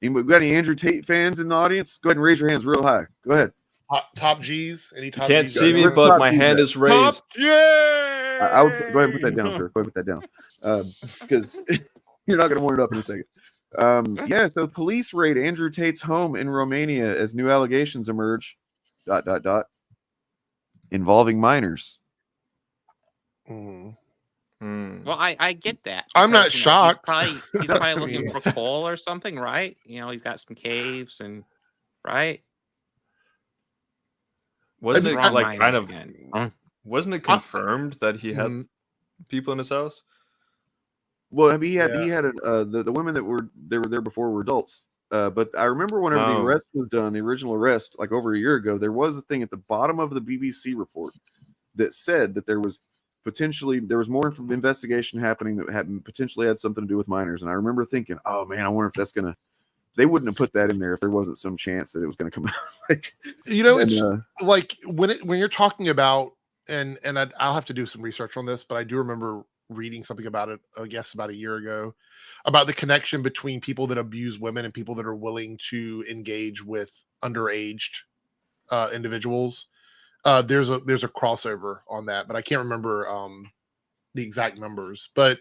Anybody got any Andrew Tate fans in the audience? Go ahead and raise your hands real high. Go ahead. Top G's. Any top You can't G's? see me, but my hand is raised. Top G! I would go ahead and put that down, Kirk. Go ahead and put that down. Because you're not going to warm it up in a second. So police raid Andrew Tate's home in Romania as new allegations emerge, ... involving minors. Mm. Well, I get that. I'm not because, shocked. He's probably looking for coal or something, right? He's got some caves and right. Wasn't it Wrong like kind miners of? again. Wasn't it confirmed that he had people in his house? Well, I mean, he had the women that were there before were adults. But I remember whenever the arrest was done, the original arrest, like over a year ago, there was a thing at the bottom of the BBC report that said that there was more investigation happening that potentially had something to do with minors. And I remember thinking, oh man, I wonder if that's gonna. They wouldn't have put that in there if there wasn't some chance that it was going to come out. It's like when you're talking about, and I'll have to do some research on this, but I do remember reading something about it, I guess about a year ago, about the connection between people that abuse women and people that are willing to engage with underaged individuals. There's a crossover on that, but I can't remember the exact numbers. But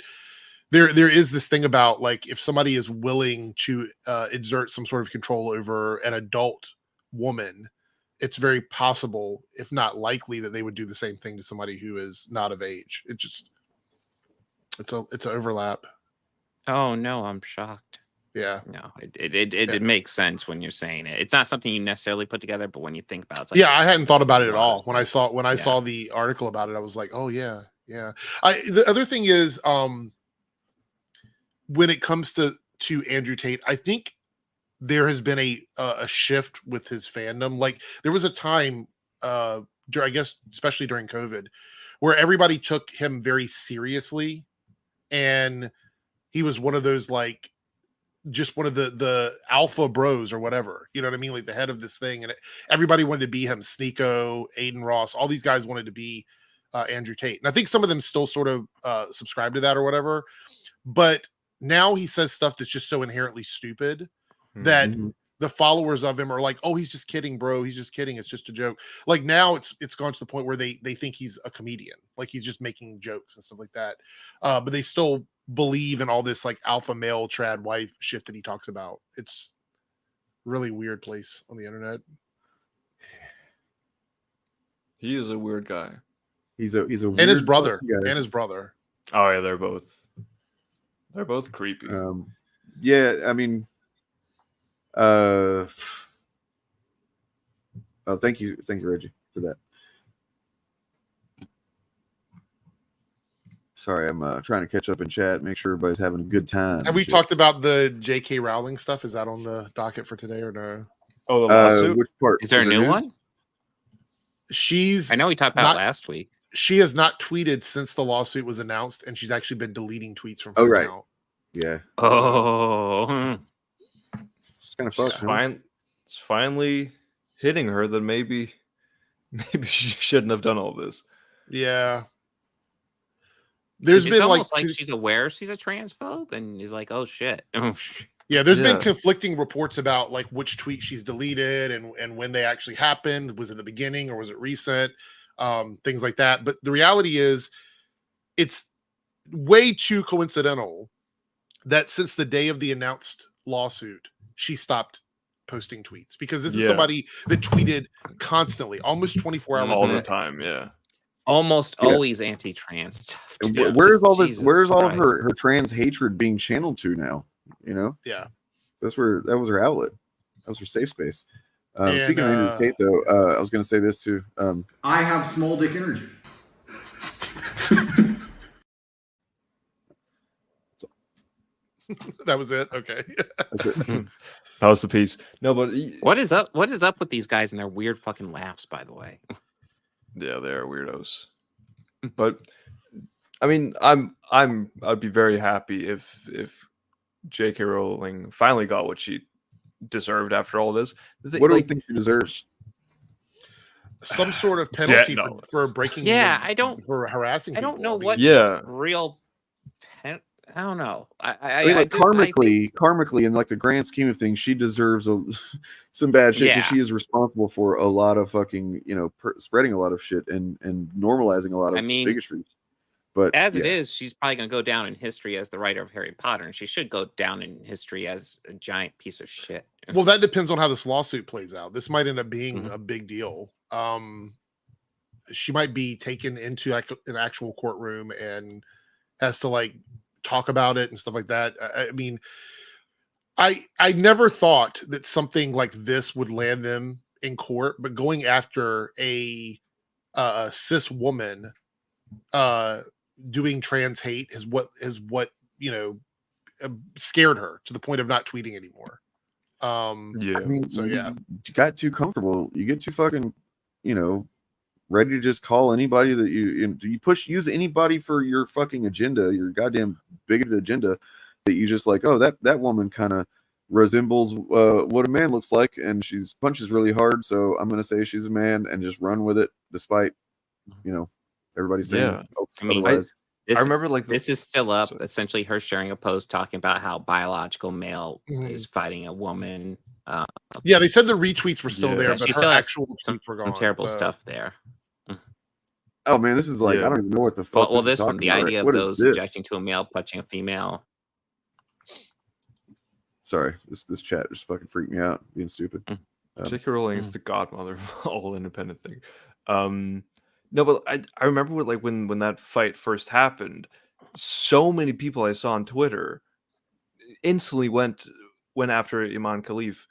there is this thing about, like, if somebody is willing to exert some sort of control over an adult woman, it's very possible, if not likely, that they would do the same thing to somebody who is not of age. It's an overlap. Oh no, I'm shocked. Yeah. No, it makes sense when you're saying it. It's not something you necessarily put together, but when you think about it, it's like, I hadn't thought about it at all. When I saw the article about it, I was like, oh yeah. The other thing is, when it comes to Andrew Tate, I think there has been a shift with his fandom. Like, there was a time, I guess, especially during COVID, where everybody took him very seriously, and he was one of those, like, just one of the alpha bros or whatever, you know what I mean? Like the head of this thing, and everybody wanted to be him. Sneeko, Aiden Ross, all these guys wanted to be Andrew Tate. And I think some of them still sort of subscribe to that or whatever. But now he says stuff that's just so inherently stupid that the followers of him are like, oh, he's just kidding, bro. He's just kidding. It's just a joke. Like, now it's gone to the point where they think he's a comedian. Like, he's just making jokes and stuff like that. But they still believe in all this, like, alpha male trad wife shit that he talks about. It's really weird place on the internet. He is a weird guy. He's a weird and his brother. Oh yeah, they're both creepy. Yeah, I mean, thank you, Reggie, for that. Sorry, I'm trying to catch up in chat, make sure everybody's having a good time. Have we talked about the J.K. Rowling stuff? Is that on the docket for today or no? Oh, the lawsuit. Which part? Is there a new news? one? I know we talked about last week. She has not tweeted since the lawsuit was announced, and she's actually been deleting tweets from her account. Yeah. Oh. It's kind of fucked. It's finally hitting her that maybe she shouldn't have done all this. Yeah. It's almost like she's aware she's a transphobe and is like, oh shit. Yeah, there's been conflicting reports about like which tweet she's deleted and when they actually happened. Was it the beginning or was it recent? Things like that. But the reality is, it's way too coincidental that since the day of the announced lawsuit, she stopped posting tweets, because this is somebody that tweeted constantly, almost 24 hours all a day. the time. Yeah, almost always anti-trans stuff. Too. Where's all this? Jesus Where's all of Christ. her trans hatred being channeled to now? You know? Yeah, that was her outlet. That was her safe space. And, speaking of Andrew Tate, though, I was going to say this too. I have small dick energy. That was it. Okay. That's it. That was the piece. No, but What is up with these guys and their weird fucking laughs, by the way? yeah, they are weirdos. But I mean, I'd be very happy if J.K. Rowling finally got what she deserved after all this. What do you think she deserves? Some sort of penalty no. for breaking. For harassing. I don't people. know what. Yeah. Real. I don't know. I mean, like karmically, in like the grand scheme of things, she deserves some bad shit because she is responsible for a lot of fucking, spreading a lot of shit and normalizing a lot of bigotry. But as it is, she's probably going to go down in history as the writer of Harry Potter, and she should go down in history as a giant piece of shit. Well, that depends on how this lawsuit plays out. This might end up being a big deal. She might be taken into an actual courtroom and has to like talk about it and stuff like that. I mean, I never thought that something like this would land them in court, but going after a cis woman doing trans hate is what scared her to the point of not tweeting anymore. I mean, so you got too comfortable. You get too fucking, ready to just call anybody that use anybody for your fucking agenda, your goddamn bigoted agenda, that you just like, oh, that woman kind of resembles what a man looks like, and she's punches really hard, so I'm gonna say she's a man and just run with it, despite everybody saying otherwise. I remember like this is still up. Essentially, her sharing a post talking about how biological male is fighting a woman. Yeah, they said the retweets were still there, but she her still has actual tweets were gone. some terrible stuff there. Oh man, this is like I don't even know what the fuck. Well, this one, the idea of those objecting to a male punching a female. Sorry, this chat just fucking freaked me out, being stupid. J.K. Rowling is the godmother of all independent thing. No, but I remember when that fight first happened, so many people I saw on Twitter instantly went after Iman Khalif,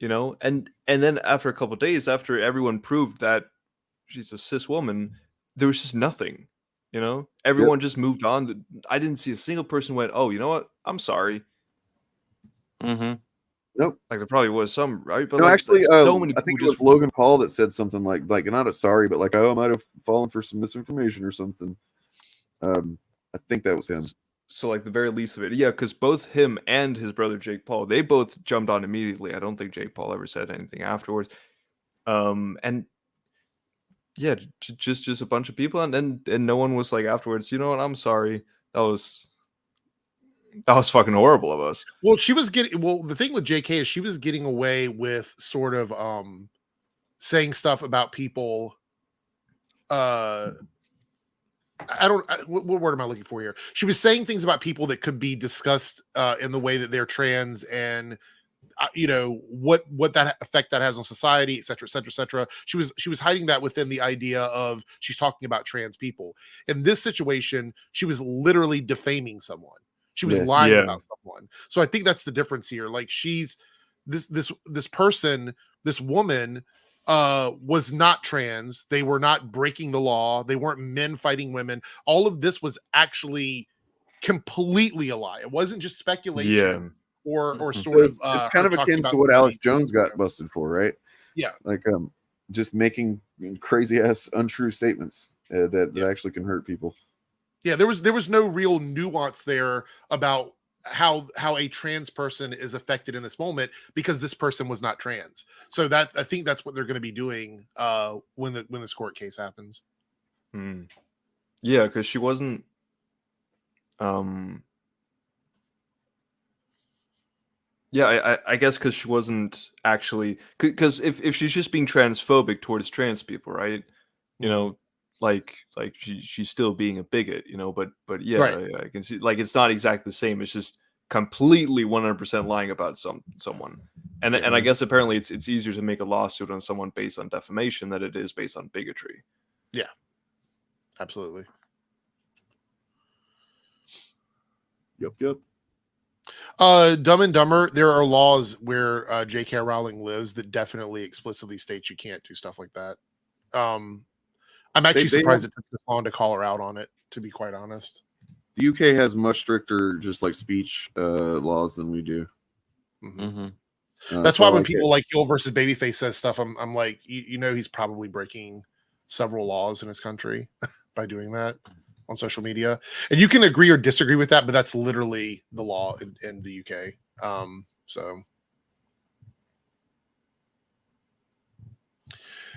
and then after a couple of days, after everyone proved that she's a cis woman, there was just nothing, everyone just moved on. I didn't see a single person went, oh, you know what, I'm sorry. Nope. Like there probably was some, right? But no, actually, so many I think it people was Logan Paul that said something like not a sorry, but like, oh, I might have fallen for some misinformation or something. I think that was him. So like the very least of it, yeah, because both him and his brother Jake Paul, they both jumped on immediately. I don't think Jake Paul ever said anything afterwards. And yeah, just a bunch of people, and no one was like afterwards, you know what, I'm sorry. That was fucking horrible of us. Well, the thing with JK is she was getting away with sort of saying stuff about people. What word am I looking for here? She was saying things about people that could be discussed in the way that they're trans, and what that effect that has on society, et cetera, et cetera, et cetera. She was hiding that within the idea of she's talking about trans people. In this situation, she was literally defaming someone. She was lying about someone. So I think that's the difference here. Like she's this person, this woman was not trans. They were not breaking the law. They weren't men fighting women. All of this was actually completely a lie. It wasn't just speculation or sort of it's kind of akin to what Alex Jones got busted for, right? Yeah. Like just making crazy ass untrue statements that actually can hurt people. Yeah, there was no real nuance there about how a trans person is affected in this moment because this person was not trans. So that I think that's what they're going to be doing when this court case happens. Yeah, because she wasn't. Yeah, I guess because she wasn't actually, because if she's just being transphobic towards trans people, right? You know, like she's still being a bigot, you know. But yeah, Right. I can see, like, it's not exactly the same. It's just completely 100% lying about someone. And and I guess apparently it's easier to make a lawsuit on someone based on defamation than it is based on bigotry. Yeah, absolutely. Yep. Dumb and Dumber, there are laws where J.K. Rowling lives that definitely explicitly state you can't do stuff like that. I'm actually surprised it took this long to call her out on it, to be quite honest. The UK has much stricter just like speech laws than we do. That's why when people like Hill versus Babyface says stuff, I'm like, you know, he's probably breaking several laws in his country by doing that on social media. And you can agree or disagree with that, but that's literally the law in the UK. So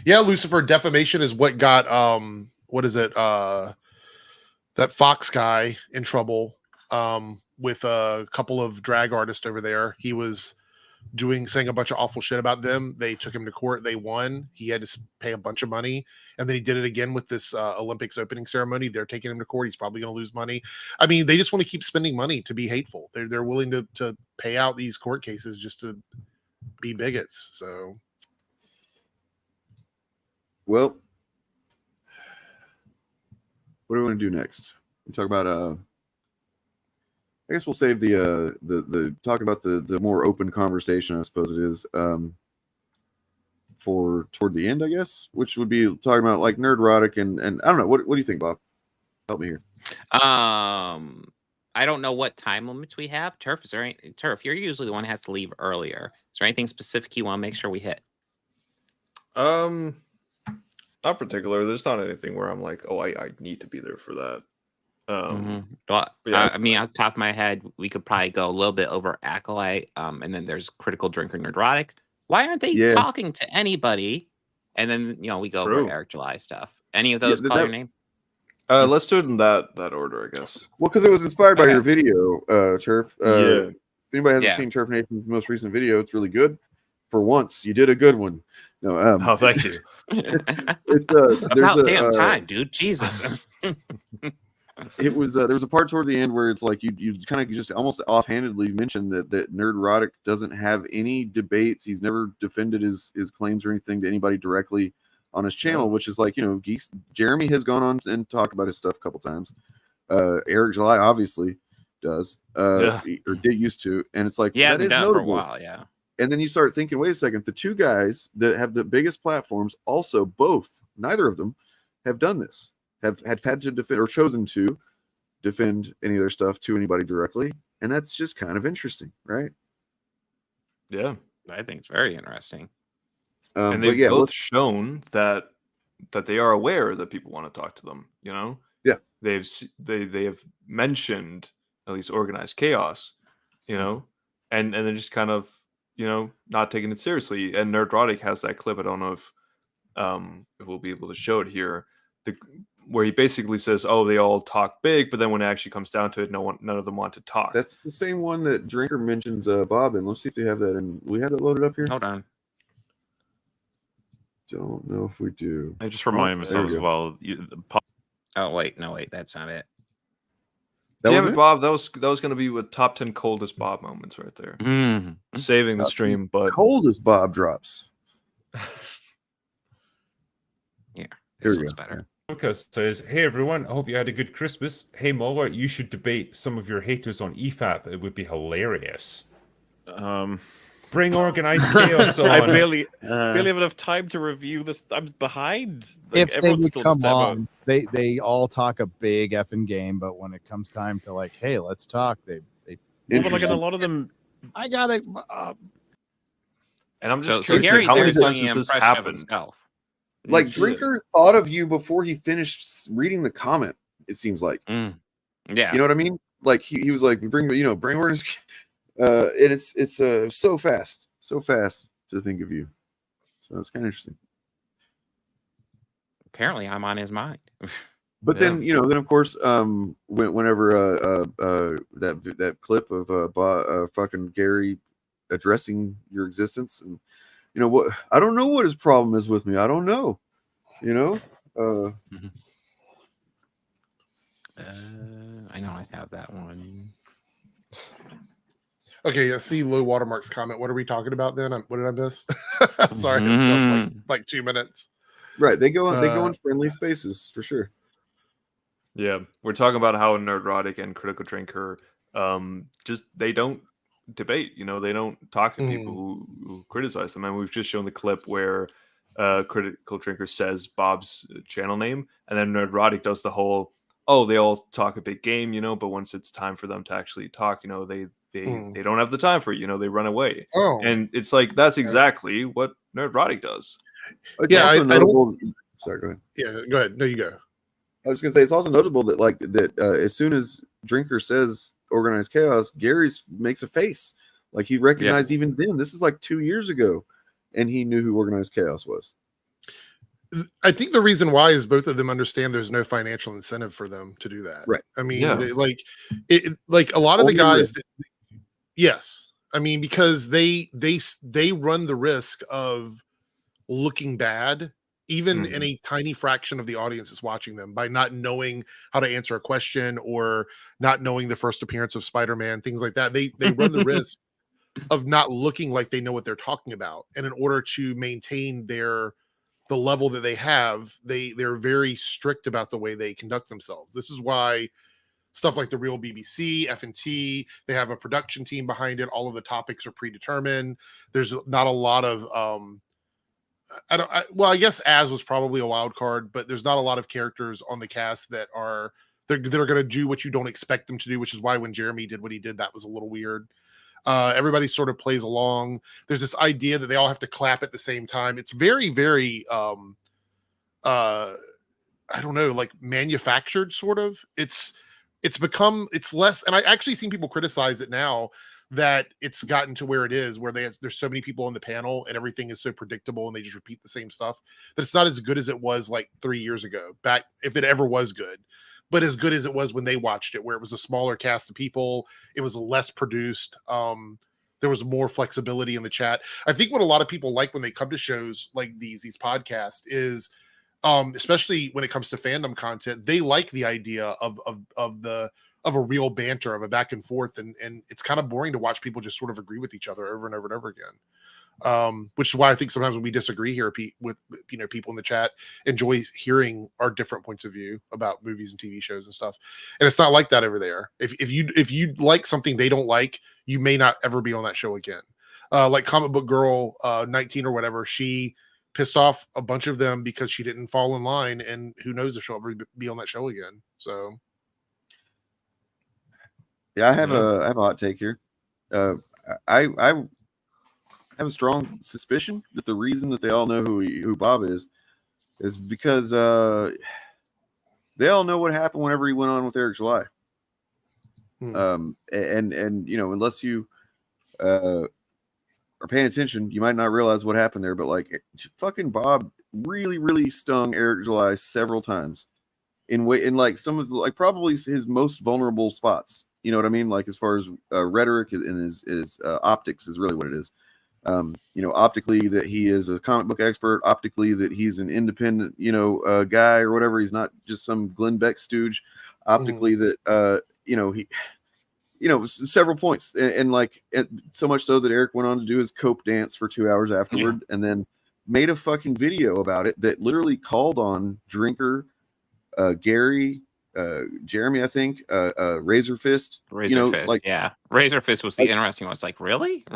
yeah, Lucifer, defamation is what got what is it? That Fox guy in trouble with a couple of drag artists over there. He was saying a bunch of awful shit about them. They took him to court. They won. He had to pay a bunch of money, and then he did it again with this Olympics opening ceremony. They're taking him to court. He's probably going to lose money. I mean, they just want to keep spending money to be hateful. They're willing to pay out these court cases just to be bigots. So, well, what do we want to do next? We talk about I guess we'll save the talk about the more open conversation, I suppose it is, for toward the end, I guess, which would be talking about like nerdrotic and I don't know. What do you think, Bob? Help me here. I don't know what time limits we have. Turf, Turf, you're usually the one who has to leave earlier. Is there anything specific you want to make sure we hit? Not particular. There's not anything where I'm like, oh, I need to be there for that. Well, yeah. I mean, off the top of my head, we could probably go a little bit over Acolyte, and then there's Critical Drinker Nerdrotic. Why aren't they talking to anybody? And then, you know, we go over Eric July stuff. Any of those call your name? Let's do it in that order, I guess. Well, because it was inspired by your video, Turf. If anybody hasn't Yeah. seen Turf Nation's most recent video, it's really good. For once, you did a good one. No, oh, thank you. It's About damn time, dude. Jesus. It was there was a part toward the end where it's like you kind of just almost offhandedly mentioned that Nerdrotic doesn't have any debates. He's never defended his claims or anything to anybody directly on his channel, which is like, you know, Geeks. Jeremy has gone on and talked about his stuff a couple times. Eric July obviously does, or did used to, and it's like that is notable for a while, yeah. And then you start thinking, wait a second, the two guys that have the biggest platforms also neither of them have done this. Have had to defend or chosen to defend any of their stuff to anybody directly, and that's just kind of interesting, right? Yeah, I think it's very interesting. And they've both shown that they are aware that people want to talk to them. You know, they have mentioned at least organized chaos. You know, and then just kind of, you know, not taking it seriously. And Nerdrotic has that clip. I don't know if we'll be able to show it here. Where he basically says, "Oh, they all talk big," but then when it actually comes down to it, none of them want to talk. That's the same one that Drinker mentions Bob in. Let's see if they have that, and we have that loaded up here. Hold on. Don't know if we do. I just reminded myself as well. Oh wait, no wait, that's not it. Damn it, Bob! That was going to be with top 10 coldest Bob moments right there. Saving the stream, but coldest Bob drops. Yeah, here we go. Better. Lucas says, "Hey everyone, I hope you had a good Christmas. Hey Muller, you should debate some of your haters on EFAP. It would be hilarious. Bring organized chaos on." I barely have enough time to review this. I'm behind. Like, If they would come on, they all talk a big effing game, but when it comes time to like, hey, let's talk, they well, but like in a lot of them, I got it. And I'm just so curious, how many Gary's times doing has this impression of happened? himself. Like Drinker thought of you before he finished reading the comment. It seems like, Yeah, you know what I mean. Like he was like, bring orders, and it's so fast to think of you. So it's kind of interesting. Apparently, I'm on his mind. But then, you know, then of course, whenever that clip of fucking Gary addressing your existence. And you know what? I don't know what his problem is with me. I don't know. You know. I know I have that one. Okay, I see Low Watermark's comment. What are we talking about then? What did I miss? Sorry, I was going for like 2 minutes. Right, they go in friendly spaces for sure. Yeah, we're talking about how Nerdrotic and Critical Drinker, just they don't debate. You know, they don't talk to people who criticize them. And we've just shown the clip where Critical Drinker says Bob's channel name, and then Nerdrotic does the whole, oh, they all talk a big game, you know, but once it's time for them to actually talk, you know, they don't have the time for it, you know, they run away. Oh. And it's like that's exactly what Nerdrotic does. It's Yeah, also I notable. Sorry, go ahead. Yeah, go ahead. No, you go. I was gonna say it's also notable that as soon as Drinker says organized chaos, Gary makes a face. Like he recognized even then. This is like 2 years ago, and he knew who organized chaos was. I think the reason why is both of them understand there's no financial incentive for them to do that. Right. I mean, like a lot of the guys that, yes. I mean, because they run the risk of looking bad, even in a tiny fraction of the audience is watching them, by not knowing how to answer a question or not knowing the first appearance of Spider-Man, things like that. They run the risk of not looking like they know what they're talking about. And in order to maintain the level that they have, they're very strict about the way they conduct themselves. This is why stuff like the Real BBC, F&T, they have a production team behind it. All of the topics are predetermined. There's not a lot of I guess Az was probably a wild card, but there's not a lot of characters on the cast that are going to do what you don't expect them to do, which is why when Jeremy did what he did, that was a little weird. Everybody sort of plays along. There's this idea that they all have to clap at the same time. It's very, very, I don't know, like manufactured sort of. It's less, and I actually seen people criticize it now that it's gotten to where it is, where there's so many people on the panel and everything is so predictable and they just repeat the same stuff, that it's not as good as it was like 3 years ago, back, if it ever was good. But as good as it was when they watched it, where it was a smaller cast of people, it was less produced. There was more flexibility in the chat. I think what a lot of people like when they come to shows like these podcasts is, especially when it comes to fandom content, they like the idea of a real banter, of a back and forth, and it's kind of boring to watch people just sort of agree with each other over and over and over again. Which is why I think sometimes when we disagree here with people in the chat, enjoy hearing our different points of view about movies and TV shows and stuff. And it's not like that over there. If you like something they don't like, you may not ever be on that show again. Like Comic Book Girl 19 or whatever, she pissed off a bunch of them because she didn't fall in line, and who knows if she'll ever be on that show again. So yeah, I have a hot take here. I have a strong suspicion that the reason that they all know who Bob is because they all know what happened whenever he went on with Airrick July. And you know, unless you are paying attention, you might not realize what happened there. But like, fucking Bob really, really stung Airrick July several times in like some of the, like probably his most vulnerable spots. You know what I mean? Like as far as rhetoric and his optics is really what it is. You know, optically that he is a comic book expert, optically that he's an independent, guy or whatever. He's not just some Glenn Beck stooge. Optically that, he, several points. And like, so much so that Airrick went on to do his cope dance for 2 hours afterward and then made a fucking video about it that literally called on Drinker, Gary, Jeremy, I think, Razor Fist. Razor Fist, yeah. Razor Fist was the interesting one. It's like, really?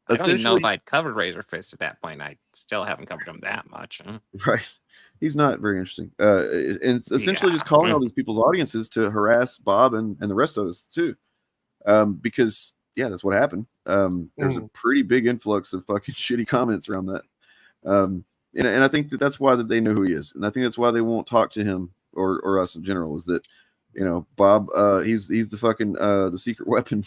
I don't even know if I'd covered Razor Fist at that point. I still haven't covered him that much. Right. He's not very interesting. And essentially just calling all these people's audiences to harass Bob and the rest of us too. Because that's what happened. There's a pretty big influx of fucking shitty comments around that. And I think that's why that they know who he is. And I think that's why they won't talk to him or us in general, is that, Bob, he's the fucking the secret weapon.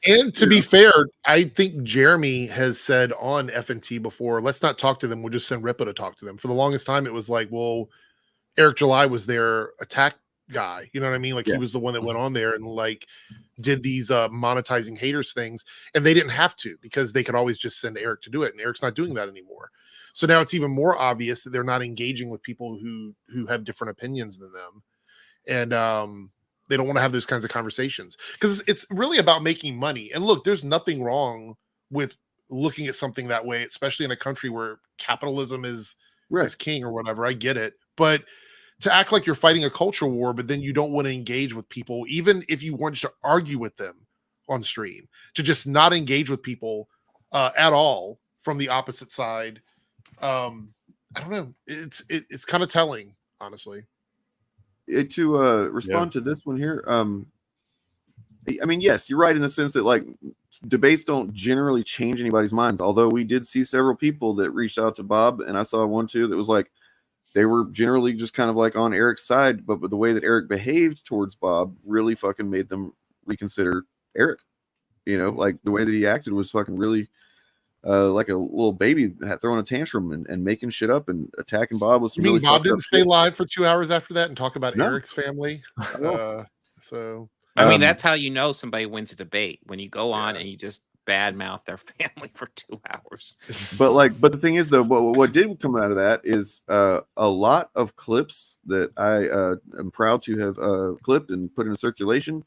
And to be fair, I think Jeremy has said on F&T before, let's not talk to them. We'll just send Ripa to talk to them. For the longest time, it was like, well, Airrick July was their attack guy. You know what I mean? Like he was the one that went on there and like did these monetizing haters things, and they didn't have to because they could always just send Airrick to do it, and Eric's not doing that anymore. So now it's even more obvious that they're not engaging with people who have different opinions than them, and they don't want to have those kinds of conversations because it's really about making money. And look, there's nothing wrong with looking at something that way, especially in a country where capitalism is king or whatever. I get it, but to act like you're fighting a cultural war, but then you don't want to engage with people, even if you want to argue with them on stream, to just not engage with people at all from the opposite side. I don't know. It's kind of telling, honestly. To respond to this one here, I mean, yes, you're right in the sense that like debates don't generally change anybody's minds. Although we did see several people that reached out to Bob, and I saw one too that was like, they were generally just kind of like on Eric's side, but the way that Airrick behaved towards Bob really fucking made them reconsider Airrick. You know, like the way that he acted was fucking really like a little baby throwing a tantrum and making shit up and attacking Bob with some. You mean really Bob didn't stay live for 2 hours after that and talk about No. Eric's family? So I mean, that's how you know somebody wins a debate, when you go on and you just badmouth their family for 2 hours. But the thing is though, what did come out of that is a lot of clips that I am proud to have clipped and put in circulation,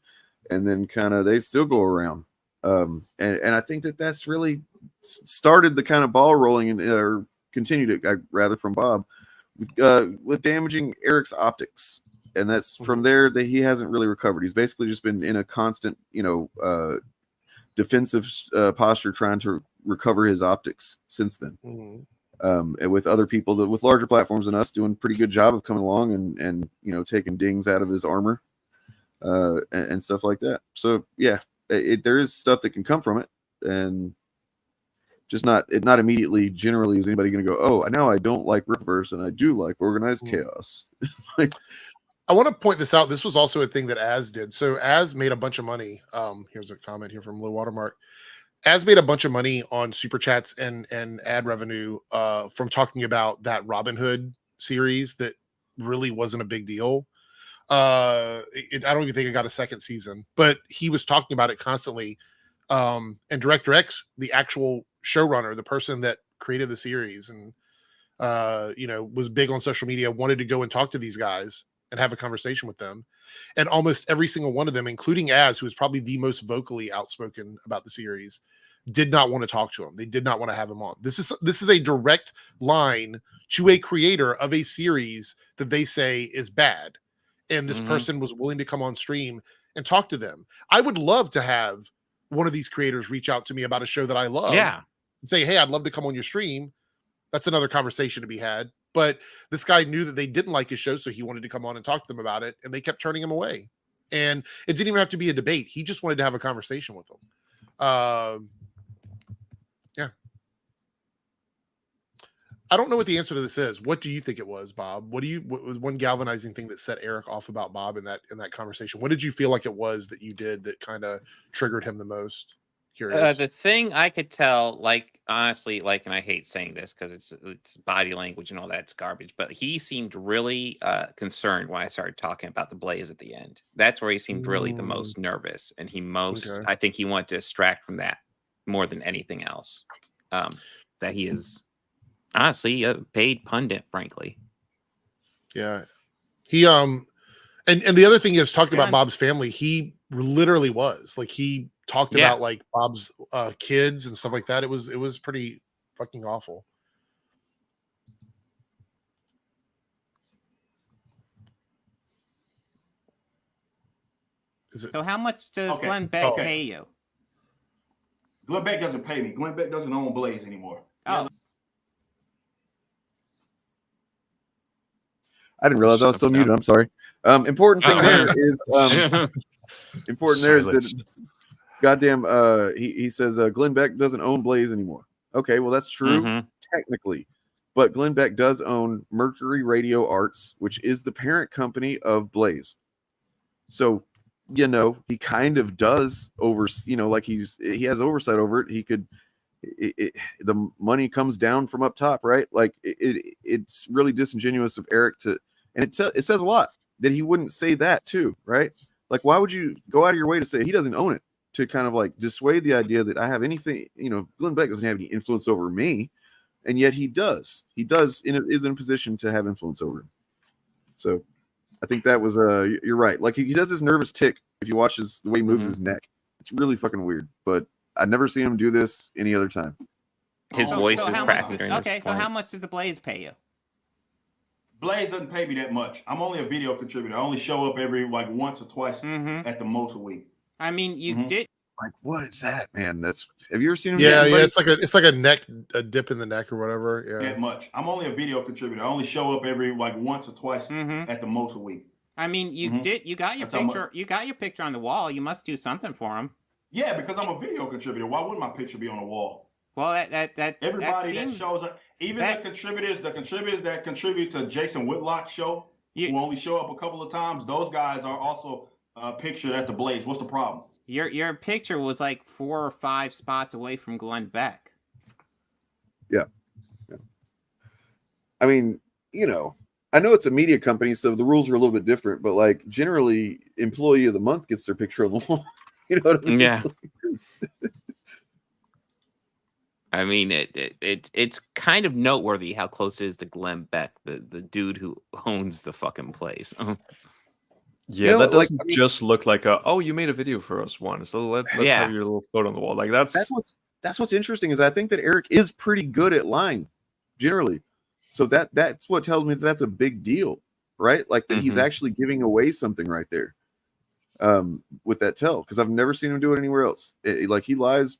and then kind of they still go around. And I think that that's really started the kind of ball rolling or continued it rather from Bob with damaging Eric's optics. And that's from there that he hasn't really recovered. He's basically just been in a constant, defensive posture trying to recover his optics since then. And with other people with larger platforms than us doing a pretty good job of coming along and taking dings out of his armor and stuff like that. So yeah, there is stuff that can come from it, and just not immediately generally is anybody going to go, oh, now I don't like Ripverse and I do like organized chaos. I want to point this out. This was also a thing that Az did. So Az made a bunch of money. Here's a comment here from Low Watermark. Az made a bunch of money on super chats and ad revenue from talking about that Robin Hood series that really wasn't a big deal. I don't even think it got a second season, but he was talking about it constantly. And Director X, the actual showrunner, the person that created the series and was big on social media, wanted to go and talk to these guys and have a conversation with them. And almost every single one of them, including Az, who was probably the most vocally outspoken about the series, did not want to talk to him. They did not want to have him on. This is a direct line to a creator of a series that they say is bad. And this person was willing to come on stream and talk to them. I would love to have one of these creators reach out to me about a show that I love. Yeah. And say, hey, I'd love to come on your stream. That's another conversation to be had. But this guy knew that they didn't like his show, so he wanted to come on and talk to them about it, and they kept turning him away. And it didn't even have to be a debate. He just wanted to have a conversation with them. Yeah. I don't know what the answer to this is. What do you think it was, Bob? What was one galvanizing thing that set Airrick off about Bob in that conversation? What did you feel like it was that you did that kind of triggered him the most? Curious. The thing I could tell, like, honestly, like, and I hate saying this because it's body language and all that's garbage, but he seemed really concerned when I started talking about the blaze at the end. That's where he seemed really the most nervous, and I think he wanted to distract from that more than anything else. That he is honestly a paid pundit, frankly. Yeah, he and the other thing is talking about Bob's family. He literally was like he talked about like Bob's kids and stuff like that. It was pretty fucking awful. Is it? So how much does Glenn Beck pay you? Glenn Beck doesn't pay me. Glenn Beck doesn't own Blaze anymore. Oh. I didn't realize I was still muted. I'm sorry. Important thing there is that goddamn he says Glenn Beck doesn't own Blaze anymore. Okay, well that's true technically, but Glenn Beck does own Mercury Radio Arts, which is the parent company of Blaze. So he kind of does like he has oversight over it. He could the money comes down from up top, right? Like it's really disingenuous of Airrick to, and it says a lot that he wouldn't say that too, right? Like, why would you go out of your way to say he doesn't own it, to kind of like dissuade the idea that I have anything, Glenn Beck doesn't have any influence over me, and yet he does. He is in a position to have influence over him. So I think that was you're right. Like he does this nervous tick if you watch the way he moves his neck. It's really fucking weird, but I've never seen him do this any other time. His voice is how cracking much, during this okay, so point. how much does the Blaze pay you? Blaze doesn't pay me that much. I'm only a video contributor. I only show up every like once or twice at the most a week. I mean, you did. Like, what is that, man? Have you ever seen him? Yeah. It's like a dip in the neck or whatever. Yeah. That much. I'm only a video contributor. I only show up every like once or twice at the most a week. I mean, you did. You got your picture. You got your picture on the wall. You must do something for him. Yeah, because I'm a video contributor. Why wouldn't my picture be on the wall? Well, that everybody that that shows up, even the contributors that contribute to Jason Whitlock's show, who only show up a couple of times, those guys are also pictured at the Blaze. What's the problem? Your picture was like 4 or 5 spots away from Glenn Beck. Yeah. I mean, I know it's a media company, so the rules are a little bit different, but like generally, employee of the month gets their picture on the wall. You know what I mean? Yeah. I mean, it's kind of noteworthy how close it is to Glenn Beck, the dude who owns the fucking place. Yeah, that doesn't just look like you made a video for us once, so let's have your little photo on the wall. Like that's what's interesting is I think that Airrick is pretty good at lying, generally. So that's what tells me that's a big deal, right? Like that he's actually giving away something right there. With that tell, because I've never seen him do it anywhere else. Like he lies,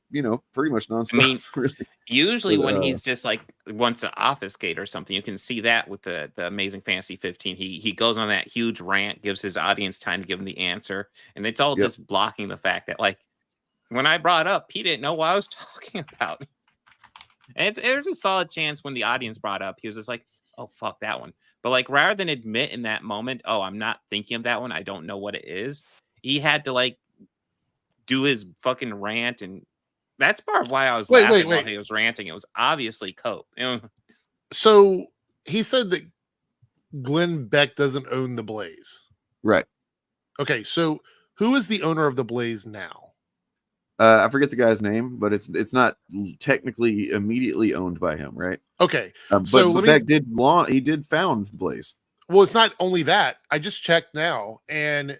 pretty much nonstop. I mean, really. Usually when he's just like wants to obfuscate or something, you can see that with the Amazing Fantasy 15. He goes on that huge rant, gives his audience time to give him the answer, and it's all just blocking the fact that like when I brought up, he didn't know what I was talking about. And there's a solid chance when the audience brought up, he was just like, "Oh fuck that one." But like rather than admit in that moment, "Oh, I'm not thinking of that one. I don't know what it is." He had to like do his fucking rant, and that's part of why I was laughing while he was ranting. It was obviously cope. So he said that Glenn Beck doesn't own the Blaze, right? Okay, so who is the owner of the Blaze now? I forget the guy's name, but it's not technically immediately owned by him, right? Okay, so Beck he did found the Blaze. Well, it's not only that. I just checked now, and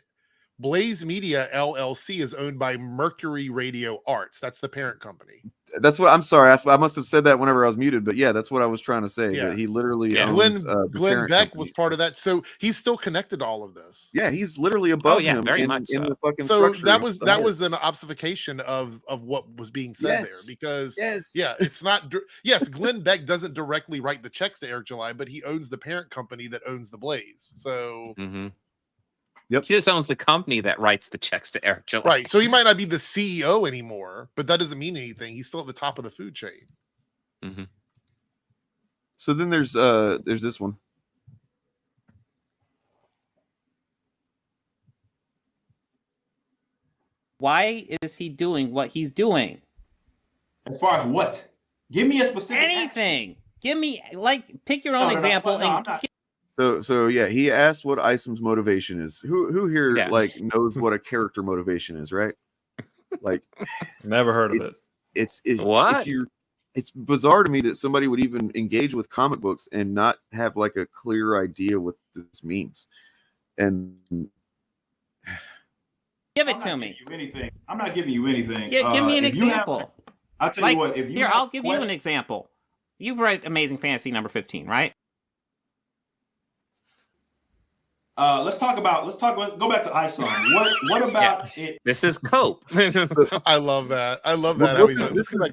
Blaze Media LLC is owned by Mercury Radio Arts. That's the parent company. That's what I'm sorry. I must have said that whenever I was muted, but yeah, that's what I was trying to say. Yeah. That he literally owns, Glenn Beck was part of that, so he's still connected to all of this. Yeah, he's literally above him very much in the fucking so structure. that was an obfuscation of what was being said there, because it's not Glenn Beck doesn't directly write the checks to Airrick July, but he owns the parent company that owns the Blaze. So He just owns the company that writes the checks to Airrick July. Right. So he might not be the CEO anymore, but that doesn't mean anything. He's still at the top of the food chain. So then there's this one. Why is he doing what he's doing? As far as what? Give me a specific anything. Give me pick your own example. So yeah, he asked what Isom's motivation is. Who here knows what a character motivation is, right? Like, never heard of it. It's what? It's bizarre to me that somebody would even engage with comic books and not have like a clear idea what this means. And give it to me. I'm not giving you anything. Give me an example. I'll tell you what. I'll give you an example. You've read Amazing Fantasy number 15, right? Let's go back to Isom. What about it? This is cope. I love that.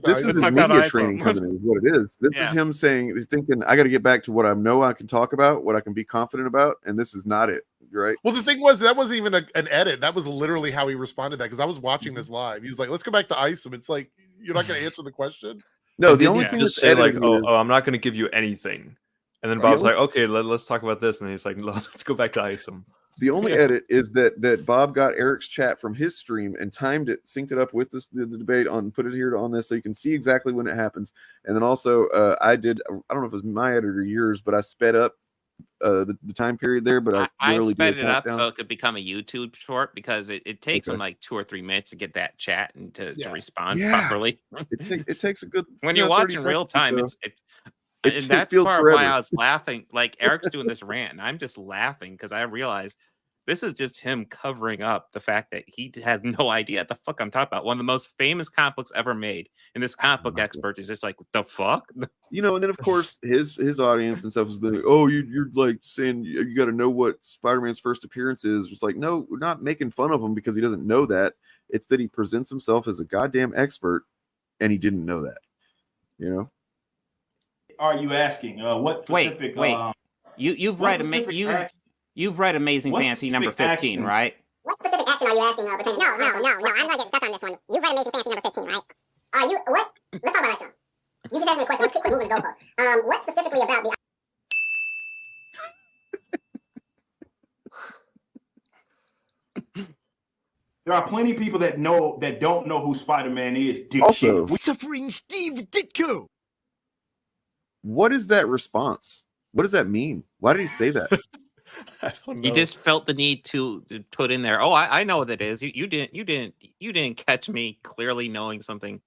This is a media training company, is what it is. This is him thinking, I got to get back to what I know I can talk about, what I can be confident about, and this is not it, right? Well, the thing was, that wasn't even an edit. That was literally how he responded to that, because I was watching this live. He was like, let's go back to Isom. It's like, you're not going to answer the question? No, the only thing just say like, I'm not going to give you anything. And then Bob's like, okay, let's talk about this. And he's like, no, let's go back to Isom. The only edit is that Bob got Eric's chat from his stream and timed it, synced it up with the debate put it here on this so you can see exactly when it happens. And then also I don't know if it was my edit or yours, but I sped up the time period there, but I literally sped did it up countdown. so it could become a YouTube short because it takes them like 2 or 3 minutes to get that chat and to respond properly. It takes a good when you you're know, 30 watching real time. seconds, And it that's feels part of forever. why I was laughing. Like Eric's doing this rant, and I'm just laughing because I realized this is just him covering up the fact that he has no idea what the fuck I'm talking about. One of the most famous comic books ever made, and this comic book expert is just like, "What the fuck?" You know, and then of course his audience and stuff is like, oh, you're like saying you got to know what Spider-Man's first appearance is. It's like, no, we're not making fun of him because he doesn't know that. It's that he presents himself as a goddamn expert, and he didn't know that. You know. Are you asking what specific? Wait. You've what read specific you've read Amazing what Fantasy number specific 15, action? right? What specific action are you asking? Pertaining? No. I'm gonna get stuck on this one. You've read Amazing Fantasy number 15, right? Are you what? Let's talk about that some. You just asked me a question. Let's keep moving the goalposts. What specifically about the? There are plenty of people that don't know who Spider-Man is. Also, suffering Steve Ditko. What is that response? What does that mean? Why did he say that? He just felt the need to put in there. Oh, I know what it is. You didn't catch me clearly knowing something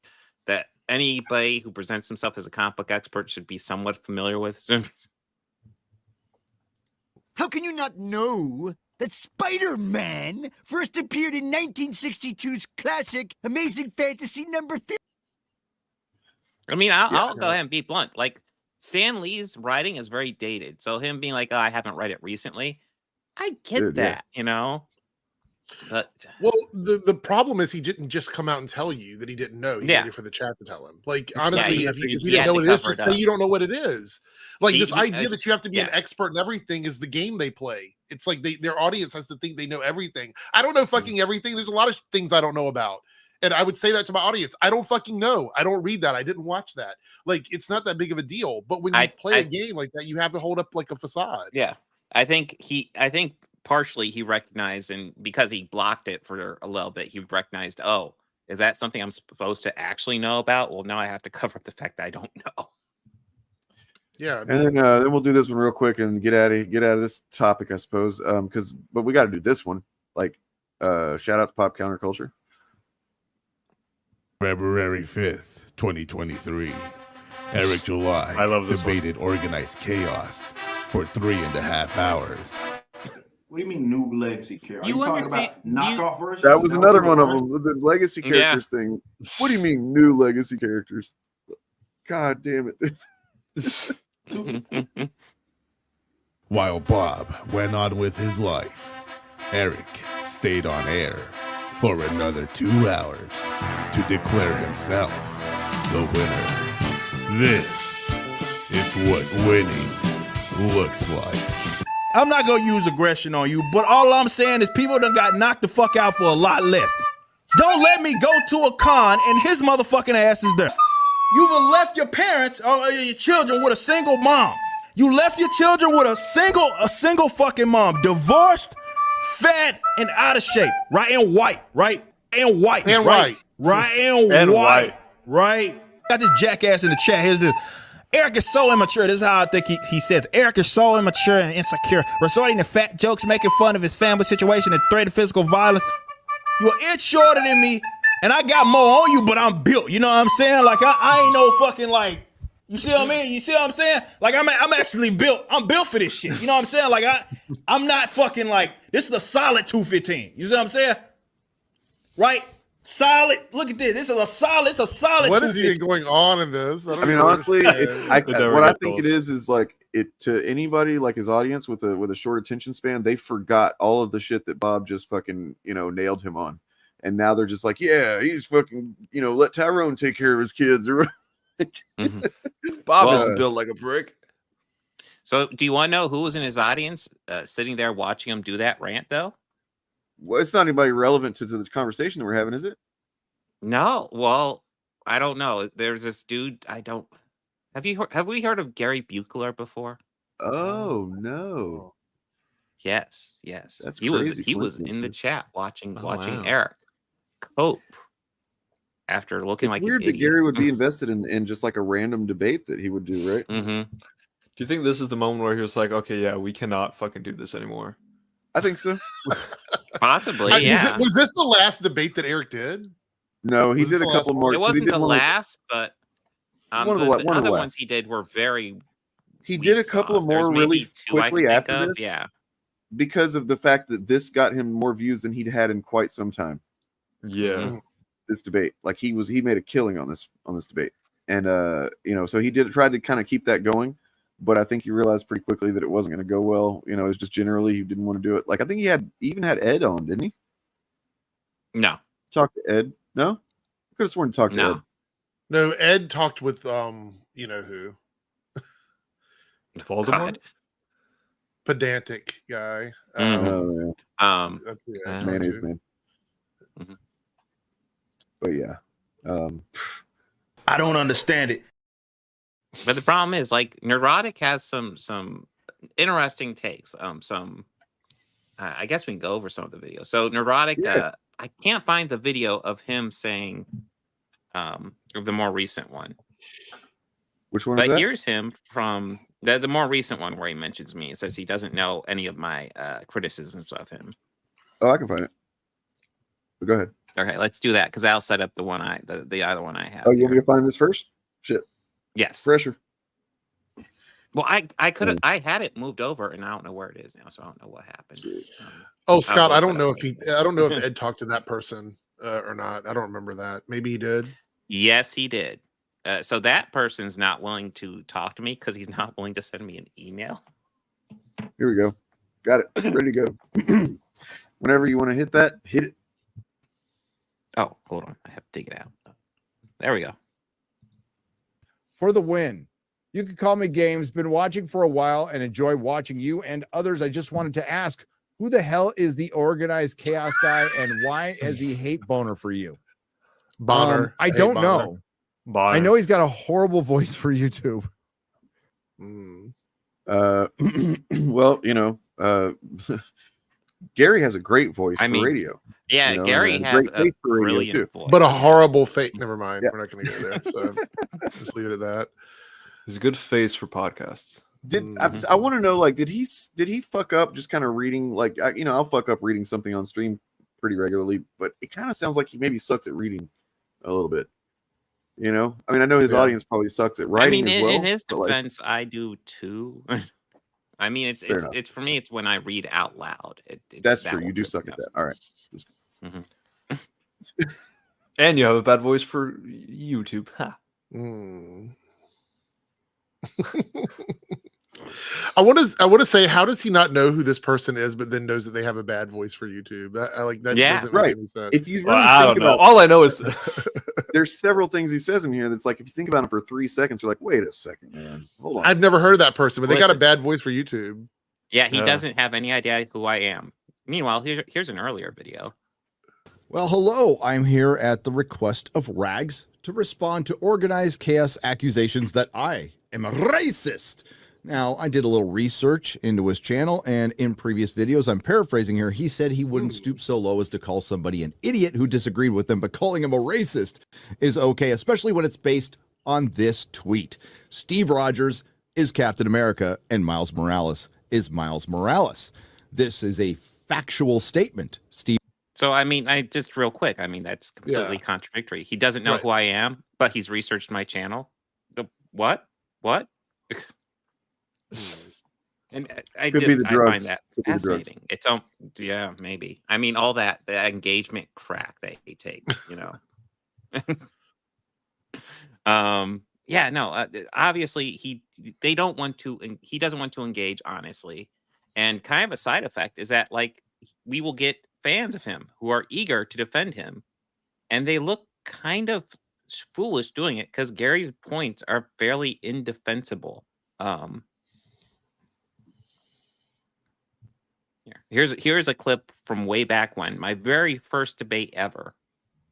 that anybody who presents himself as a comic book expert should be somewhat familiar with. How can you not know that Spider-Man first appeared in 1962's classic Amazing Fantasy number 15? I mean, I'll go ahead and be blunt. Like, Stan Lee's writing is very dated. So him being like, oh, I haven't read it recently, I get that, you know? But well, the problem is he didn't just come out and tell you that he didn't know. He waited for the chat to tell him. Like, honestly, if you didn't know what it is, just say you don't know what it is. Like, this idea that you have to be an expert in everything is the game they play. It's like their audience has to think they know everything. I don't know fucking everything. There's a lot of things I don't know about. And I would say that to my audience. I don't fucking know. I don't read that. I didn't watch that. Like, it's not that big of a deal. But when you play a game like that, you have to hold up like a facade. Yeah. I think partially he recognized, and because he blocked it for a little bit, he recognized, oh, is that something I'm supposed to actually know about? Well, now I have to cover up the fact that I don't know. Yeah. And then we'll do this one real quick and get out of this topic, I suppose. But we got to do this one. Like, shout out to Pop Counterculture. February 5th, 2023. Eric July debated organized chaos for 3.5 hours. What do you mean new legacy character? You talking understand- about knockoff version? That was another one of them, the legacy characters thing. What do you mean new legacy characters? God damn it. While Bob went on with his life, Eric stayed on air for another 2 hours to declare himself the winner. This is what winning looks like. I'm not gonna use aggression on you, but all I'm saying is people done got knocked the fuck out for a lot less. Don't let me go to a con and his motherfucking ass is there. You've left your parents or your children with a single mom. You left your children with a single fucking mom, divorced, fat, and out of shape, right? And white, right? And white, and right? Right, and white, right? Got this jackass in the chat. Here's this. Eric is so immature. This is how I think he says. Eric is so immature and insecure, resorting to fat jokes, making fun of his family situation, and threat of physical violence. You're an inch shorter than me, and I got more on you, but I'm built. You know what I'm saying? Like, I ain't no fucking, like, you see what I mean? You see what I'm saying? Like, I'm actually built. I'm built for this shit. You know what I'm saying? Like, I'm not fucking, like, this is a solid 215. You see what I'm saying? Right? Solid. Look at this. This is a solid. It's a solid. What is even going on in this? I mean, honestly, what I think it is like it to anybody like his audience with a short attention span. They forgot all of the shit that Bob just fucking nailed him on, and now they're just like, yeah, he's fucking let Tyrone take care of his kids or. Bob isn't built like a brick. So, do you want to know who was in his audience sitting there watching him do that rant, though? Well, it's not anybody relevant to the conversation that we're having, is it? No. Well, I don't know. There's this dude. I don't. Have we heard of Gary Buechler before? Oh no. Yes. That's he crazy. was in the chat watching wow. Eric cope after looking It's like weird an that idiot. Gary would be invested in just like a random debate that he would do, right? Mm-hmm. Do you think this is the moment where he was like, okay, yeah, we cannot fucking do this anymore? I think so. Possibly, yeah. Was this the last debate that Eric did? No, he did a couple more. It wasn't the last, but the other ones he did were very. He did a couple of more really quickly after this. Yeah. Because of the fact that this got him more views than he'd had in quite some time. Yeah. This debate. Like he made a killing on this debate. And so he tried to kind of keep that going, but I think he realized pretty quickly that it wasn't going to go well. It was just generally he didn't want to do it. Like I think he even had Ed on, didn't he? No. Talk to Ed? No? I could have sworn to talk to Ed. No, Ed talked with you know who. Voldemort? Pedantic guy. Mayonnaise man. Mm-hmm. But yeah. I don't understand it. But the problem is, like, Neurotic has some interesting takes. I guess we can go over some of the videos. So Neurotic, I can't find the video of him saying of the more recent one. Which one? But here's him from the more recent one where he mentions me. It says he doesn't know any of my criticisms of him. Oh, I can find it. But go ahead. Okay, let's do that because I'll set up the one the other one I have. Oh, you want me to find this first? Shit. Yes. Pressure. Well, I could have I had it moved over and I don't know where it is now, so I don't know what happened. Scott, I don't know if Ed talked to that person or not. I don't remember that. Maybe he did. Yes, he did. So that person's not willing to talk to me because he's not willing to send me an email. Here we go. Got it. Ready to go. Whenever you want to hit that, hit it. Oh, hold on. I have to dig it out. There we go. For the win. You can call me Games. Been watching for a while and enjoy watching you and others. I just wanted to ask, who the hell is the organized chaos guy and why is he hate boner for you? Bonner. I don't know. Bonner. I know he's got a horrible voice for YouTube. Well, Gary has a great voice for radio. Yeah, Gary has a brilliant voice. But a horrible face. Never mind. Yeah. We're not going to go there. So just leave it at that. He's a good face for podcasts. I want to know, like, did he fuck up just kind of reading? Like, I'll fuck up reading something on stream pretty regularly, but it kind of sounds like he maybe sucks at reading a little bit. I mean, I know his audience probably sucks at writing as well. In his defense, I do too. I mean, it's for me. It's when I read out loud. That's true. You do suck at that. All right. And you have a bad voice for YouTube. Ha. I want to say, how does he not know who this person is, but then knows that they have a bad voice for YouTube? That doesn't make any sense. If you really I don't know. All I know is there's several things he says in here that's like, if you think about it for 3 seconds, you're like, wait a second, man, hold on. I've never heard of that person, but they got a bad voice for YouTube. Yeah, he doesn't have any idea who I am. Meanwhile, here's an earlier video. Well, hello. I'm here at the request of Rags to respond to organized chaos accusations that I am a racist. Now, I did a little research into his channel, and in previous videos, I'm paraphrasing here, he said he wouldn't stoop so low as to call somebody an idiot who disagreed with him, but calling him a racist is okay, especially when it's based on this tweet. Steve Rogers is Captain America, and Miles Morales is Miles Morales. This is a factual statement. Steve. So, I mean, just real quick, I mean, that's completely contradictory. He doesn't know who I am, but he's researched my channel. What? And I find that fascinating. It's yeah, maybe. I mean, all the engagement crack that he takes, yeah, no. Obviously, he doesn't want to engage honestly, and kind of a side effect is that like we will get fans of him who are eager to defend him, and they look kind of foolish doing it because Gary's points are fairly indefensible. Here's a clip from way back when, my very first debate ever.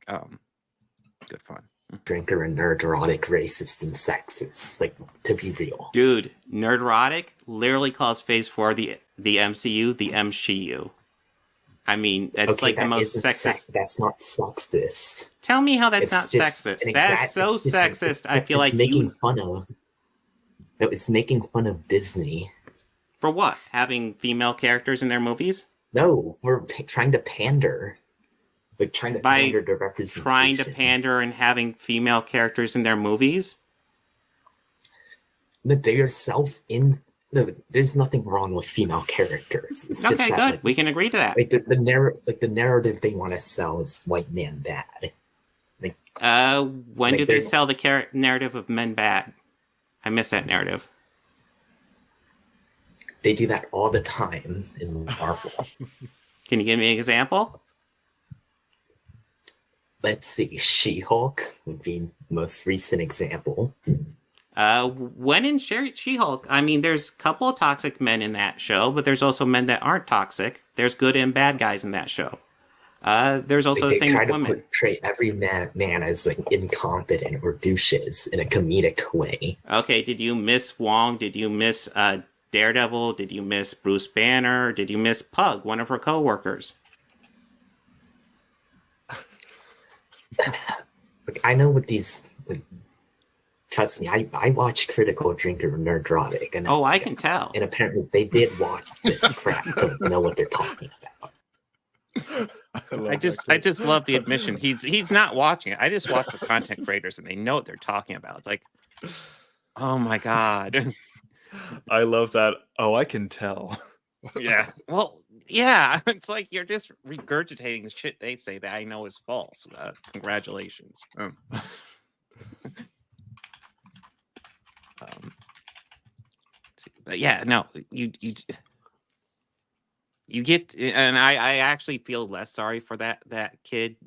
Good fun. Drinker and nerd-erotic, racist and sexist, like, to be real. Dude, nerd-erotic literally calls Phase 4 the MCU the MCU. I mean, that's like the most sexist. That's not sexist. Tell me how that's not sexist. That's so sexist. I feel like making fun of. No, it's making fun of Disney. For what? Having female characters in their movies? No, we're trying to pander. Like trying to pander to representation. Trying to pander and having female characters in their movies? That they are no, there's nothing wrong with female characters. It's just that, good. like, we can agree to that. Like the narrative they want to sell is white man bad. Like, when do they sell the narrative of men bad? I miss that narrative. They do that all the time in Marvel. Can you give me an example? Let's see. She-Hulk would be most recent example. When in She-Hulk, I mean, there's a couple of toxic men in that show, but there's also men that aren't toxic. There's good and bad guys in that show. There's also the same with women. They try to portray every man as like incompetent or douches in a comedic way. Okay, did you miss Wong? Did you miss Daredevil? Did you miss Bruce Banner? Did you miss Pug, one of her co-workers? Look, I know what these... Trust me, I watch Critical Drinker Nerdrotic. And I can tell. And apparently they did watch this crap to know what they're talking about. I just love the admission. He's not watching it. I just watch the content creators and they know what they're talking about. It's like, oh my God. I love that. Oh, I can tell. Yeah. Well, yeah. It's like you're just regurgitating the shit they say that I know is false. Congratulations. But yeah, no, you get, and I actually feel less sorry for that kid.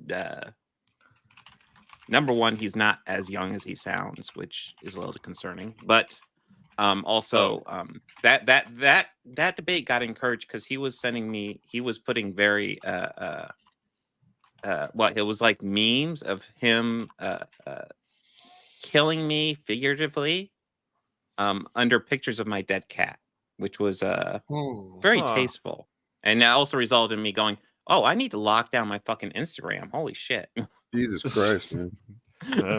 Number one, he's not as young as he sounds, which is a little concerning. But also, that debate got encouraged because he was putting very it was like memes of him killing me figuratively under pictures of my dead cat, which was very tasteful, and that also resulted in me going, "Oh, I need to lock down my fucking Instagram." Holy shit! Jesus Christ, man!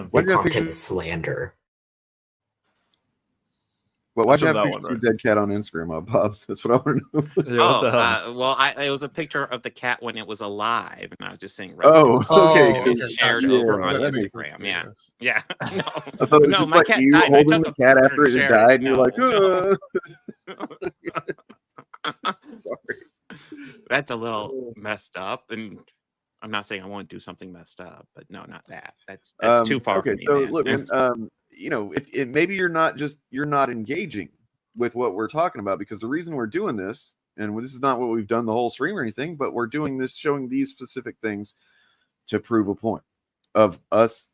What content slander? Well, why'd you have pictures of your dead cat on Instagram, Bob? That's what I want to know. It was a picture of the cat when it was alive, and I was just saying. Okay. Shared over on Instagram. Yeah. No, I thought it was just like you holding the cat after it had died, and you're like, sorry. That's a little messed up, and I'm not saying I want to do something messed up, but no, not that. That's too far. Okay, for me, so man. look, if maybe you're not engaging with what we're talking about, because the reason we're doing this, and this is not what we've done the whole stream or anything, but we're doing this, showing these specific things to prove a point of us,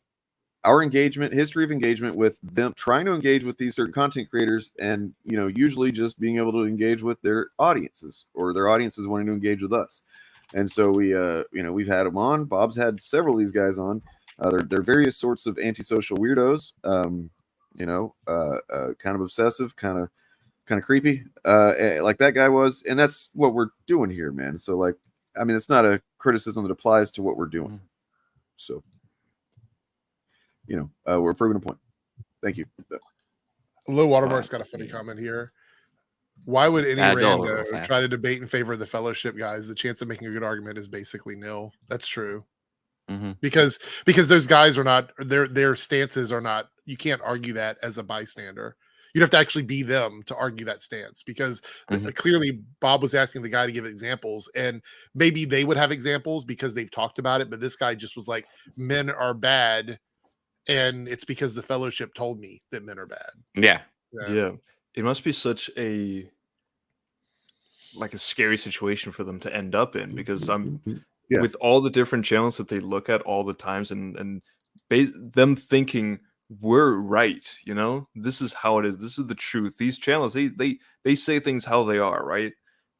our engagement, history of engagement with them, trying to engage with these certain content creators, and usually just being able to engage with their audiences, or their audiences wanting to engage with us. And so we've had them on. Bob's had several of these guys on. They're various sorts of antisocial weirdos, kind of obsessive, kind of creepy, like that guy was. And that's what we're doing here, man. So like, I mean, it's not a criticism that applies to what we're doing. So, we're proving a point. Thank you. Low Watermark's got a funny comment here. Why would any rando try to debate in favor of the Fellowship guys? The chance of making a good argument is basically nil. That's true. Mm-hmm. Because those guys are not, their stances are not, you can't argue that as a bystander. You'd have to actually be them to argue that stance, because clearly Bob was asking the guy to give examples, and maybe they would have examples because they've talked about it, but this guy just was like, men are bad, and it's because the Fellowship told me that men are bad. Yeah. It must be such a scary situation for them to end up in, because with all the different channels that they look at all the times, and them thinking we're right, this is how it is, this is the truth. These channels, they say things how they are, right?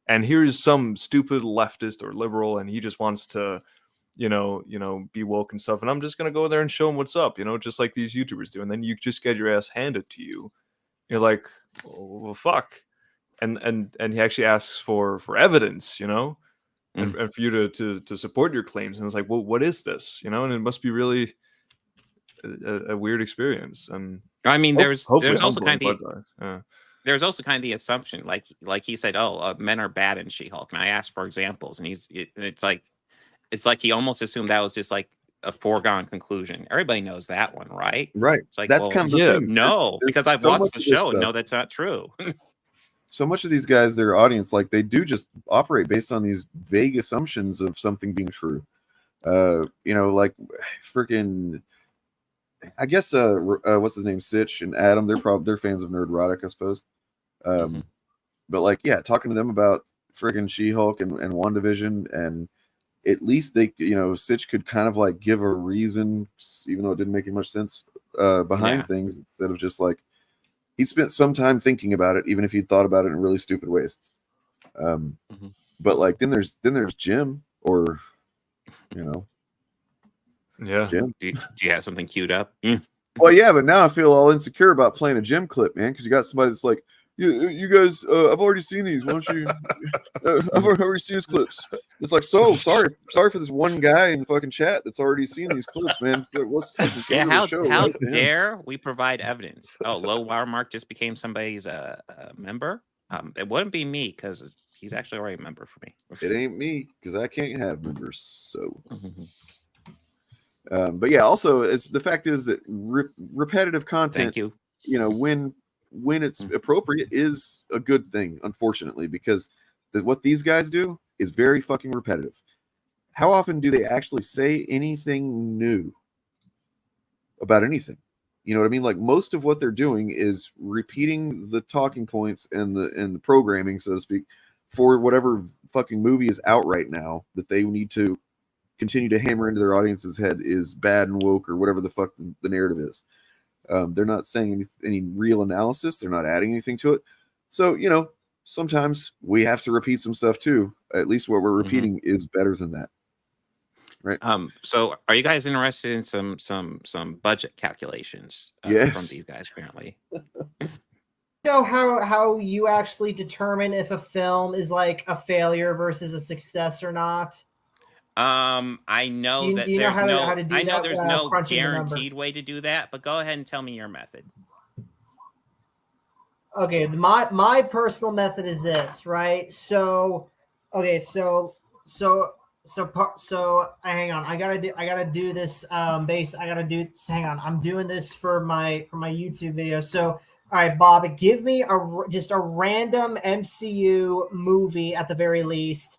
And here's some stupid leftist or liberal, and he just wants to be woke and stuff, and I'm just gonna go there and show him what's up, just like these YouTubers do, and then you just get your ass handed to you. You're like, oh, well, fuck. And he actually asks for evidence, and for you to support your claims. And it's like, well, what is this? And it must be really, a weird experience. And I mean, there's hopefully also kind of humbling, but, there's also kind of the assumption, like he said, men are bad in She-Hulk, and I asked for examples, and it's like he almost assumed that was just like a foregone conclusion. Everybody knows that one, right? Right. It's like, That's kind of the thing. no, There's because I've so watched much the of this show and stuff. know that's not true. So much of these guys, their audience, like they do just operate based on these vague assumptions of something being true. Like freaking, I guess, what's his name, Sitch and Adam, they're fans of Nerdrotic, I suppose. But like, yeah, talking to them about freaking She-Hulk and WandaVision, and at least they, Sitch could kind of like give a reason, even though it didn't make much sense behind things, instead of just like, he'd spent some time thinking about it, even if he'd thought about it in really stupid ways. But like, then there's Jim, or Jim. Do you have something queued up? Well, yeah, but now I feel all insecure about playing a Jim clip, man, because you got somebody that's like, you guys, I've already seen these. Why don't you? I've already seen his clips. It's like, so sorry for this one guy in the fucking chat that's already seen these clips, man. So what's How right? dare we provide evidence? Oh, Low Watermark just became somebody's member. It wouldn't be me, because he's actually already a member for me. It ain't me, because I can't have members. So, but yeah, also, it's the fact is that repetitive content. Thank you. When it's appropriate is a good thing, unfortunately, because what these guys do is very fucking repetitive. How often do they actually say anything new about anything? You know what I mean? Like, most of what they're doing is repeating the talking points and the programming, so to speak, for whatever fucking movie is out right now that they need to continue to hammer into their audience's head is bad and woke, or whatever the fuck the narrative is. They're not saying any real analysis. They're not adding anything to it. So, sometimes we have to repeat some stuff too. At least what we're repeating is better than that. Right. So are you guys interested in some budget calculations Yes. from these guys, apparently? How you actually determine if a film is like a failure versus a success or not? I know Do that you know there's how to do I know that, there's no crunching the number? guaranteed way to do that, but go ahead and tell me your method. Okay, my personal method is this, right? So hang on. I gotta do this hang on. I'm doing this for my YouTube video. So all right, Bob, give me just a random MCU movie at the very least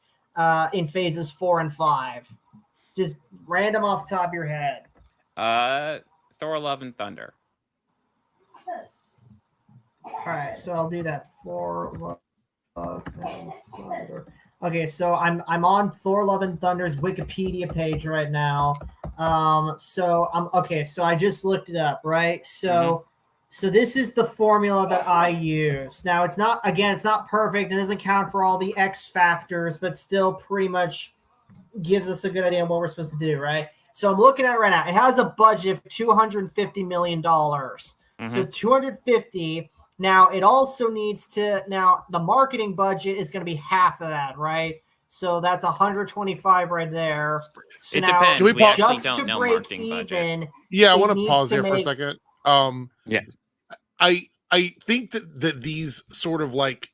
in phases 4 and 5. Just random off the top of your head. Thor: Love and Thunder. All right, so I'll do that. Thor: Love and Thunder. Okay, so I'm on Thor: Love and Thunder's Wikipedia page right now. So I just looked it up, right? So this is the formula that I use. Now it's not perfect. It doesn't count for all the X factors, but still pretty much gives us a good idea of what we're supposed to do, right? So I'm looking at it right now. It has a budget of $250 million. So 250. Now it also needs to. Now the marketing budget is going to be half of that, right? So that's 125 right there. So It now, depends. we We actually just don't to know break marketing budget. even. Yeah, I it want to needs pause to there for a make- second. Yes. I think that these sort of like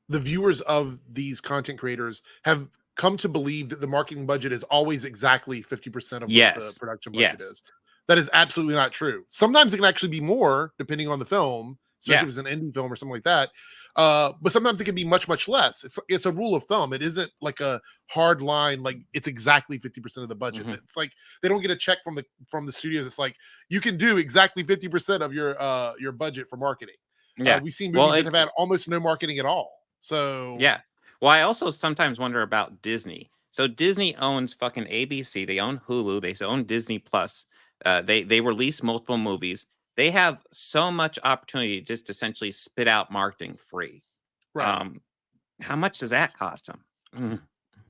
the viewers of these content creators have come to believe that the marketing budget is always exactly 50% of what the production budget is. That is absolutely not true. Sometimes it can actually be more depending on the film, especially if it's an indie film or something like that. But sometimes it can be much, much less. It's a rule of thumb. It isn't like a hard line, like it's exactly 50% of the budget. It's like they don't get a check from the studios. It's like you can do exactly 50% of your budget for marketing. Yeah. We've seen movies that have had almost no marketing at all. So Yeah. Well, I also sometimes wonder about Disney. So Disney owns fucking ABC. They own Hulu. They own Disney Plus. They release multiple movies. They have so much opportunity to just essentially spit out marketing free. Right. How much does that cost them?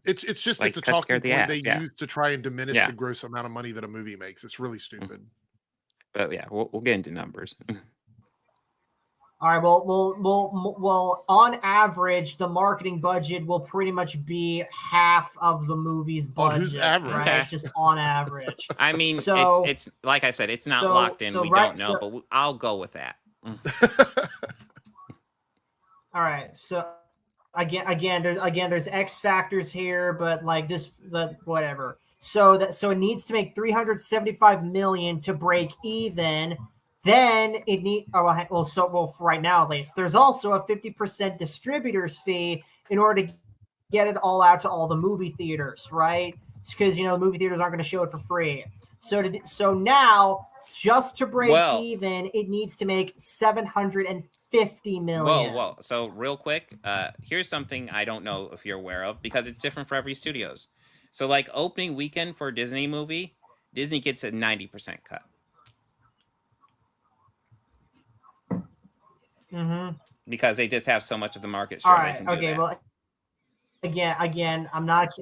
It's just Like, it's a cut talking scared the point ass, they yeah. use to try and diminish Yeah. the gross amount of money that a movie makes. It's really stupid. But yeah, we'll get into numbers. All right. Well, on average, the marketing budget will pretty much be half of the movie's budget. Who's average? Right? Okay. Just on average. I mean, So- it's like I said, it's not so- locked in. so We right- don't know, so- but I'll go with that. All right. So again, there's X factors here, but like this, but whatever. So it needs to make 375 million to break even. Then it for right now at least, there's also a 50% distributor's fee in order to get it all out to all the movie theaters, right? Because the movie theaters aren't going to show it for free. So now, just to break even, it needs to make 750 million. Whoa. So real quick, here's something I don't know if you're aware of because it's different for every studios. So like opening weekend for a Disney movie, Disney gets a 90% cut. Mm-hmm. Because they just have so much of the market share. All right. They can do Okay. that. Well, again, I'm not.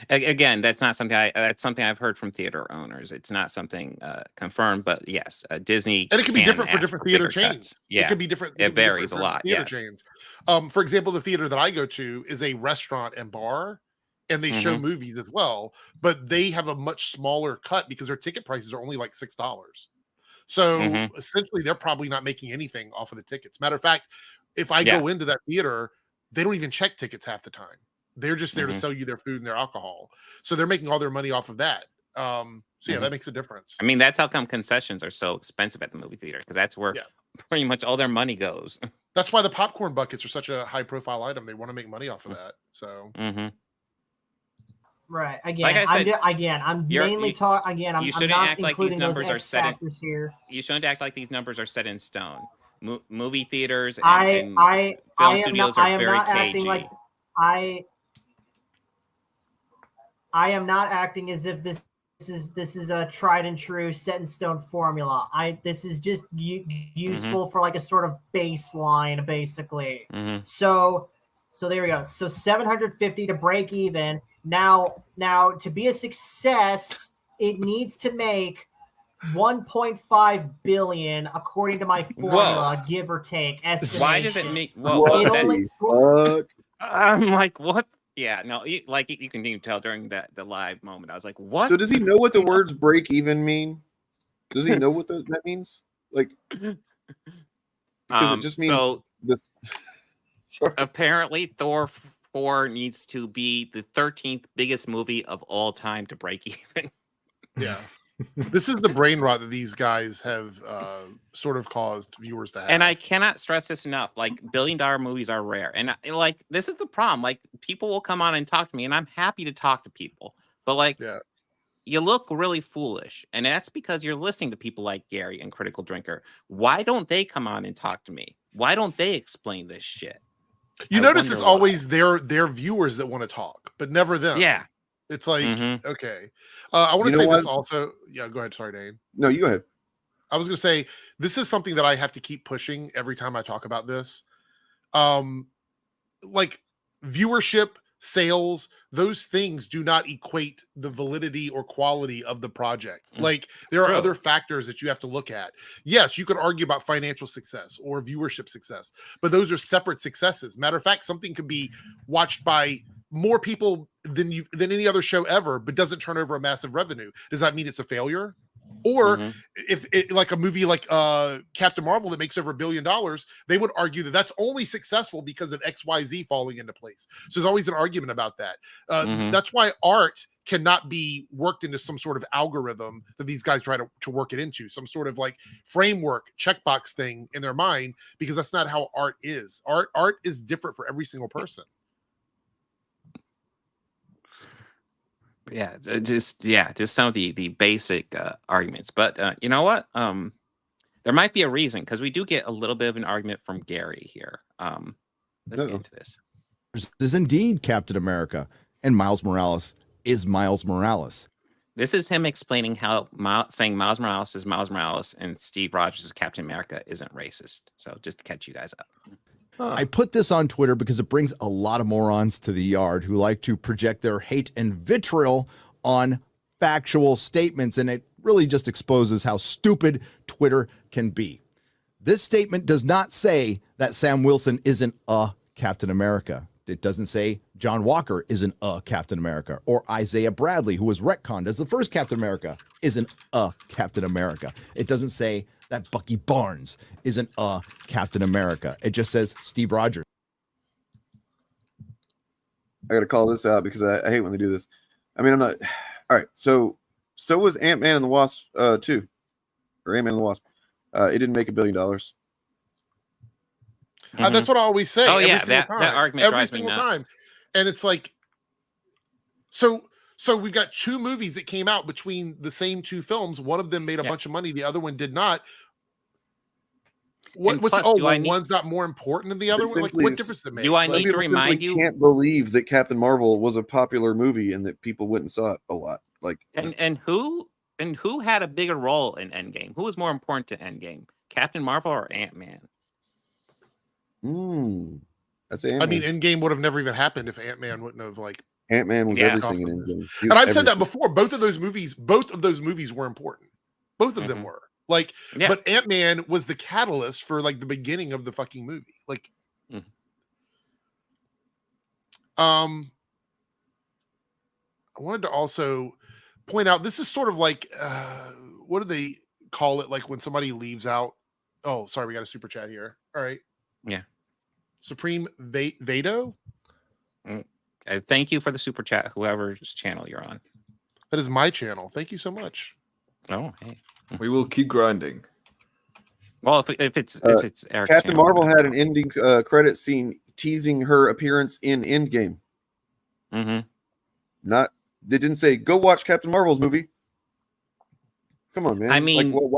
Again, that's not something that's something I've heard from theater owners. It's not something confirmed, but yes, Disney. And it can be different for ask different theater bigger cuts. chains. Yeah, It could be different. It varies a lot. Theater Yes. chains. For example, the theater that I go to is a restaurant and bar, and they show movies as well, but they have a much smaller cut because their ticket prices are only like $6. So essentially, they're probably not making anything off of the tickets. Matter of fact, if I go into that theater, they don't even check tickets half the time. They're just there to sell you their food and their alcohol. So they're making all their money off of that. So yeah, that makes a difference. I mean, that's how come concessions are so expensive at the movie theater because that's where pretty much all their money goes. That's why the popcorn buckets are such a high profile item. They want to make money off of that. So Right. Again, Like I said, I'm mainly talking. Again, I'm shouldn't not act like these including those numbers are X set in. factors here. You shouldn't act like these numbers are set in stone. Movie theaters and, I and am film studios not. I are am very not cagey. acting like I am not acting as if this is a tried and true set in stone formula. This is just useful for like a sort of baseline, basically. So there we go. So 750 to break even. Now to be a success, it needs to make 1.5 billion according to my formula, give or take. Why does it make? I'm like, what? Yeah, no, you can even tell during the live moment. I was like, what? So does he know what the words break even mean? Does he know what that means? Like, because it just means so this. Apparently, Thor 4 needs to be the 13th biggest movie of all time to break even. Yeah. This is the brain rot that these guys have sort of caused viewers to have. And I cannot stress this enough. Like, billion-dollar movies are rare. And like, this is the problem. Like, people will come on and talk to me, and I'm happy to talk to people. But like, you look really foolish. And that's because you're listening to people like Gary and Critical Drinker. Why don't they come on and talk to me? Why don't they explain this shit? You notice it's always their viewers that want to talk, but never them. Yeah. It's like, okay. I want to say this also. Yeah, go ahead. Sorry, Dane. No, you go ahead. I was going to say, this is something that I have to keep pushing every time I talk about this. Like viewership, sales, those things do not equate the validity or quality of the project. Like there are other factors that you have to look at. Yes, you could argue about financial success or viewership success, but those are separate successes. Matter of fact, something could be watched by more people than any other show ever, but doesn't turn over a massive revenue. Does that mean it's a failure? Or if it, like a movie like Captain Marvel that makes over $1 billion, they would argue that that's only successful because of XYZ falling into place. So there's always an argument about that. That's why art cannot be worked into some sort of algorithm that these guys try to work it into, some sort of like framework checkbox thing in their mind, because that's not how art is. Art is different for every single person. Yeah, just some of the basic arguments. But you know what? There might be a reason, because we do get a little bit of an argument from Gary here. Let's get into this. This is indeed Captain America, and Miles Morales is Miles Morales. This is him explaining how saying Miles Morales is Miles Morales and Steve Rogers is Captain America isn't racist. So just to catch you guys up. I put this on Twitter because it brings a lot of morons to the yard who like to project their hate and vitriol on factual statements, and it really just exposes how stupid Twitter can be. This statement does not say that Sam Wilson isn't a Captain America. It doesn't say John Walker isn't a Captain America, or Isaiah Bradley, who was retconned as the first Captain America, isn't a Captain America. It doesn't say that Bucky Barnes isn't a Captain America. It just says Steve Rogers. I got to call this out because I hate when they do this. I mean, I'm not. All right. So was Ant-Man and the Wasp 2, or Ant-Man and the Wasp. It didn't make $1 billion. That's what I always say. Oh, every yeah, single time. that argument every drives me single nuts. time. And it's like, so we've got 2 movies that came out between the same 2 films. One of them made a bunch of money. The other one did not. One's not more important than the other one? Like, what difference does it make? Do I need to remind you? Can't believe that Captain Marvel was a popular movie and that people went and saw it a lot. Like, And who had a bigger role in Endgame? Who was more important to Endgame? Captain Marvel or Ant-Man? That's I mean, Endgame would have never even happened if Ant-Man wouldn't have Ant-Man was everything in Endgame. And I've said that before. Both of those movies were important. Both of them were. But Ant-Man was the catalyst for the beginning of the fucking movie. I wanted to also point out, this is sort of like, what do they call it? Like when somebody leaves out. Oh, sorry, we got a super chat here. All right. Yeah. Supreme Vado. Thank you for the super chat, whoever's channel you're on. That is my channel. Thank you so much. Oh, hey. We will keep grinding. Well, if it's Eric's Captain channel, Marvel had an ending credit scene teasing her appearance in Endgame. They didn't say go watch Captain Marvel's movie. Come on, man. I mean, you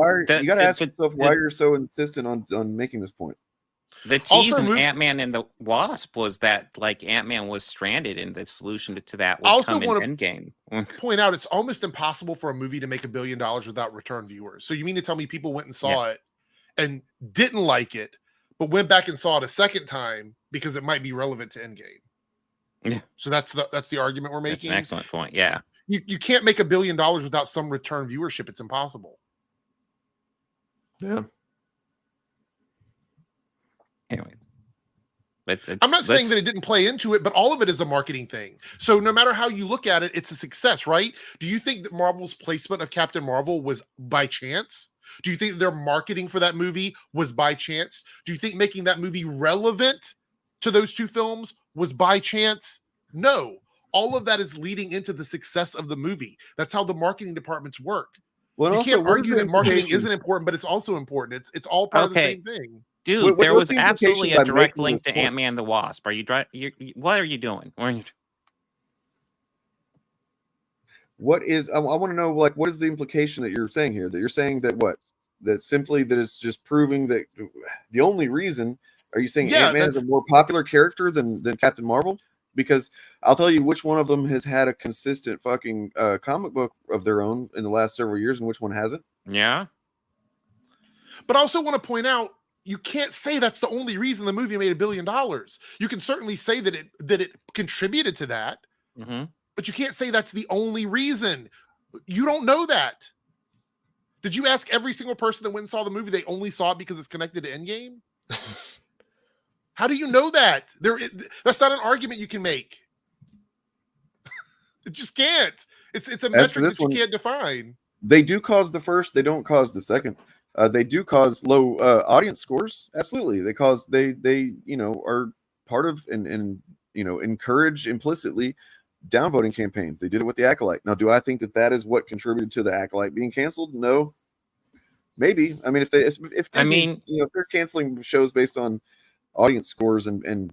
got to ask yourself why you're so insistent on making this point. The tease in Ant-Man and the Wasp was that Ant-Man was stranded, and the solution to that would come in Endgame. Point out, it's almost impossible for a movie to make $1 billion without return viewers. So you mean to tell me people went and saw it and didn't like it, but went back and saw it a second time because it might be relevant to Endgame? Yeah. So that's the argument we're making. That's an excellent point. Yeah. You can't make $1 billion without some return viewership. It's impossible. Yeah. Anyway, I'm not saying that it didn't play into it, but all of it is a marketing thing. So no matter how you look at it, it's a success, right? Do you think that Marvel's placement of Captain Marvel was by chance? Do you think their marketing for that movie was by chance? Do you think making that movie relevant to those 2 films was by chance? No. All of that is leading into the success of the movie. That's how the marketing departments work. Well, you can't argue that marketing isn't important, but it's also important. It's all part of the same thing. Dude, there was absolutely a direct link to Ant-Man and the Wasp. Are you what are you doing? What is I want to know, what is the implication that you're saying here? That you're saying that simply that it's just proving that the only reason, are you saying Ant-Man is a more popular character than Captain Marvel? Because I'll tell you which one of them has had a consistent fucking comic book of their own in the last several years and which one hasn't. Yeah. But I also want to point out, you can't say that's the only reason the movie made $1 billion. You can certainly say that it contributed to that, but you can't say that's the only reason. You don't know that. Did you ask every single person that went and saw the movie they only saw it because it's connected to Endgame? How do you know that? That's not an argument you can make. It just can't. It's a metric that you can't define. They do cause the first. They don't cause the second. They do cause low audience scores. Absolutely. They are part of and encourage implicitly downvoting campaigns. They did it with the Acolyte. Now, do I think that is what contributed to the Acolyte being canceled? No. Maybe. I mean, if they're canceling shows based on audience scores and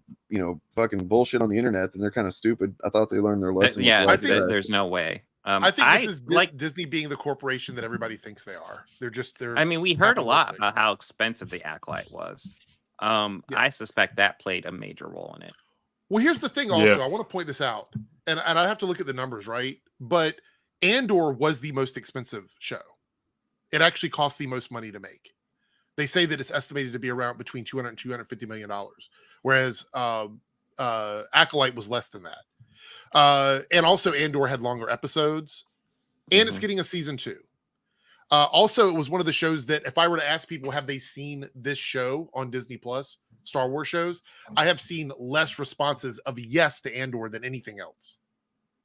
fucking bullshit on the internet, then they're kind of stupid. I thought they learned their lesson. I think there's no way. I think this is like Disney being the corporation that everybody thinks they are. I mean, we heard a lot about how expensive the Acolyte was. I suspect that played a major role in it. Well, here's the thing also. I want to point this out. And I have to look at the numbers, right? But Andor was the most expensive show. It actually cost the most money to make. They say that it's estimated to be around between $200 and $250 million, whereas Acolyte was less than that. And also Andor had longer episodes, and it's getting a season 2. Also, it was one of the shows that if I were to ask people, have they seen this show on Disney Plus, Star Wars shows, I have seen less responses of yes to Andor than anything else.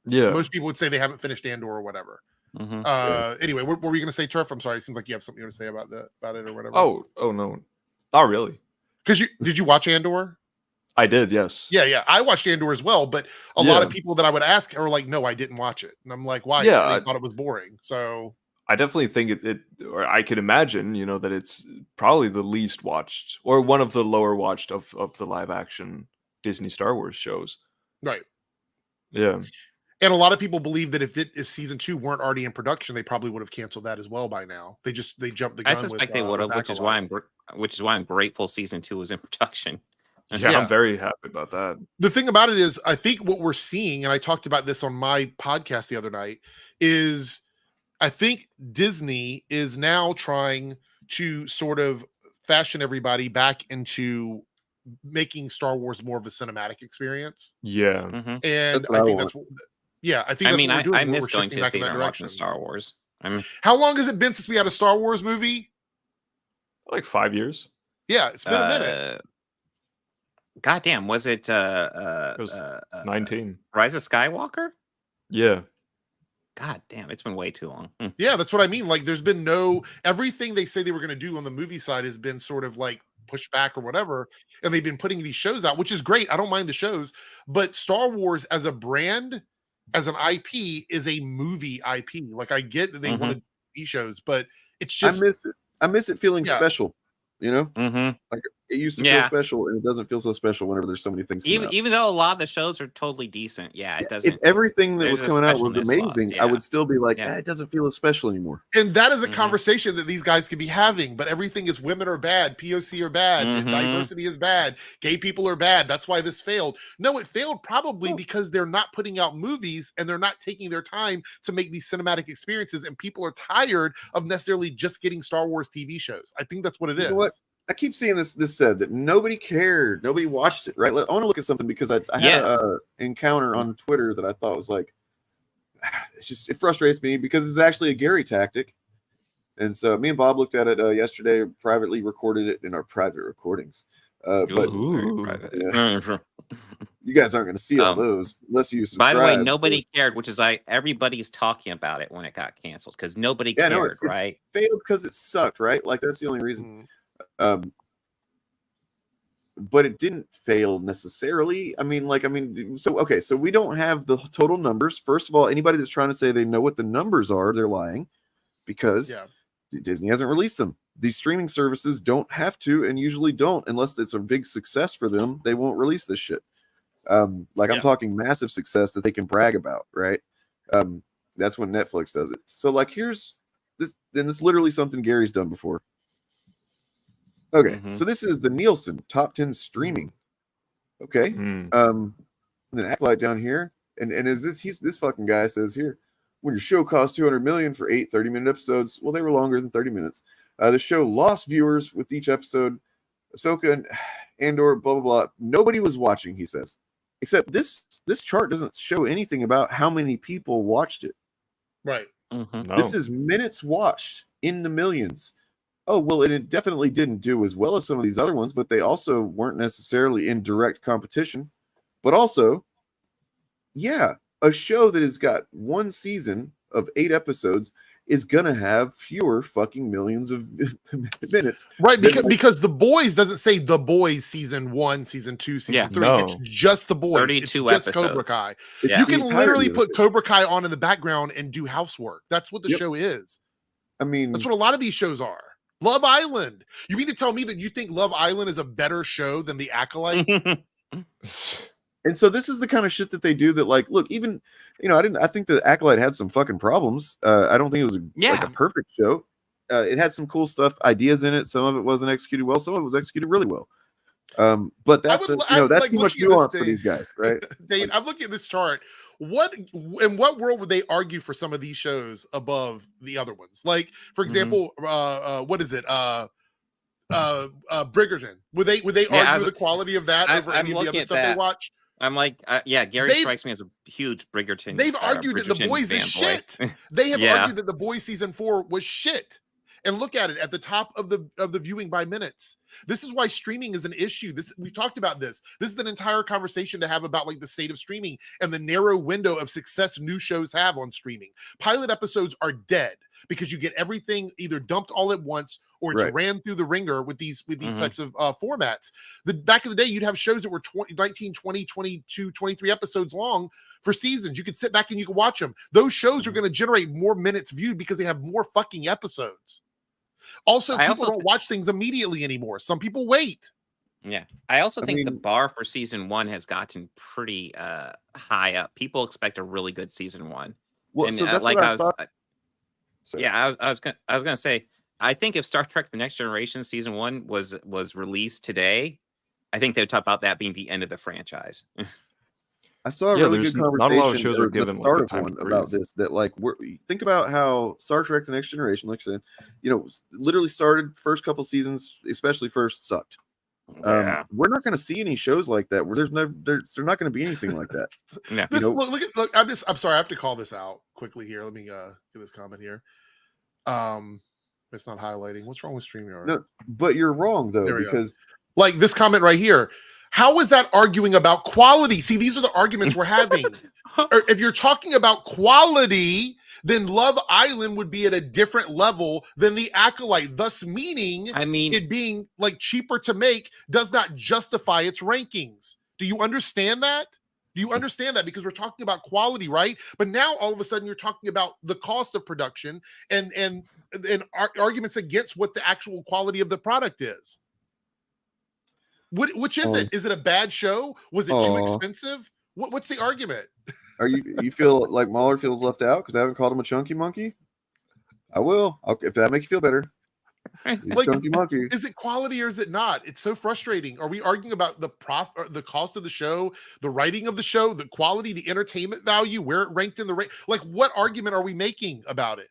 Yeah. Most people would say they haven't finished Andor or whatever. Anyway, what were you going to say, Turf? I'm sorry. It seems like you have something you want to say about it or whatever. Oh no, not really. Because did you watch Andor? I did, yes. Yeah. I watched Andor as well, but a lot of people that I would ask are like, "No, I didn't watch it," and I'm like, "Why?" Yeah, I thought it was boring. So I definitely think it, or I could imagine, that it's probably the least watched or one of the lower watched of the live action Disney Star Wars shows. Right. Yeah. And a lot of people believe that if season 2 weren't already in production, they probably would have canceled that as well by now. They jumped the gun. I suspect they would have, which is why I'm grateful season 2 was in production. Yeah, I'm very happy about that. The thing about it is, I think what we're seeing, and I talked about this on my podcast the other night, is I think Disney is now trying to sort of fashion everybody back into making Star Wars more of a cinematic experience. Yeah. And I think that's what we're doing. I miss We're going shifting to the back in theater that and watching direction. Star Wars. How long has it been since we had a Star Wars movie? Like 5 years. Yeah, it's been a minute. Goddamn, was it? It was 19. Rise of Skywalker. Yeah. God damn, it's been way too long. Yeah, that's what I mean. Like, there's been everything they say they were going to do on the movie side has been sort of like pushed back or whatever, and they've been putting these shows out, which is great. I don't mind the shows, but Star Wars as a brand, as an IP, is a movie IP. Like, I get that they want to do these shows, but it's just I miss it feeling special. Like it used to feel Yeah. special, and it doesn't feel so special whenever there's so many things. Even though a lot of the shows are totally decent, it doesn't. If everything that there's was a coming out was specialness amazing, lost, I would still be like, Yeah. it doesn't feel as special anymore. And that is a conversation that these guys could be having, but everything is women are bad, POC are bad, and diversity is bad, gay people are bad. That's why this failed. No, it failed probably because they're not putting out movies and they're not taking their time to make these cinematic experiences, and people are tired of necessarily just getting Star Wars TV shows. I think that's what it is. You know what? I keep seeing this said that nobody cared, nobody watched it, right? I want to look at something because I had an encounter on Twitter that I thought was like, it frustrates me because it's actually a Gary tactic. And so me and Bob looked at it yesterday, privately recorded it in our private recordings. But yeah. You guys aren't going to see all those unless you subscribe. By the way, nobody cared, which is like everybody's talking about it when it got canceled because nobody cared, right? It failed because it sucked, right? Like that's the only reason. But it didn't fail necessarily. So we don't have the total numbers. First of all, anybody that's trying to say they know what the numbers are, they're lying because Disney hasn't released them. These streaming services don't have to and usually don't unless it's a big success for them. They won't release this shit. I'm talking massive success that they can brag about, right? That's when Netflix does it. So like here's this, and it's literally something Gary's done before. Okay, so this is the Nielsen top 10 streaming. Okay, and then Acolyte down here, and is this fucking guy says here, when your show costs $200 million for 8 30-minute episodes, well, they were longer than 30 minutes. The show lost viewers with each episode. Ahsoka and Andor, blah blah blah. Nobody was watching, he says, except this chart doesn't show anything about how many people watched it. Right. This is minutes watched in the millions. Oh, well, it definitely didn't do as well as some of these other ones, but they also weren't necessarily in direct competition. But also, a show that has got one season of 8 episodes is going to have fewer fucking millions of minutes. Right, because The Boys doesn't say The Boys season 1, season 2, season 3. No. It's just The Boys. 32 it's just episodes. Cobra Kai. Yeah. You can The literally entirety of put Cobra Kai on in the background and do housework. That's what the show is. I mean, that's what a lot of these shows are. Love Island. You mean to tell me that you think Love Island is a better show than The Acolyte? And so this is the kind of shit that they do that, like, look, even, I think the Acolyte had some fucking problems. I don't think it was like a perfect show. It had some cool stuff, ideas in it. Some of it wasn't executed well. Some of it was executed really well. But that's that's too much nuance for these guys, right? Dave, I'm looking at this chart. In what world would they argue for some of these shows above the other ones? Like, for example, what is it? Bridgerton. Would they argue the quality of that over any of the other stuff they watch? I'm like, yeah, Gary strikes me as a huge Bridgerton. They've argued that The Boys is shit. They have argued that The Boys season 4 was shit. And look at it at the top of the viewing by minutes. This is why streaming is an issue. We've talked about this. This is an entire conversation to have about like the state of streaming and the narrow window of success new shows have on streaming. Pilot episodes are dead because you get everything either dumped all at once or it's ran through the ringer with these types of formats. Back in the day, you'd have shows that were 19, 20, 22, 23 episodes long for seasons. You could sit back and you could watch them. Those shows are going to generate more minutes viewed because they have more fucking episodes. Also, people don't watch things immediately anymore. Some people wait. Yeah. I also think the bar for season 1 has gotten pretty high up. People expect a really good season 1. Well, and so that's like what I I was thought. I was gonna say, I think if Star Trek The Next Generation season 1 was released today, I think they would talk about that being the end of the franchise. I saw a really good conversation. Not a lot of shows are at the given start like of the time one to about breathe. this. That like, think about how Star Trek: The Next Generation, like I said, literally started first couple seasons, especially first, sucked. Yeah. We're not going to see any shows like that. Where there's not going to be anything like that. Yeah. Look, I'm sorry, I have to call this out quickly here. Let me get this comment here. It's not highlighting. What's wrong with StreamYard? No, but you're wrong though, because like this comment right here. How is that arguing about quality? See, these are the arguments we're having. Or if you're talking about quality, then Love Island would be at a different level than The Acolyte, thus meaning it being like cheaper to make does not justify its rankings. Do you understand that? Do you understand that? Because we're talking about quality, right? But now all of a sudden you're talking about the cost of production and arguments against what the actual quality of the product is. Which is it? Is it a bad show? Was it too expensive? What's the argument? Are you feel like Mahler feels left out because I haven't called him a chunky monkey? I will. If that makes you feel better. He's chunky monkey. Is it quality or is it not? It's so frustrating. Are we arguing about the the cost of the show, the writing of the show, the quality, the entertainment value, where it ranked in the rate? Like, what argument are we making about it?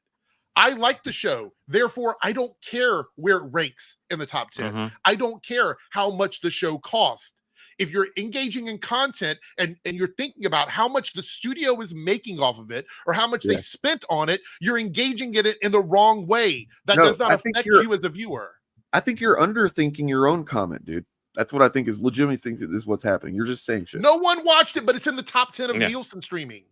I like the show. Therefore, I don't care where it ranks in the top 10. I don't care how much the show cost. If you're engaging in content and you're thinking about how much the studio is making off of it or how much they spent on it, you're engaging in it in the wrong way. That does not affect you as a viewer. I think you're underthinking your own comment, dude. That's what I think is legitimately think that this is what's happening. You're just saying shit. No one watched it, but it's in the top 10 of Nielsen streaming.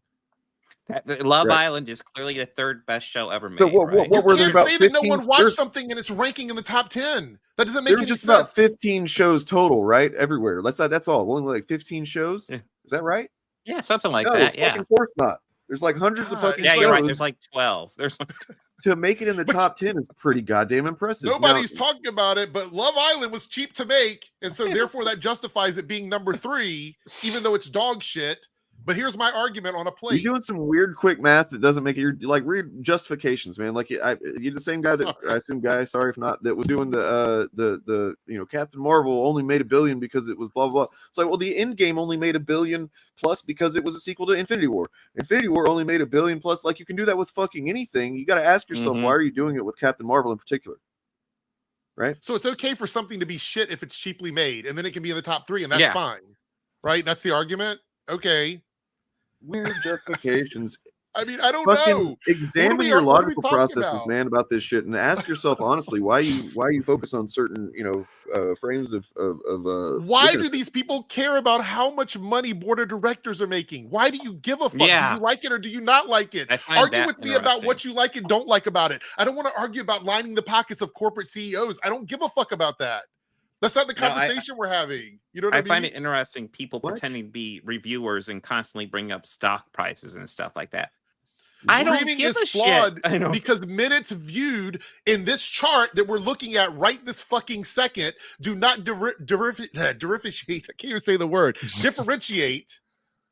Love Island is clearly the third best show ever made. So what were there about? Say that no one watched something and it's ranking in the top 10. That doesn't make any sense. There's just about 15 shows total, right? Everywhere. That's all. Only like 15 shows. Is that right? Yeah, something like that. Yeah. Of course not. There's like hundreds of fucking shows. You're right. There's like 12. To make it in the top 10 is pretty goddamn impressive. Nobody's talking about it, but Love Island was cheap to make, and so therefore that justifies it being number 3, even though it's dog shit. But here's my argument on a plate. You're doing some weird quick math that doesn't make it. You're like weird justifications, man. Like you're the same guy that I assume sorry if not, that was doing the Captain Marvel only made $1 billion because it was blah blah. It's like, well, the End Game only made $1 billion plus because it was a sequel to Infinity War. Infinity War only made $1 billion plus. Like you can do that with fucking anything. You got to ask yourself, why are you doing it with Captain Marvel in particular? Right. So it's okay for something to be shit if it's cheaply made, and then it can be in the top 3, and that's fine. Right? That's the argument. Okay. Weird justifications. I mean, I don't Fucking know. Examine your logical processes, man, about this shit, and ask yourself honestly why you focus on certain frames of. Why do these people care about how much money board of directors are making? Why do you give a fuck? Yeah. Do you like it or do you not like it? Argue with me about what you like and don't like about it. I don't want to argue about lining the pockets of corporate CEOs. I don't give a fuck about that. That's not the conversation we're having. You know what I mean? find it interesting. People pretending to be reviewers and constantly bring up stock prices and stuff like that. I don't Streaming give is a flawed shit. because minutes viewed in this chart that we're looking at right this fucking second do not differentiate. I can't even say the word. Differentiate.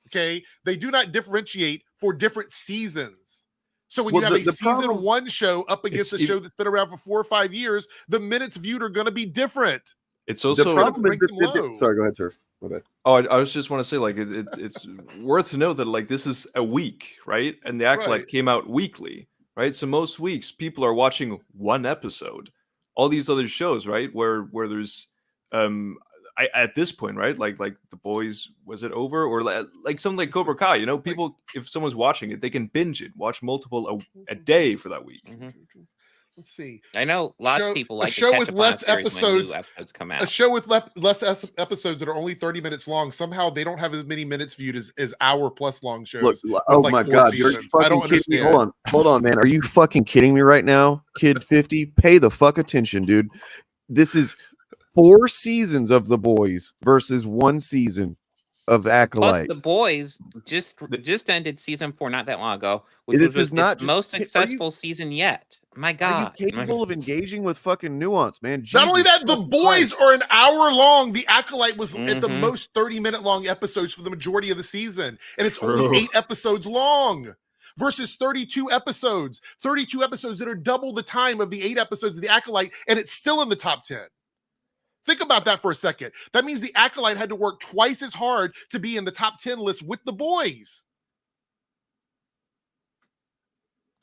Okay, they do not differentiate for different seasons. So when you have a season 1 show up against a show that's been around for 4 or 5 years, the minutes viewed are going to be different. It's also the problem is that sorry, go ahead, Turf. My bad. Oh, I was just want to say, like, it's worth to note that, like, this is a week, right? And the Acolyte came out weekly, right? So most weeks people are watching one episode. All these other shows, right, where there's I at this point, right? Like The Boys, was it over? Or like something like Cobra Kai, you know, people, if someone's watching it, they can binge it, watch multiple a day for that week. Let's see. I know lots of people like a show to catch with up on a less series when new episodes. episodes come out. A show with less episodes that are only 30 minutes long. Somehow they don't have as many minutes viewed as hour-plus long shows. Look, oh my God, you're fucking kidding me. Hold on, man. Are you fucking kidding me right now? Kid 50, pay the fuck attention, dude. This is 4 seasons of The Boys versus 1 season of Acolyte. Plus, The Boys just ended season 4 not that long ago, which This was is not its most successful season yet. My God, Are you capable of engaging with fucking nuance, man? Not only Jesus that, The fucking Boys Christ. are an hour long. The Acolyte was at the Mhm. most 30-minute long episodes for the majority of the season, and it's True. only 8 episodes long versus 32 episodes. 32 episodes that are double the time of the 8 episodes of the Acolyte, and it's still in the top 10. Think about that for a second. That means the Acolyte had to work twice as hard to be in the top 10 list with The Boys.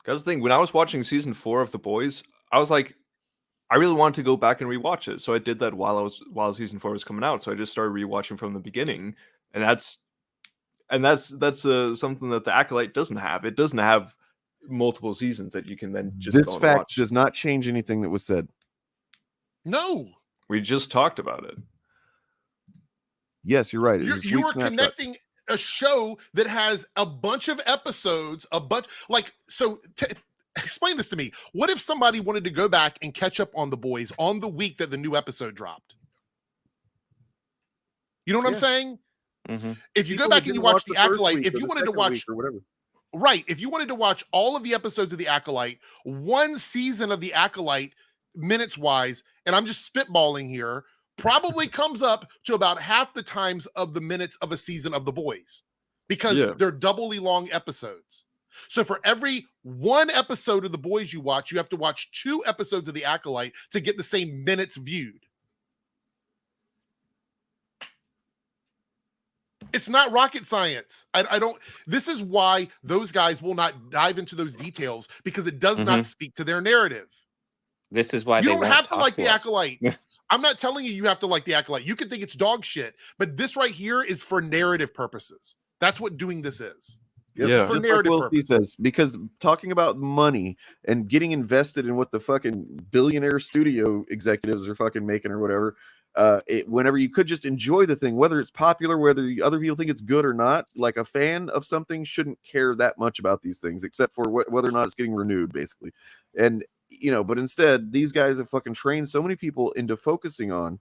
Because the thing, when I was watching season 4 of The Boys, I was like, I really wanted to go back and rewatch it. So I did that while season 4 was coming out. So I just started rewatching from the beginning, and that's something that the Acolyte doesn't have. It doesn't have multiple seasons that you can then just This go and fact watch. does not change anything that was said. No. We just talked about it. Yes, you're right. It is a You sweet are snapshot. connecting a show that has a bunch of episodes, explain this to me. What if somebody wanted to go back and catch up on The Boys on the week that the new episode dropped? You know what I'm saying? Mm-hmm. If you go People back that and you didn't watch watch The the first Acolyte, week if or you the wanted to second watch week or whatever. Right, if you wanted to watch all of the episodes of The Acolyte, 1 season of The Acolyte, minutes wise, and I'm just spitballing here, probably comes up to about half the times of the minutes of a season of The Boys, because they're doubly long episodes. So for every 1 episode of The Boys you watch, you have to watch 2 episodes of The Acolyte to get the same minutes viewed. It's not rocket science. I don't. This is why those guys will not dive into those details, because it does not speak to their narrative. This is why You they don't won't have to talk like The us. Acolyte. I'm not telling you have to like The Acolyte. You can think it's dog shit, but this right here is for narrative purposes. That's what doing this is. This is for Just like narrative Will C purposes. says, because talking about money and getting invested in what the fucking billionaire studio executives are fucking making or whatever, whenever you could just enjoy the thing, whether it's popular, whether other people think it's good or not, like a fan of something shouldn't care that much about these things, except for whether or not it's getting renewed, basically. And, you know, but instead, these guys have fucking trained so many people into focusing on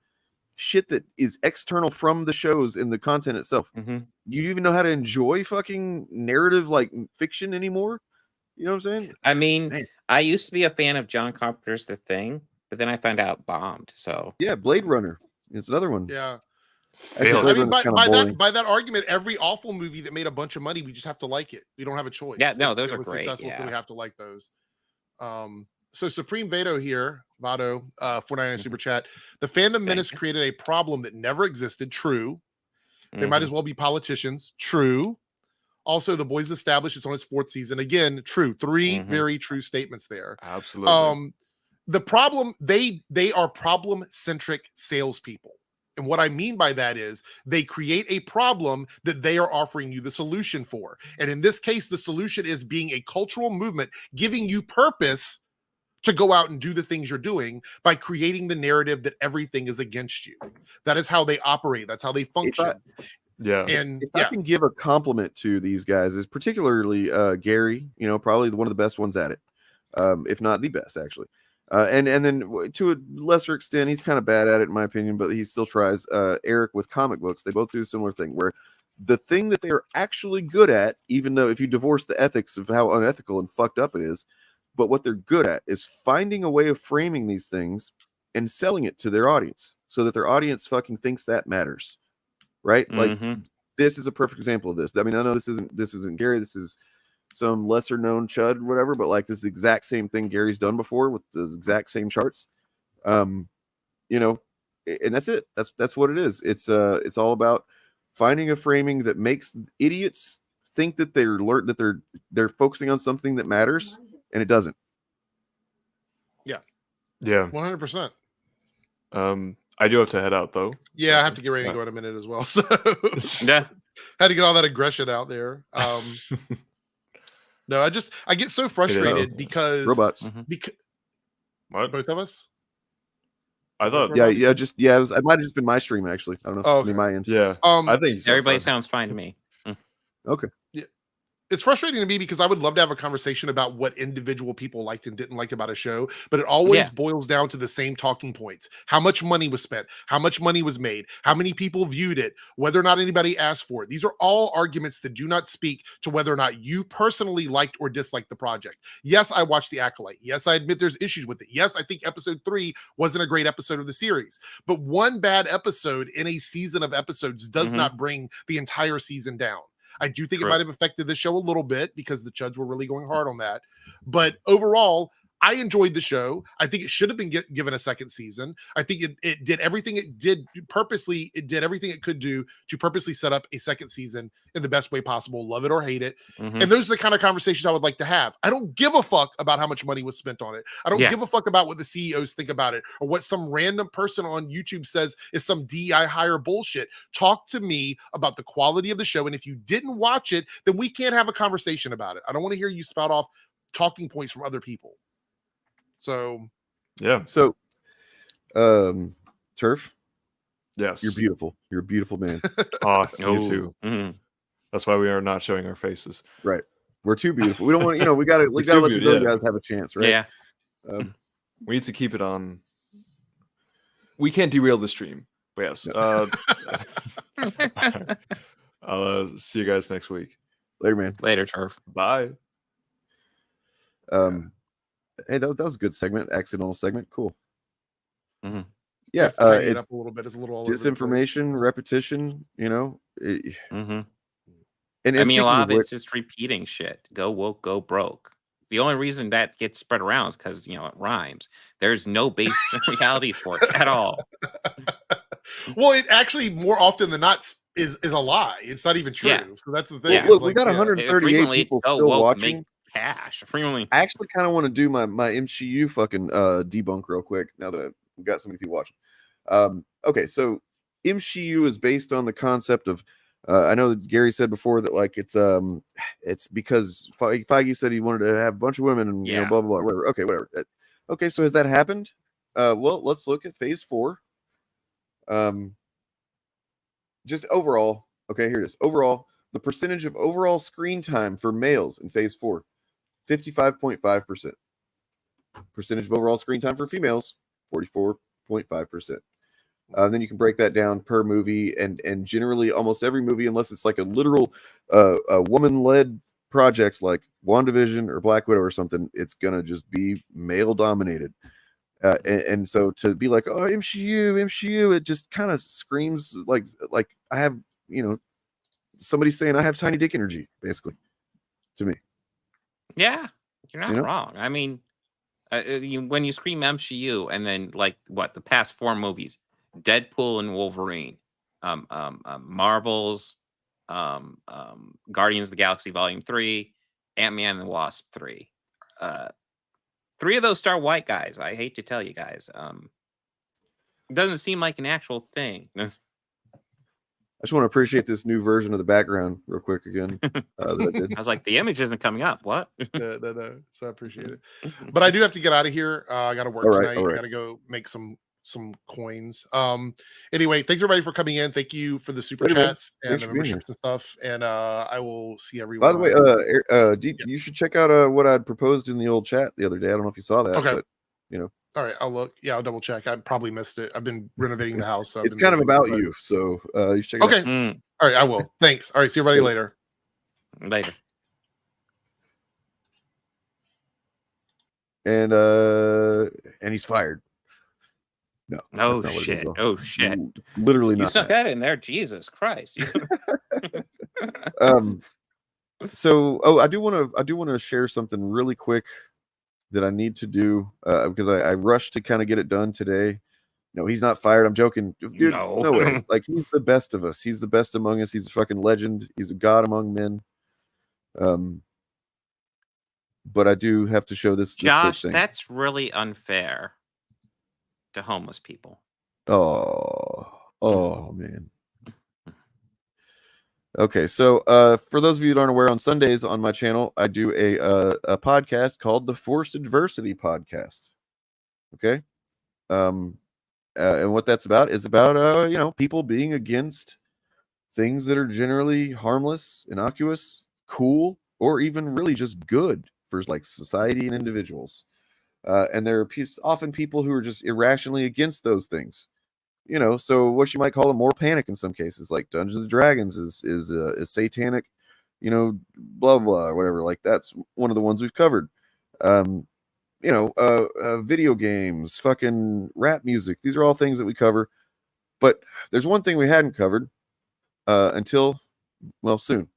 shit that is external from the shows and the content itself. You even know how to enjoy fucking narrative like fiction anymore? You know what I'm saying? I mean, I used to be a fan of John Carpenter's The Thing, but then I found out it bombed. So yeah, Blade Runner. It's another one. Yeah. Actually, I Blade mean, Runner's kinda by boring. that argument, every awful movie that made a bunch of money, we just have to like it. We don't have a choice. Yeah, no, If those it are was great, successful, yeah. we have to like those. So Supreme Veto here, Vado, 49 super chat. The fandom menace created a problem that never existed. True. They might as well be politicians. True. Also, The Boys established it's on its 4th season. Again, true. 3 very true statements there. Absolutely. The problem, they are problem-centric salespeople. And what I mean by that is they create a problem that they are offering you the solution for. And in this case, the solution is being a cultural movement, giving you purpose to go out and do the things you're doing by creating the narrative that everything is against you. That is how they operate. That's how they function. And if I can give a compliment to these guys, is particularly Gary, you know, probably one of the best ones at it, if not the best, actually. And then to a lesser extent, he's kind of bad at it in my opinion, but he still tries. Airrick with comic books, they both do a similar thing where the thing that they are actually good at, even though if you divorce the ethics of how unethical and fucked up it is, but what they're good at is finding a way of framing these things and selling it to their audience so that their audience fucking thinks that matters. Right? Like this is a perfect example of this. I mean, I know this isn't Gary, this is some lesser known chud, whatever, but like this is the exact same thing Gary's done before with the exact same charts. You know, and that's it. That's what it is. It's all about finding a framing that makes idiots think that they're focusing on something that matters, and it doesn't. Yeah. Yeah. 100%. I do have to head out though. Yeah, I have to get ready to go in a minute as well. So Yeah. had to get all that aggression out there. No, I get so frustrated because robots. Because what? Both of us? I thought. Yeah, it might have just been my stream actually. I don't know. Oh, I mean, my end. Yeah, I think everybody sounds fine to me. Okay. Yeah. It's frustrating to me because I would love to have a conversation about what individual people liked and didn't like about a show, but it always boils down to the same talking points. How much money was spent, how much money was made, how many people viewed it, whether or not anybody asked for it. These are all arguments that do not speak to whether or not you personally liked or disliked the project. Yes, I watched The Acolyte. Yes, I admit there's issues with it. Yes, I think episode 3 wasn't a great episode of the series, but one bad episode in a season of episodes does not bring the entire season down. I do think it might have affected the show a little bit because the Chuds were really going hard on that. But overall, I enjoyed the show. I think it should have been given a second season. I think it did everything it did purposely. It did everything it could do to purposely set up a second season in the best way possible. Love it or hate it. And those are the kind of conversations I would like to have. I don't give a fuck about how much money was spent on it. I don't give a fuck about what the CEOs think about it or what some random person on YouTube says is some DI hire bullshit. Talk to me about the quality of the show. And if you didn't watch it, then we can't have a conversation about it. I don't want to hear you spout off talking points from other people. So, yeah. So, Turf. Yes, you're beautiful. You're a beautiful man. Oh, you too. That's why we are not showing our faces. Right. We're too beautiful. We don't want. We gotta let these other guys have a chance, right? Yeah. We need to keep it on. We can't derail the stream. But yes. I'll see you guys next week. Later, man. Later, Turf. Bye. Hey, that was a good segment. Accidental segment. Cool. Yeah, it up a little bit. It's a little all over the disinformation, repetition. And I mean, a lot of it's just repeating shit. Go woke, go broke. The only reason that gets spread around is because it rhymes. There's no basis in reality for it at all. Well, it actually more often than not is a lie. It's not even true. Yeah. So that's the thing. Yeah. Look, we got 138 people still watching. Cash frequently. I actually kind of want to do my MCU fucking debunk real quick now that we've got so many people watching. Okay, so MCU is based on the concept of I know that Gary said before that like it's because Feige said he wanted to have a bunch of women and blah blah blah whatever. Okay, whatever. Okay, so has that happened? Well, let's look at Phase 4. Just overall. Okay, here it is. Overall, the percentage of overall screen time for males in Phase 4. 55.5%. Percentage of overall screen time for females, 44.5%. Then you can break that down per movie, and generally almost every movie, unless it's like a literal a woman-led project like WandaVision or Black Widow or something, it's gonna just be male-dominated. And so to be like, oh, MCU, it just kind of screams like I have, somebody saying I have tiny dick energy, basically, to me. Yeah, you're not wrong. I mean, when you scream MCU and then the past 4 movies, Deadpool and Wolverine, Marvel's, Guardians of the Galaxy Volume 3, Ant-Man and the Wasp 3. 3 of those star white guys. I hate to tell you guys. It doesn't seem like an actual thing. I just want to appreciate this new version of the background real quick again. That I did. I was like, the image isn't coming up. What? No. So I appreciate it. But I do have to get out of here. I got to work tonight. I got to go make some coins. Anyway, thanks everybody for coming in. Thank you for the super chats and the memberships and stuff. And I will see everyone. By the way, you should check out what I'd proposed in the old chat the other day. I don't know if you saw that. Okay. But, all right, I'll look. Yeah, I'll double check. I probably missed it. I've been renovating the house. So it's kind of about you. So you should check it out. All right, I will. Thanks. All right, see everybody later. Later. And he's fired. No. Oh shit. Oh shit. Literally not. You stuck that in there. Jesus Christ. So I do want to share something really quick that I need to do because I rushed to kind of get it done today. No, he's not fired. I'm joking. Dude, no way. Like, he's the best of us. He's the best among us. He's a fucking legend. He's a god among men. But I do have to show this. Josh, that's really unfair to homeless people. Oh man. Okay, so for those of you that aren't aware, on Sundays on my channel, I do a podcast called the Forced Adversity Podcast. Okay, and what that's about is about people being against things that are generally harmless, innocuous, cool, or even really just good for like society and individuals. And there are often people who are just irrationally against those things. So what you might call a more panic in some cases, like Dungeons and Dragons is satanic, blah blah or whatever. Like that's one of the ones we've covered. Video games, fucking rap music. These are all things that we cover. But there's one thing we hadn't covered until soon,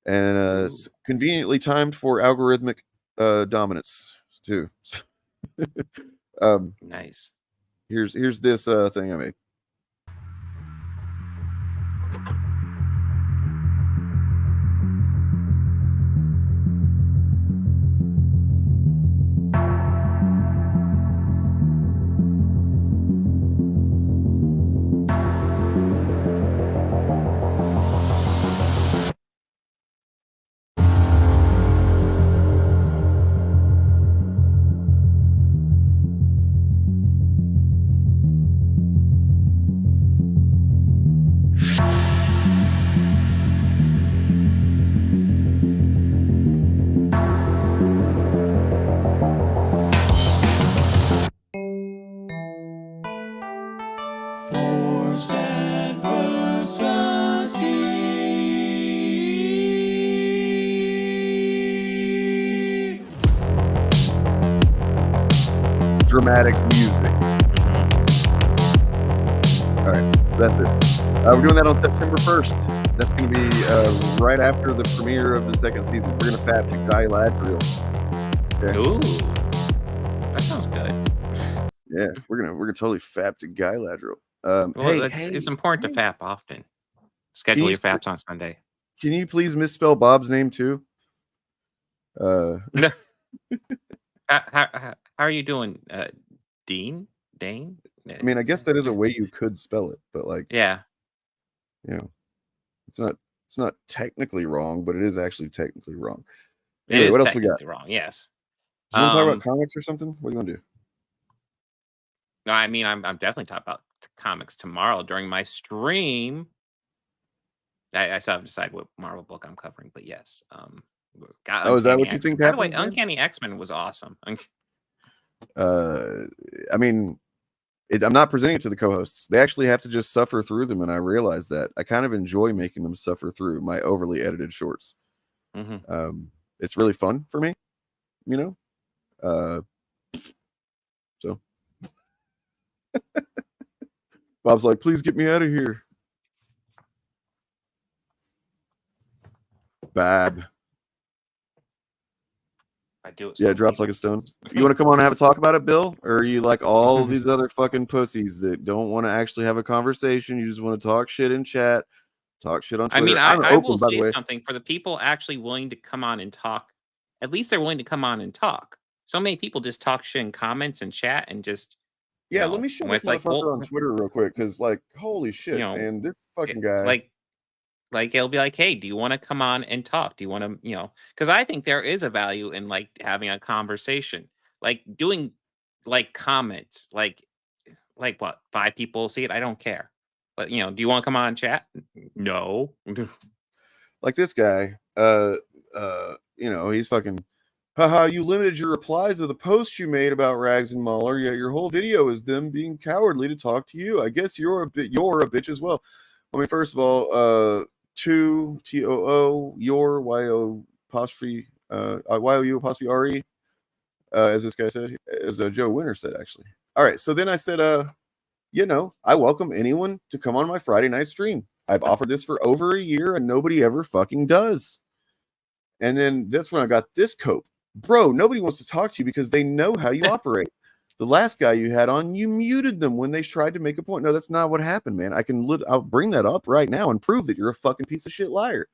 and it's conveniently timed for algorithmic dominance too. Nice. Here's this thing I made. Forced adversity. Dramatic music. All right, so that's it. We're doing that on September 1st. That's going to be right after the premiere of the second season. We're going to fap to Guy Ladriel. Okay? Ooh, that sounds good. Yeah, we're gonna totally fap to Guy Ladriel. It's important to fap often. Schedule your faps on Sunday. Can you please misspell Bob's name too? No. How are you doing, Dane? I mean, I guess that is a way you could spell it, but like, yeah, it's not technically wrong, but it is actually technically wrong. It Anyway, is what else we got? technically wrong. Yes. Do you want to talk about comics or something? What do you want to do? No, I mean, I'm definitely talking about comics tomorrow during my stream. I still have to decide what Marvel book I'm covering, but yes. Is that what you think By the way, happens, man? Uncanny X-Men was awesome. I mean, I'm not presenting it to the co-hosts. They actually have to just suffer through them, and I realize that. I kind of enjoy making them suffer through my overly edited shorts. It's really fun for me, so Bob's like, please get me out of here. Bab. I do it. Yeah, it drops like a stone. You want to come on and have a talk about it, Bill? Or are you like all these other fucking pussies that don't want to actually have a conversation? You just want to talk shit in chat, talk shit on Twitter. I mean, I'm I open, will by the say way. something for the people actually willing to come on and talk. At least they're willing to come on and talk. So many people just talk shit in comments and chat and just. Yeah, let me show when this it's like, motherfucker on Twitter real quick, because like, holy shit, man, this fucking guy. Like it'll be like, hey, do you want to come on and talk? Do you want to, because I think there is a value in like having a conversation, like doing like comments, like what, 5 people see it? I don't care. But do you want to come on and chat? No. Like this guy, he's fucking, haha, you limited your replies to the post you made about Rags and Mahler, yet your whole video is them being cowardly to talk to you. I guess you're a bitch as well. I mean, first of all, TOO, your YO apostrophe YOU apostrophe RE, as this guy said, as Joe Winter said, actually. All right, so then I said, I welcome anyone to come on my Friday night stream. I've offered this for over a year and nobody ever fucking does. And then that's when I got this cope. Bro, nobody wants to talk to you because they know how you operate. The last guy you had on, you muted them when they tried to make a point. No, that's not what happened, man. I'll bring that up right now and prove that you're a fucking piece of shit liar.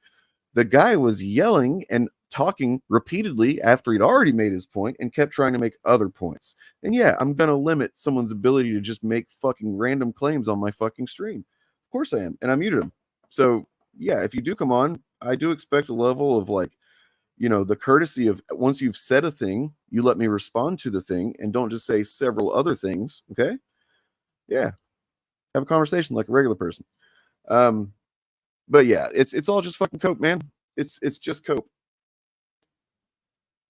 the guy was yelling and talking repeatedly after he'd already made his point and kept trying to make other points. And yeah, I'm going to limit someone's ability to just make fucking random claims on my fucking stream. Of course I am. And I muted him. So yeah, if you do come on, I do expect a level of like, you know, the courtesy of once you've said a thing, you let me respond to the thing and don't just say several other things. Okay. Yeah. Have a conversation like a regular person. But yeah, it's all just fucking cope, man. It's just cope.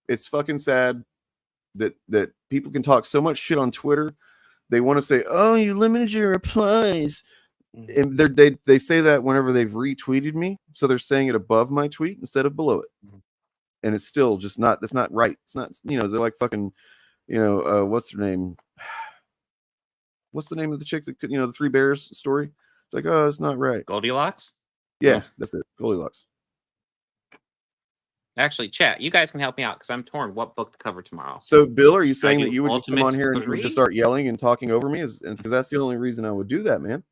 It's fucking sad that people can talk so much shit on Twitter. They want to say, "Oh, you limited your replies," and they say that whenever they've retweeted me, so they're saying it above my tweet instead of below it, and it's still just not. That's not right. It's not. You know, they're like fucking. You know, what's her name? What's the name of the chick that could? You know, the Three Bears story. It's like, oh, it's not right. Goldilocks. Yeah, that's it. Goldilocks. Actually, chat, you guys can help me out because I'm torn what book to cover tomorrow. So, Bill, are you saying I that do you would just come on Ultimates here and you would 3? just start yelling and talking over me? Because that's the only reason I would do that, man.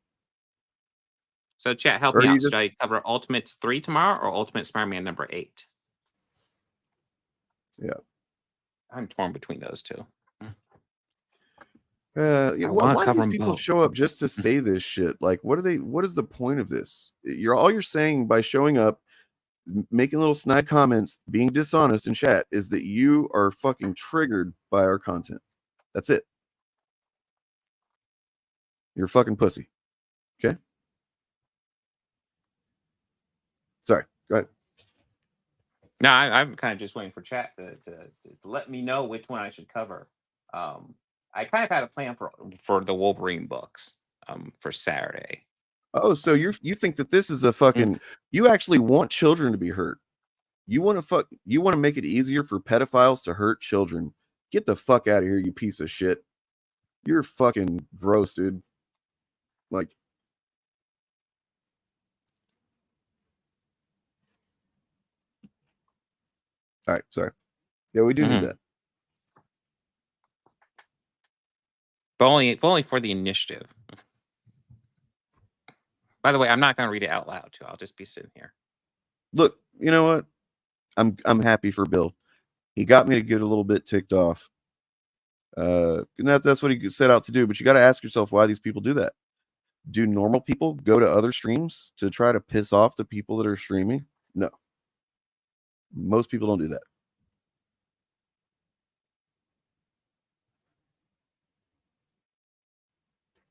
So, chat, help Or me you out. just- Should I cover Ultimates 3 tomorrow or Ultimate Spider-Man number 8? Yeah. I'm torn between those two. Yeah, I why wanna do cover these 'em people both. show up just to say this shit? Like, what is the point of this? All you're saying by showing up, making little snide comments, being dishonest in chat is that you are fucking triggered by our content. That's it. You're a fucking pussy. Okay? Sorry. Go ahead. No, I'm kind of just waiting for chat to let me know which one I should cover. I kind of had a plan for the Wolverine books for Saturday. Oh, so you think that this is a fucking you actually want children to be hurt. You want to make it easier for pedophiles to hurt children. Get the fuck out of here, you piece of shit. You're fucking gross, dude. Like all right, sorry. Yeah, we do need that. But only for the initiative. By the way, I'm not going to read it out loud too. I'll just be sitting here. Look, you know what? I'm happy for Bill. He got me to get a little bit ticked off. And that's what he set out to do. But you got to ask yourself why these people do that. Do normal people go to other streams to try to piss off the people that are streaming? No. Most people don't do that.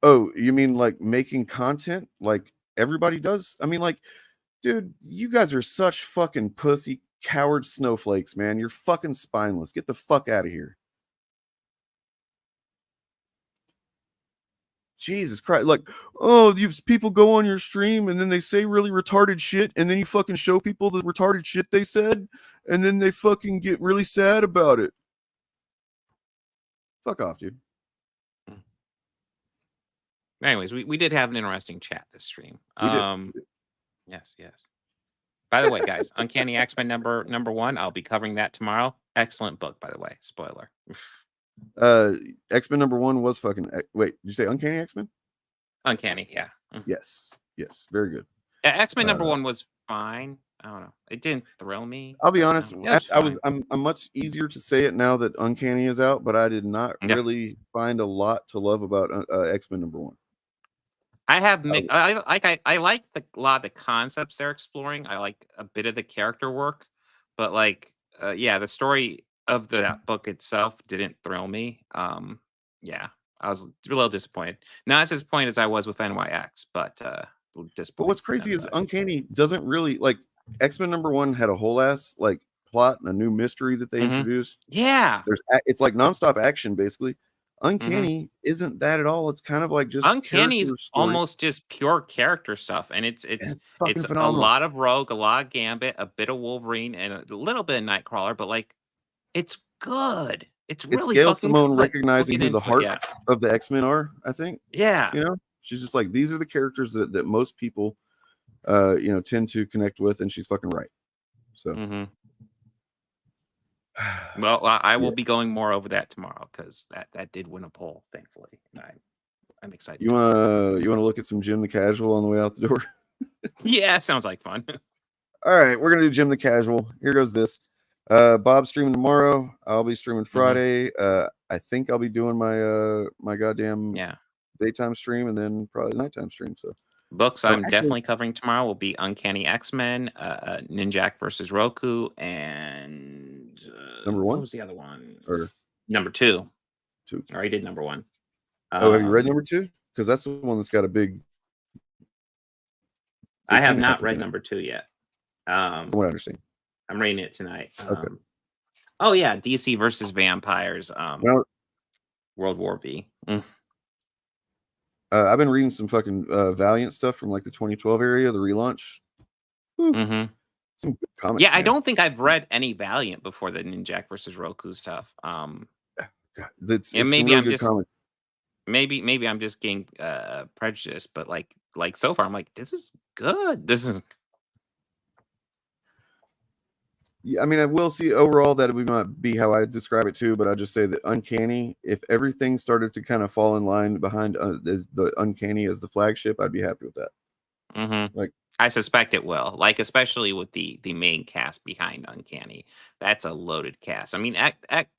Oh, you mean like making content like everybody does? I mean, like, dude, you guys are such fucking pussy coward snowflakes, man. You're fucking spineless. Get the fuck out of here. Jesus Christ. Like, oh, these people go on your stream and then they say really retarded shit, and then you fucking show people the retarded shit they said, and then they fucking get really sad about it. Fuck off, dude. Anyways, we did have an interesting chat this stream. We did. Yes. By the way, guys, Uncanny X-Men number 1. I'll be covering that tomorrow. Excellent book, by the way. Spoiler. X-Men number 1 was fucking. Wait, did you say Uncanny X-Men? Uncanny, yeah. Yes, very good. X-Men number 1 was fine. I don't know. It didn't thrill me. I'll be honest. I'm much easier to say it now that Uncanny is out, but I did not really find a lot to love about X-Men number 1. I have I like a lot of the concepts they're exploring. I like a bit of the character work, but like the story of that book itself didn't thrill me. I was a little disappointed. Not as disappointed as I was with NYX, but disappointed. But what's crazy is Uncanny doesn't really like X-Men number 1 had a whole ass like plot and a new mystery that they introduced. Yeah. It's like nonstop action basically. Uncanny isn't that at all. It's kind of like just Uncanny is character story. almost just pure character stuff, and it's fucking a phenomenal. lot of Rogue, a lot of Gambit, a bit of Wolverine, and a little bit of Nightcrawler. But like, it's good. It's really Gail fucking Simone good. recognizing We'll who get the into it, hearts of the X-Men are, I think. Yeah. You know, she's just like, these are the characters that most people tend to connect with, and she's fucking right. So Well, I will be going more over that tomorrow because that did win a poll, thankfully, and I'm excited. you wanna look at some Jim the Casual on the way out the door? Yeah, sounds like fun. All right, we're gonna do Jim the Casual. Here goes this. Bob's streaming tomorrow. I'll be streaming Friday. I think I'll be doing my my goddamn daytime stream and then probably nighttime stream. So books I'm definitely covering tomorrow will be Uncanny X-Men, Ninjak versus Roku, and number 1. What was the other one? Or number 2. I already did number 1. Oh, have you read number 2? Because that's the one that's got a big. I have not read number 2 yet. From what I understand, I'm reading it tonight. Okay. Oh yeah, DC versus Vampires. World War V. I've been reading some fucking Valiant stuff from like the 2012 area, the relaunch. Mm-hmm. Some good comics. Yeah, I man. don't think I've read any Valiant before the Ninjak versus Roku stuff. It's maybe really I'm good just comics. maybe I'm just getting prejudiced, but like so far I'm like, this is good. This is. Yeah, I mean, I will see overall that it would not be how I describe it too, but I just say that Uncanny, if everything started to kind of fall in line behind the Uncanny as the flagship, I'd be happy with that. Mm-hmm. Like, I suspect it will, like especially with the main cast behind Uncanny. That's a loaded cast. I mean,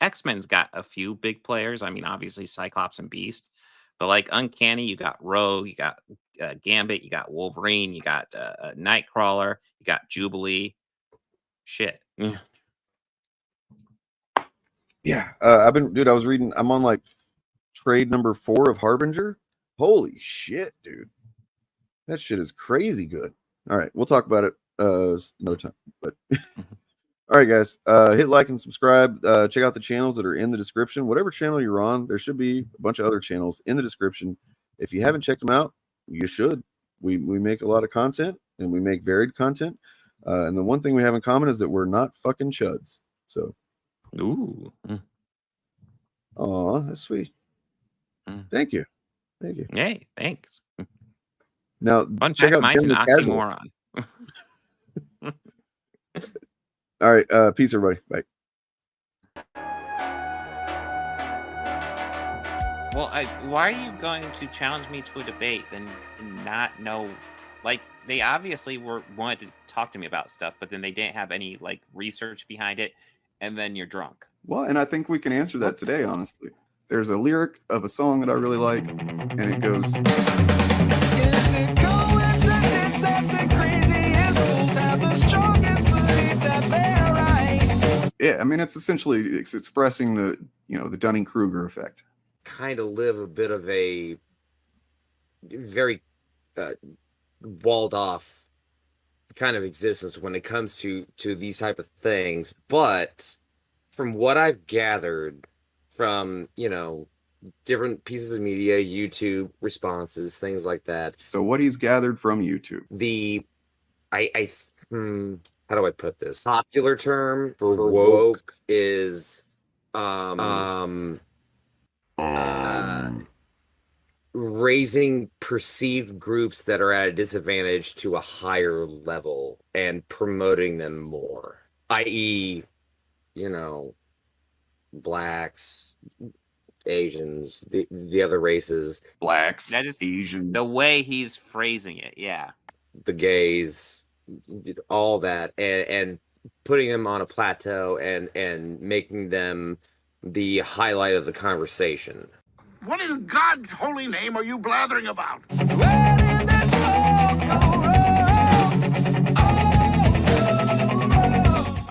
X-Men's got a few big players. I mean, obviously Cyclops and Beast, but like Uncanny, you got Rogue, you got Gambit, you got Wolverine, you got Nightcrawler, you got Jubilee. Shit. Yeah, I was reading. I'm on like trade number 4 of Harbinger. Holy shit, dude, that shit is crazy good. All right, we'll talk about it another time. But all right, guys, hit like and subscribe. Check out the channels that are in the description. Whatever channel you're on, there should be a bunch of other channels in the description. If you haven't checked them out, you should. We make a lot of content and we make varied content. And the one thing we have in common is that we're not fucking chuds. So, ooh, oh, that's sweet. Thank you. Hey, thanks. Now, Fun check fact, out mine's Jim an the Casual. oxymoron. All right, peace, everybody. Bye. Well, why are you going to challenge me to a debate and not know? Like, they obviously wanted to talk to me about stuff, but then they didn't have any like research behind it, and then you're drunk. Well, and I think we can answer that today, honestly. There's a lyric of a song that I really like, and it goes. Is it coincidence that the craziest fools have the strongest belief that they're right? Yeah, I mean, it's expressing the the Dunning-Kruger effect. Kind of live a bit of a very walled off kind of existence when it comes to these type of things, but from what I've gathered from different pieces of media, YouTube responses, things like that. So what he's gathered from YouTube, how do I put this? Popular term for woke is raising perceived groups that are at a disadvantage to a higher level and promoting them more, i.e., blacks, Asians, the other races, blacks, that is Asians, the way he's phrasing it. Yeah, the gays, all that, and putting them on a plateau and making them the highlight of the conversation. What in God's holy name are you blathering about?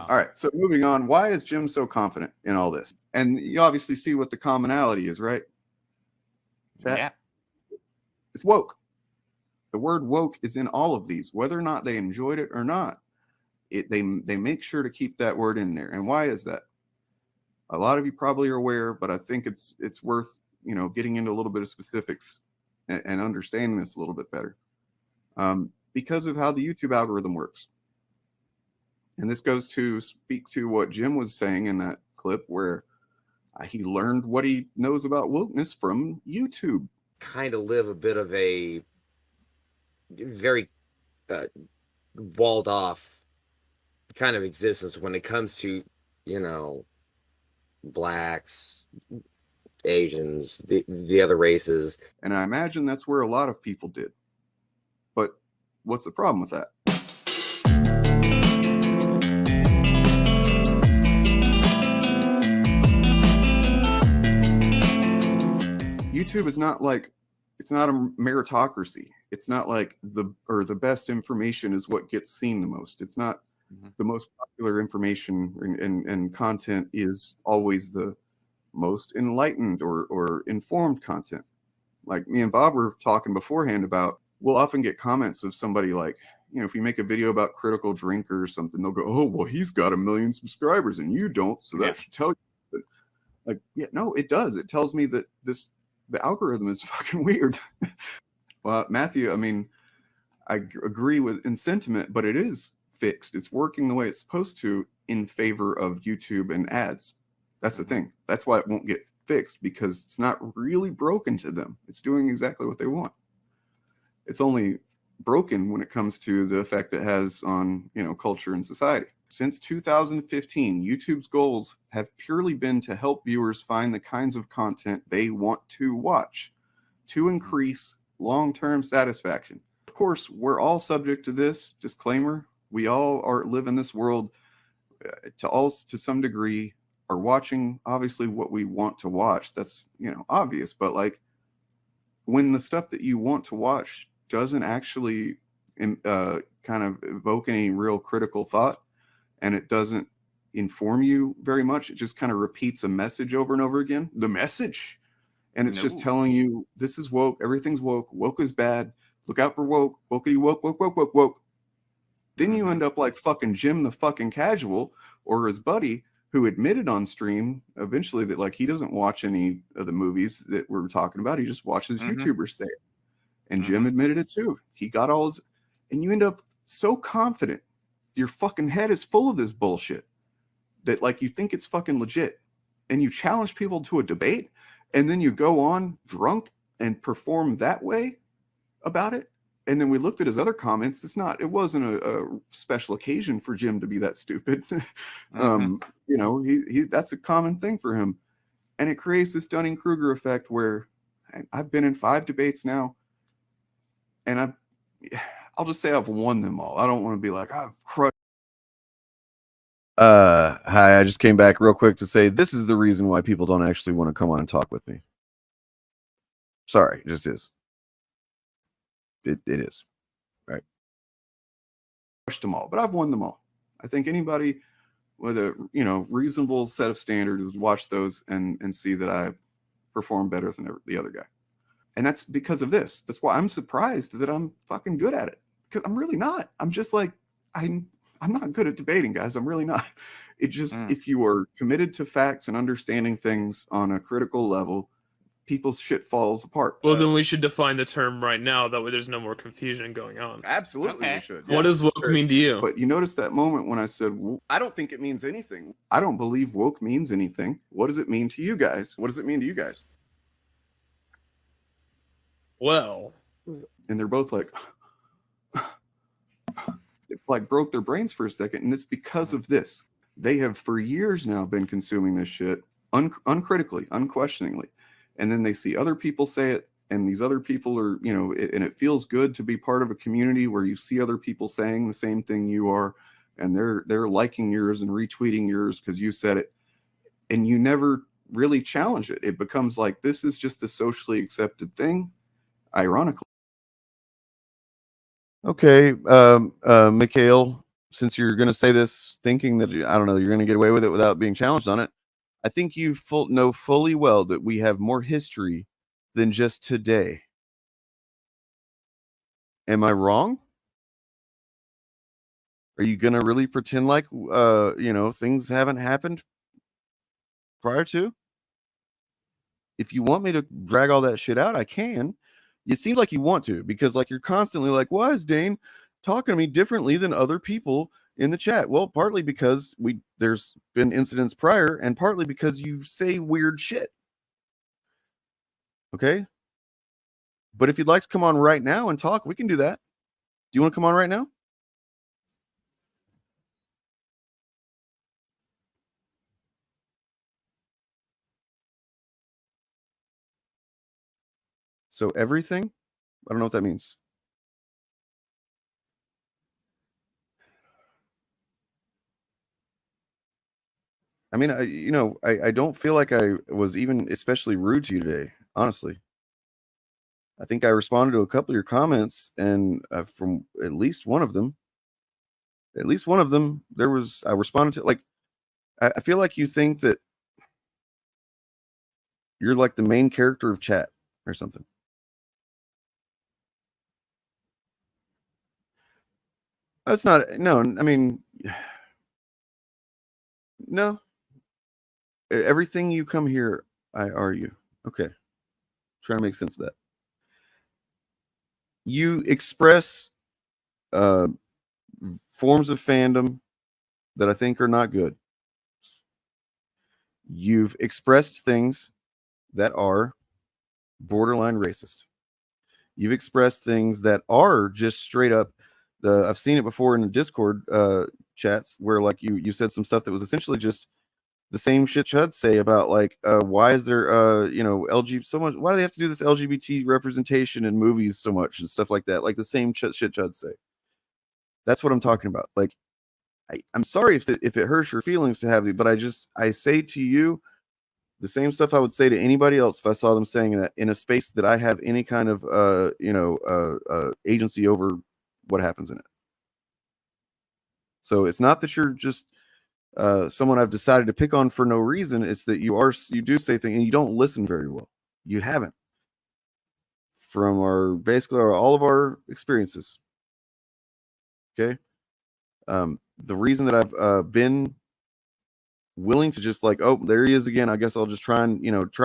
All right, so moving on. Why is Jim so confident in all this? And you obviously see what the commonality is, right? Yeah. It's woke. The word woke is in all of these, whether or not they enjoyed it or not. They make sure to keep that word in there. And why is that? A lot of you probably are aware, but I think it's worth getting into a little bit of specifics and understanding this a little bit better, because of how the YouTube algorithm works. And this goes to speak to what Jim was saying in that clip where he learned what he knows about wokeness from YouTube. Kind of live a bit of a very walled off kind of existence when it comes to blacks, Asians, the other races. And I imagine that's where a lot of people did. But what's the problem with that? YouTube is not like, it's not a meritocracy. It's not like the best information is what gets seen the most. It's not the most popular information and content is always the most enlightened or informed content. Like me and Bob were talking beforehand about, we'll often get comments of somebody like, you know, if you make a video about Critical Drinker or something, they'll go, oh, well, he's got 1 million subscribers and you don't, so that should tell you. But like, yeah, no, it does. It tells me that the algorithm is fucking weird. Well, Matthew, I mean, I agree in sentiment, but it is fixed. It's working the way it's supposed to in favor of YouTube and ads. That's the thing. That's why it won't get fixed, because it's not really broken to them. It's doing exactly what they want. It's only broken when it comes to the effect it has on, you know, culture and society. Since 2015, YouTube's goals have purely been to help viewers find the kinds of content they want to watch to increase long-term satisfaction. Of course, we're all subject to this disclaimer. We all live in this world to some degree, are watching obviously what we want to watch. That's, you know, obvious, but like when the stuff that you want to watch doesn't actually kind of evoke any real critical thought, and it doesn't inform you very much, it just kind of repeats a message over and over again, the message, and it's just telling you this is woke, everything's woke, woke is bad, look out for woke, wokey woke, woke, woke, woke, woke. Then you end up like fucking Jim the fucking Casual, or his buddy, who admitted on stream eventually that like he doesn't watch any of the movies that we're talking about. He just watches YouTubers say it. And Jim admitted it too. He got all his, and you end up so confident. Your fucking head is full of this bullshit that like you think it's fucking legit. And you challenge people to a debate, and then you go on drunk and perform that way about it. And then we looked at his other comments. It wasn't a special occasion for Jim to be that stupid. You know, he that's a common thing for him. And it creates this Dunning-Kruger effect where I've been in 5 debates now, and I'll just say I've won them all. I don't want to be like, I've crushed. Hi, I just came back real quick to say this is the reason why people don't actually want to come on and talk with me. Sorry, it just is. It is. Right. Crushed them all, but I've won them all. I think anybody with a, you know, reasonable set of standards would watch those and see that I perform better than the other guy. And that's because of this. That's why I'm surprised that I'm fucking good at it, because I'm really not. I'm just like, I'm not good at debating, guys. I'm really not. It just, if you are committed to facts and understanding things on a critical level, people's shit falls apart. Well, then we should define the term right now. That way there's no more confusion going on. Absolutely, we should. What does woke mean to you? But you notice that moment when I said, I don't think it means anything. I don't believe woke means anything. What does it mean to you guys? What does it mean to you guys? Well. And they're both like, it like broke their brains for a second. And it's because of this. They have for years now been consuming this shit uncritically, unquestioningly. And then they see other people say it, and these other people are, you know, and it feels good to be part of a community where you see other people saying the same thing you are, and they're liking yours and retweeting yours because you said it, and you never really challenge it. It becomes like this is just a socially accepted thing, ironically. Okay, Mikhail, since you're going to say this thinking that, I don't know, you're going to get away with it without being challenged on it, I think you know fully well that we have more history than just today. Am I wrong? Are you going to really pretend like, you know, things haven't happened prior to? If you want me to drag all that shit out, I can. It seems like you want to, because like you're constantly like, why is Dane talking to me differently than other people in the chat? Well, partly because there's been incidents prior, and partly because you say weird shit. Okay? But if you'd like to come on right now and talk, we can do that. Do you want to come on right now? So everything? I don't know what that means. I mean, I don't feel like I was even especially rude to you today, honestly. I think I responded to a couple of your comments, and from at least one of them, I responded to, like, I feel like you think that you're like the main character of chat or something. That's not, no, I mean, no. Everything you come here, I argue. Okay. Trying to make sense of that. You express forms of fandom that I think are not good. You've expressed things that are borderline racist. You've expressed things that are just straight up. I've seen it before in the Discord chats where like you said some stuff that was essentially just the same shit Chud say about like why is there LGBT so much, why do they have to do this LGBT representation in movies so much and stuff like that, like the same shit Chud say. That's what I'm talking about. Like I'm sorry if it hurts your feelings to have it, but I say to you the same stuff I would say to anybody else if I saw them saying that in a space that I have any kind of agency over what happens in it. So it's not that you're just someone I've decided to pick on for no reason. It's that you do say things and you don't listen very well. You haven't. From all of our experiences. Okay. The reason that I've been willing to just like, oh, there he is again. I guess I'll just try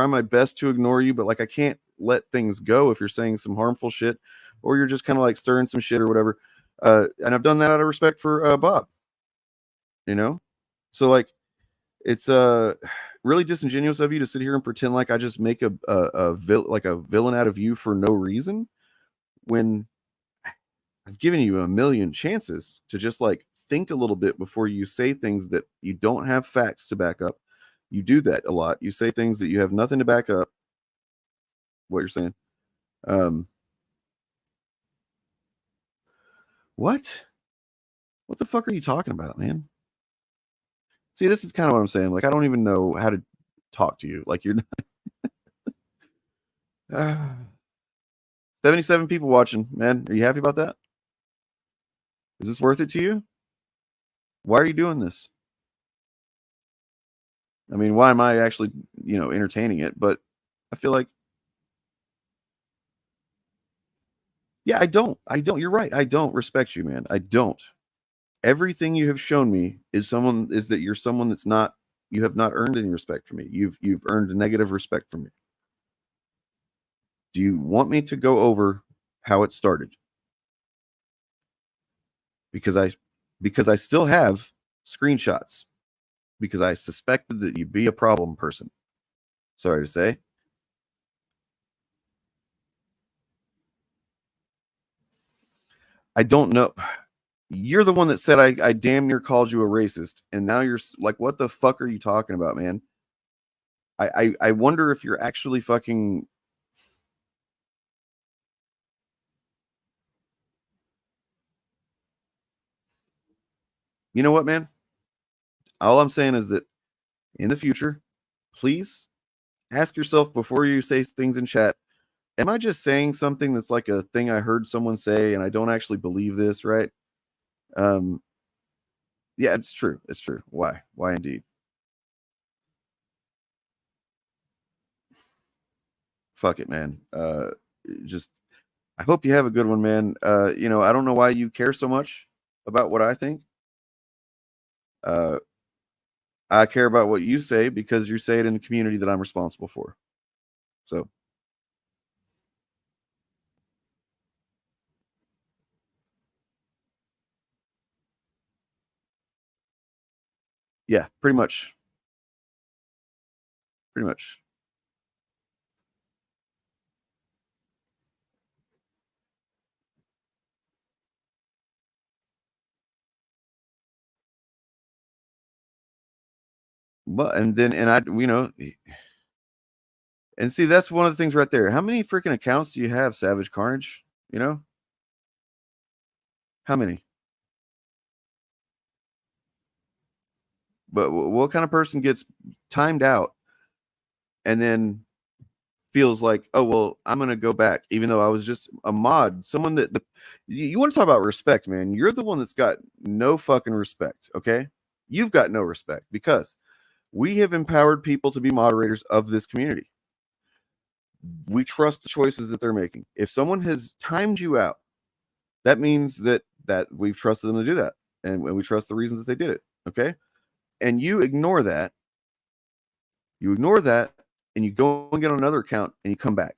my best to ignore you, but like I can't let things go if you're saying some harmful shit or you're just kind of like stirring some shit or whatever. And I've done that out of respect for Bob. So like it's really disingenuous of you to sit here and pretend like I just make a villain out of you for no reason when I've given you a million chances to just like think a little bit before you say things that you don't have facts to back up. You do that a lot. You say things that you have nothing to back up what you're saying. What the fuck are you talking about, man? See, this is kind of what I'm saying. Like, I don't even know how to talk to you. Like, you're not 77 people watching, man. Are you happy about that? Is this worth it to you? Why are you doing this? I mean, why am I actually, entertaining it? But I feel like, yeah, I don't. You're right. I don't respect you, man. I don't. Everything you have shown me is that you're someone that's not, you have not earned any respect from me. You've earned a negative respect from me. Do you want me to go over how it started? Because I still have screenshots because I suspected that you'd be a problem person. Sorry to say. I don't know. You're the one that said I damn near called you a racist, and now you're like, what the fuck are you talking about, man? I wonder if you're actually fucking. You know what, man? All I'm saying is that in the future, please ask yourself before you say things in chat, am I just saying something that's like a thing I heard someone say and I don't actually believe this, right? Yeah, it's true. It's true. Why indeed? Fuck it, man. I hope you have a good one, man. I don't know why you care so much about what I think. I care about what you say because you say it in the community that I'm responsible for. So. Yeah, pretty much. Pretty much. But and see, that's one of the things right there. How many freaking accounts do you have, Savage Carnage? How many? But what kind of person gets timed out and then feels like, oh, well, I'm going to go back, even though I was just a mod, someone that you want to talk about respect, man. You're the one that's got no fucking respect. Okay. You've got no respect because we have empowered people to be moderators of this community. We trust the choices that they're making. If someone has timed you out, that means that we've trusted them to do that. And we trust the reasons that they did it. Okay. And you ignore that. And you go and get on another account and you come back.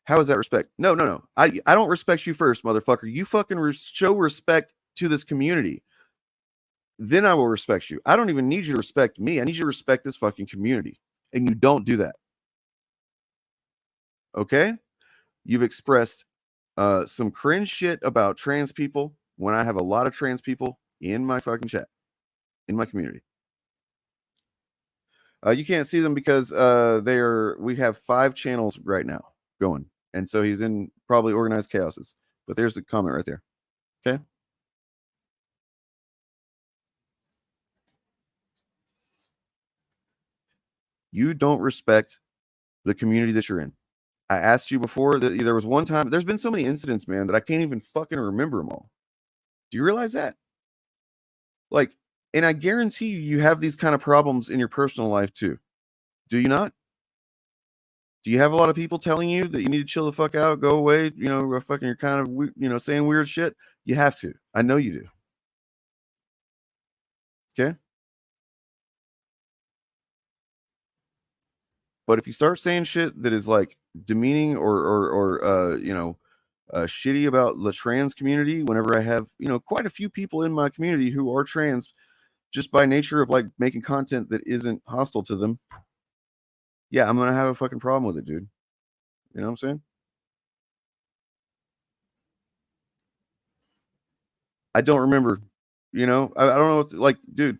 How is that respect? No. I don't respect you first, motherfucker. You fucking show respect to this community. Then I will respect you. I don't even need you to respect me. I need you to respect this fucking community. And you don't do that. Okay? You've expressed some cringe shit about trans people when I have a lot of trans people in my fucking chat, in my community. You can't see them because we have 5 channels right now going. And so he's in probably organized chaoses. But there's the comment right there. Okay. You don't respect the community that you're in. I asked you before that there was one time, there's been so many incidents, man, that I can't even fucking remember them all. Do you realize that? Like, and I guarantee you have these kind of problems in your personal life too. Do you not? Do you have a lot of people telling you that you need to chill the fuck out, go away, fucking you're kind of, saying weird shit? You have to. I know you do. Okay? But if you start saying shit that is like demeaning or shitty about the trans community, whenever I have, quite a few people in my community who are trans, just by nature of like making content that isn't hostile to them, yeah, I'm going to have a fucking problem with it, dude. You know what I'm saying? I don't remember, I don't know. Like, dude,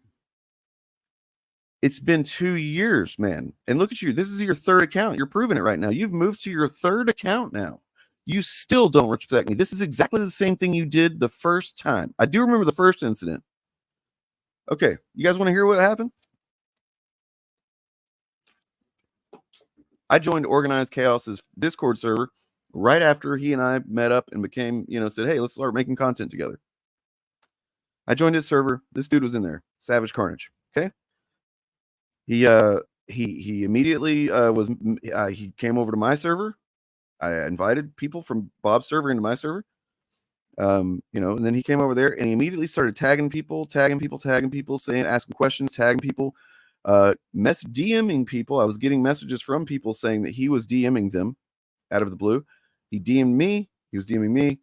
it's been 2 years, man. And look at you. This is your 3rd account. You're proving it right now. You've moved to your 3rd account now. You still don't respect me. This is exactly the same thing you did the first time. I do remember the first incident. Okay. You guys want to hear what happened? I joined Organized Chaos's Discord server right after he and I met up and became, said, hey, let's start making content together. I joined his server. This dude was in there. Savage Carnage. Okay. He immediately he came over to my server. I invited people from Bob's server into my server. And then he came over there and he immediately started tagging people, saying, asking questions, tagging people, DMing people. I was getting messages from people saying that he was DMing them out of the blue. He DM'd me. He was DMing me.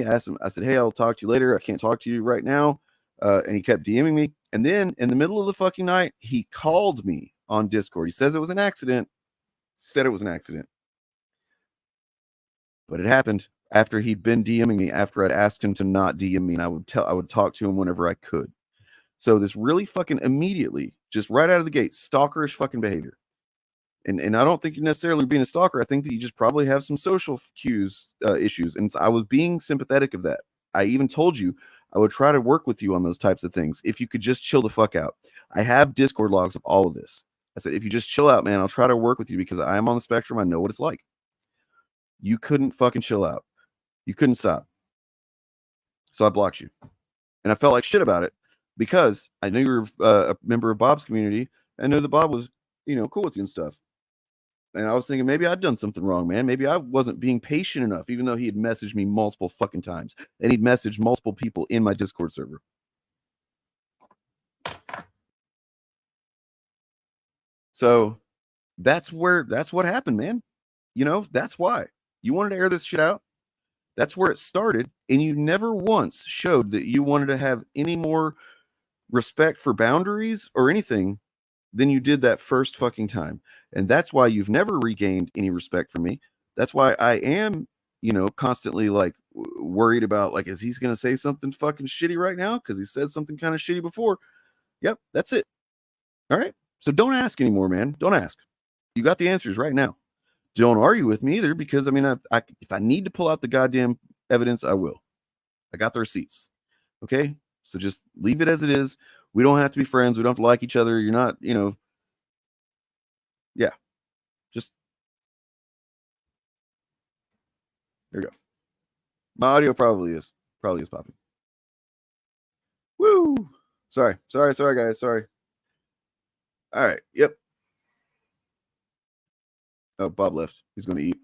I asked him, I said, hey, I'll talk to you later. I can't talk to you right now. And he kept DMing me. And then in the middle of the fucking night, he called me on Discord. He says it was an accident. Said it was an accident. But it happened after he'd been DMing me, after I'd asked him to not DM me, and I would talk to him whenever I could. So this really fucking immediately, just right out of the gate, stalkerish fucking behavior. And I don't think you're necessarily being a stalker. I think that you just probably have some social cues issues. And I was being sympathetic of that. I even told you I would try to work with you on those types of things if you could just chill the fuck out. I have Discord logs of all of this. I said, if you just chill out, man, I'll try to work with you because I am on the spectrum. I know what it's like. You couldn't fucking chill out. You couldn't stop. So I blocked you. And I felt like shit about it because I knew you were a member of Bob's community. I knew that Bob was, cool with you and stuff. And I was thinking maybe I'd done something wrong, man. Maybe I wasn't being patient enough, even though he had messaged me multiple fucking times. And he'd messaged multiple people in my Discord server. So that's what happened, man. That's why. You wanted to air this shit out. That's where it started. And you never once showed that you wanted to have any more respect for boundaries or anything than you did that first fucking time. And that's why you've never regained any respect for me. That's why I am, constantly like worried about like, is he going to say something fucking shitty right now? Because he said something kind of shitty before. Yep, that's it. All right. So don't ask anymore, man. Don't ask. You got the answers right now. Don't argue with me either, because if I need to pull out the goddamn evidence, I will. I got the receipts. Okay. So just leave it as it is. We don't have to be friends. We don't have to like each other. You're not, yeah. Just There we go. My audio probably is popping. Woo! Sorry, guys. Sorry. All right. Yep. Oh, Bob left. He's going to eat.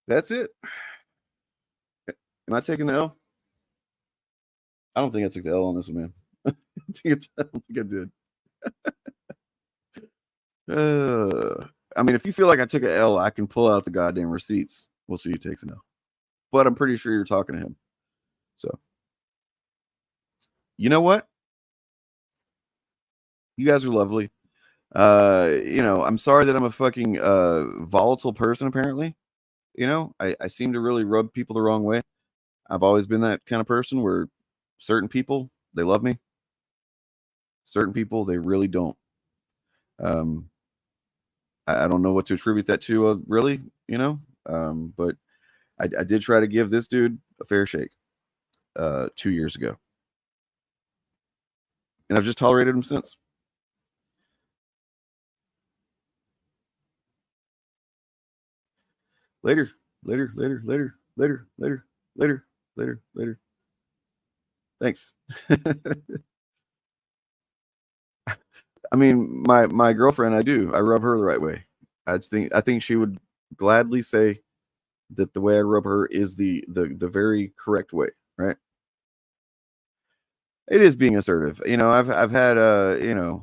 That's it. Am I taking the L? I don't think I took the L on this one, man. I don't think I did. I mean, if you feel like I took an L, I can pull out the goddamn receipts. We'll see who takes an L. But I'm pretty sure you're talking to him. So, you know what? You guys are lovely. I'm sorry that I'm a fucking volatile person, apparently. I seem to really rub people the wrong way. I've always been that kind of person where certain people, they love me. Certain people, they really don't. I don't know what to attribute that to, really, but I did try to give this dude a fair shake 2 years ago. And I've just tolerated him since. Later. Thanks. I mean, my girlfriend, I rub her the right way. I think she would gladly say that the way I rub her is the very correct way, right? It is being assertive. I've had the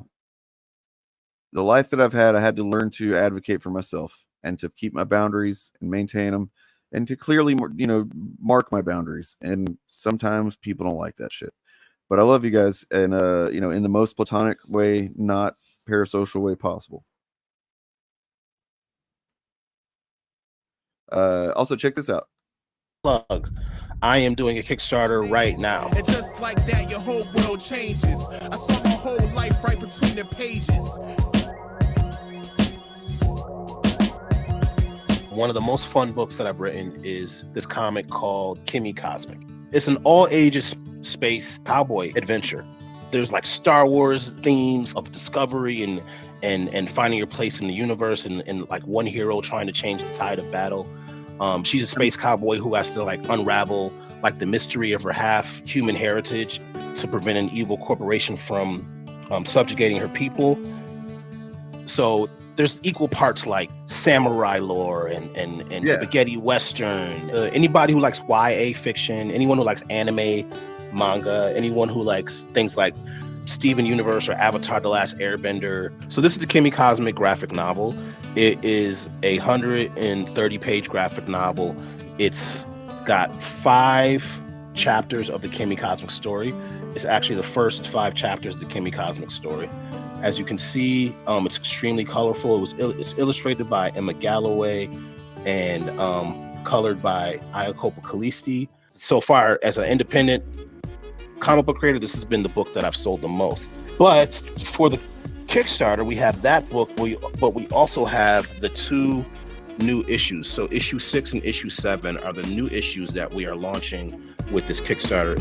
life that I've had, I had to learn to advocate for myself and to keep my boundaries and maintain them and to clearly, mark my boundaries. And sometimes people don't like that shit. But I love you guys, and in the most platonic way, not parasocial way possible. Also, check this out. Plug. I am doing a Kickstarter right now. And just like that, your whole world changes. I saw my whole life right between the pages. One of the most fun books that I've written is this comic called Kimmy Cosmic. It's an all ages space cowboy adventure. There's like Star Wars themes of discovery and finding your place in the universe and like one hero trying to change the tide of battle. She's a space cowboy who has to like unravel like the mystery of her half human heritage to prevent an evil corporation from subjugating her people. So there's equal parts like samurai lore and spaghetti western. Anybody who likes YA fiction, anyone who likes anime, manga, anyone who likes things like Steven Universe or Avatar: The Last Airbender. So this is the Kimmy Cosmic graphic novel. It is a 130-page graphic novel. It's got 5 chapters of the Kimmy Cosmic story. It's actually the first 5 chapters of the Kimmy Cosmic story. As you can see, it's extremely colorful. It's illustrated by Emma Galloway and colored by Iacopo Callisti. So far, as an independent comic book creator, this has been the book that I've sold the most. But for the Kickstarter, we have that book, but we also have the 2 new issues. So issue 6 and issue 7 are the new issues that we are launching with this Kickstarter.